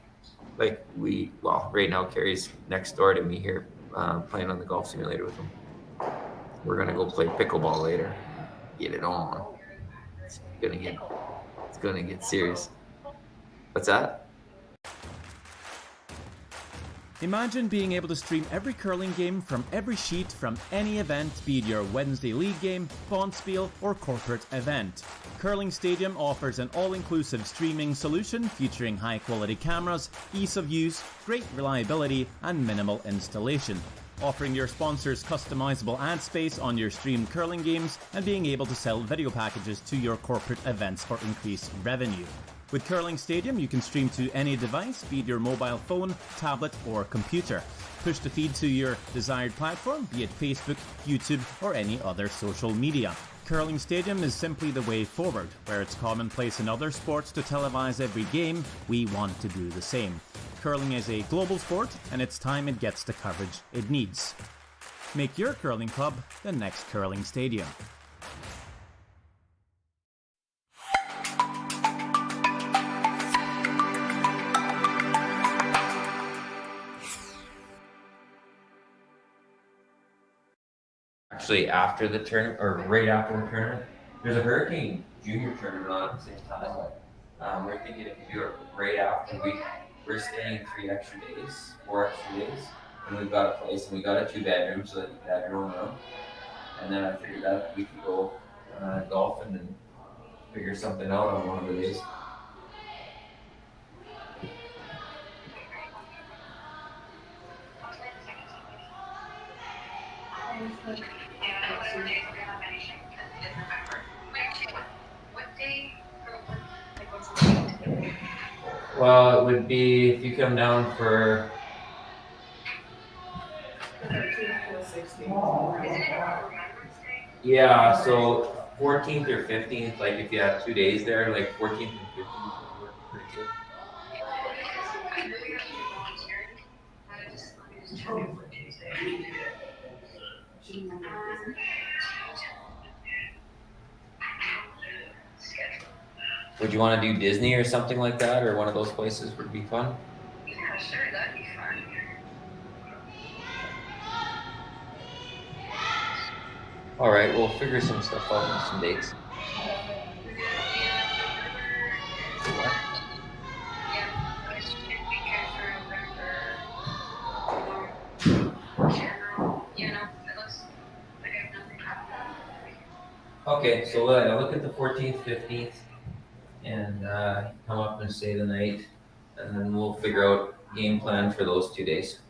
Like right now Carrie's next door to me here, playing on the golf simulator with them. We're gonna go play pickleball later. Get it on. It's gonna get serious. What's that? Imagine being able to stream every curling game from every sheet from any event, be it your Wednesday league game, bonspiel, or corporate event. Curling Stadium offers an all-inclusive streaming solution featuring high-quality cameras, ease of use, great reliability, and minimal installation. Offering your sponsors customizable ad space on your streamed curling games and being able to sell video packages to your corporate events for increased revenue. With Curling Stadium, you can stream to any device, be it your mobile phone, tablet, or computer. Push the feed to your desired platform, be it Facebook, YouTube, or any other social media. Curling Stadium is simply the way forward. Where it's commonplace in other sports to televise every game, we want to do the same. Curling is a global sport, and it's time it gets the coverage it needs. Make your curling club the next Curling Stadium. Actually, after the tournament, or right after the tournament, there's a Hurricane Junior tournament on at the same time. We're thinking if you do it right after we're staying 4 extra days, and we've got a place, and we got a 2-bedroom so that you can have your own room. And then I figured that we could go golfing and figure something out on one of the days. Well, it would be if you come down for. Yeah, so 14th or 15th, like if you have 2 days there, like 14th and 15th would work pretty good. Would you want to do Disney or something like that, or one of those places would be fun? Yeah, sure, that'd be fun. All right, we'll figure some stuff out and some dates. Okay, so look at the 14th, 15th, and come up and stay the night, and then we'll figure out game plan for those 2 days.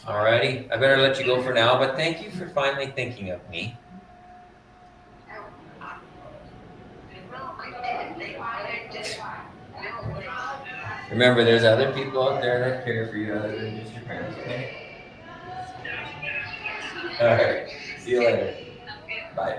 Alrighty, I better let you go for now, but thank you for finally thinking of me. Remember, there's other people out there that care for you other than just your parents, okay? Alright, see you later. Bye.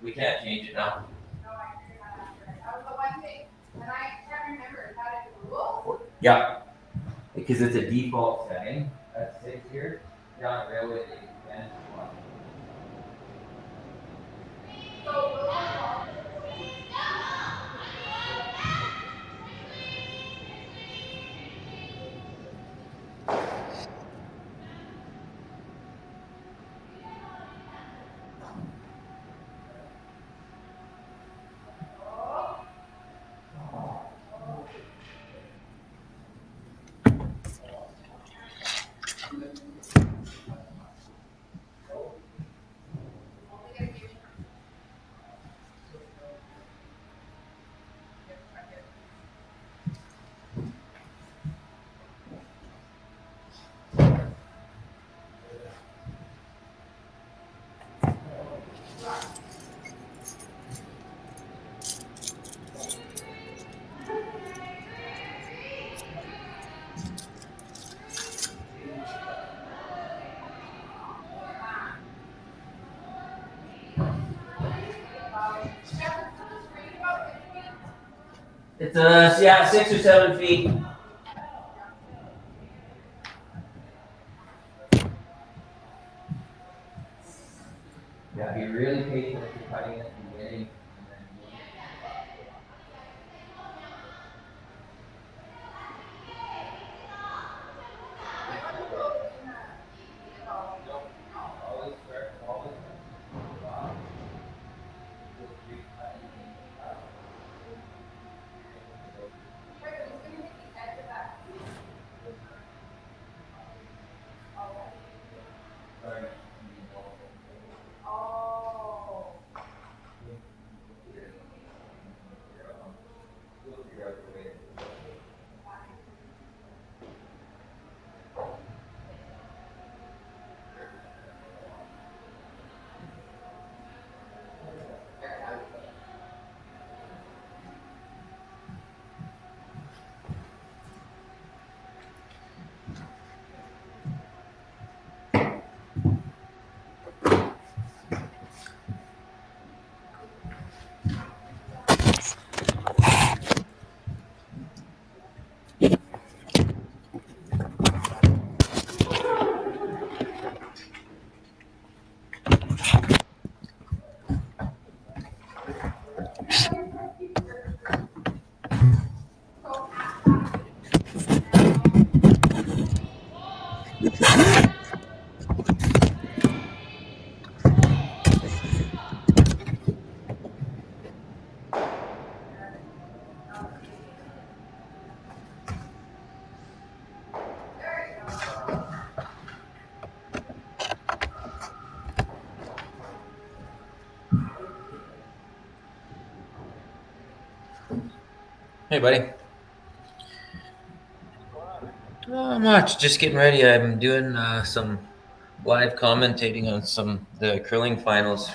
We can't change it now. Yeah, because it's a default setting. That's 6 here. Down at railway, and It's 6 or 7 feet. Yeah, be really patient if you're cutting it and getting. Hey, buddy. Not much. Just getting ready. I'm doing some live commentating on the curling finals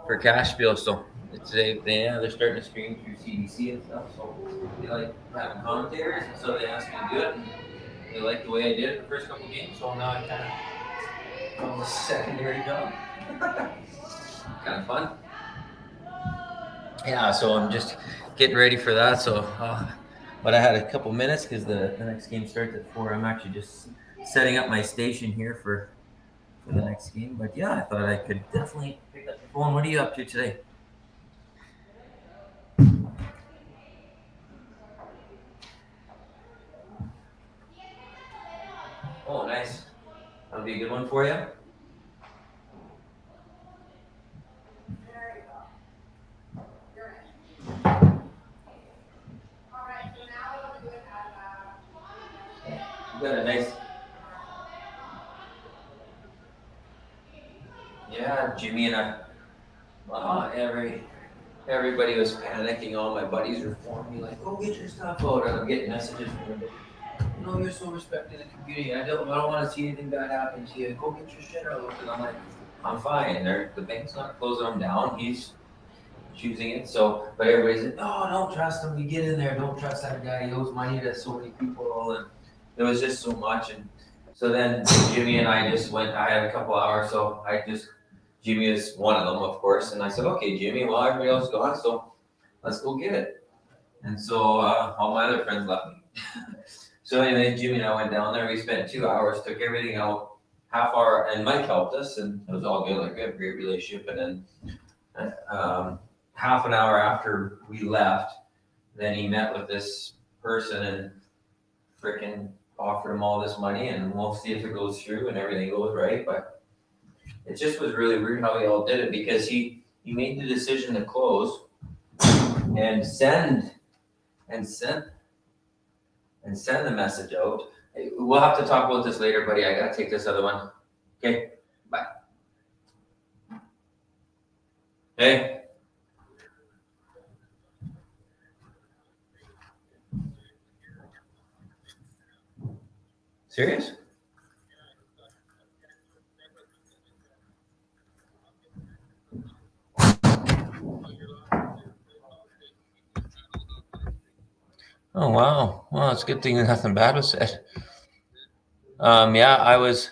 for Cashville. So today, they're starting to stream through CDC and stuff. So they like having commentators, and so they asked me to do it. And they liked the way I did it the first couple games. So now I kind of found a secondary job. Kind of fun. Yeah. So I'm just getting ready for that. So. But I had a couple minutes because the next game starts at 4. I'm actually just setting up my station here for the next game. But yeah, I thought I could definitely pick up the phone. What are you up to today? Oh, nice. That'll be a good one for you. You got a nice. Yeah, Jimmy and I. Everybody was panicking. All my buddies were phoning me like, "Go get your stuff out," and I'm getting messages from them. You're so respected in the community. I don't want to see anything bad happen to you. Go get your shit out. And I'm like, I'm fine. The bank's not closing them down. He's choosing it. So, but everybody's like, no, don't trust him. You get in there. Don't trust that guy. He owes money to so many people. And there was just so much. And so then Jimmy and I just went. I had a couple hours, so Jimmy is one of them, of course. And I said, okay, Jimmy, well, everybody else is gone, so let's go get it. And so all my other friends left me. So anyway, Jimmy and I went down there. We spent 2 hours, took everything out, half hour, and Mike helped us, and it was all good. Like we had a great relationship. And then half an hour after we left, then he met with this person and freaking offered him all this money, and we'll see if it goes through and everything goes right. But it just was really weird how he all did it, because he made the decision to close and send the message out. We'll have to talk about this later, buddy. I gotta take this other one. Okay, bye. Hey. Serious? Oh, wow. Well, it's a good thing that nothing bad was said. Yeah, I was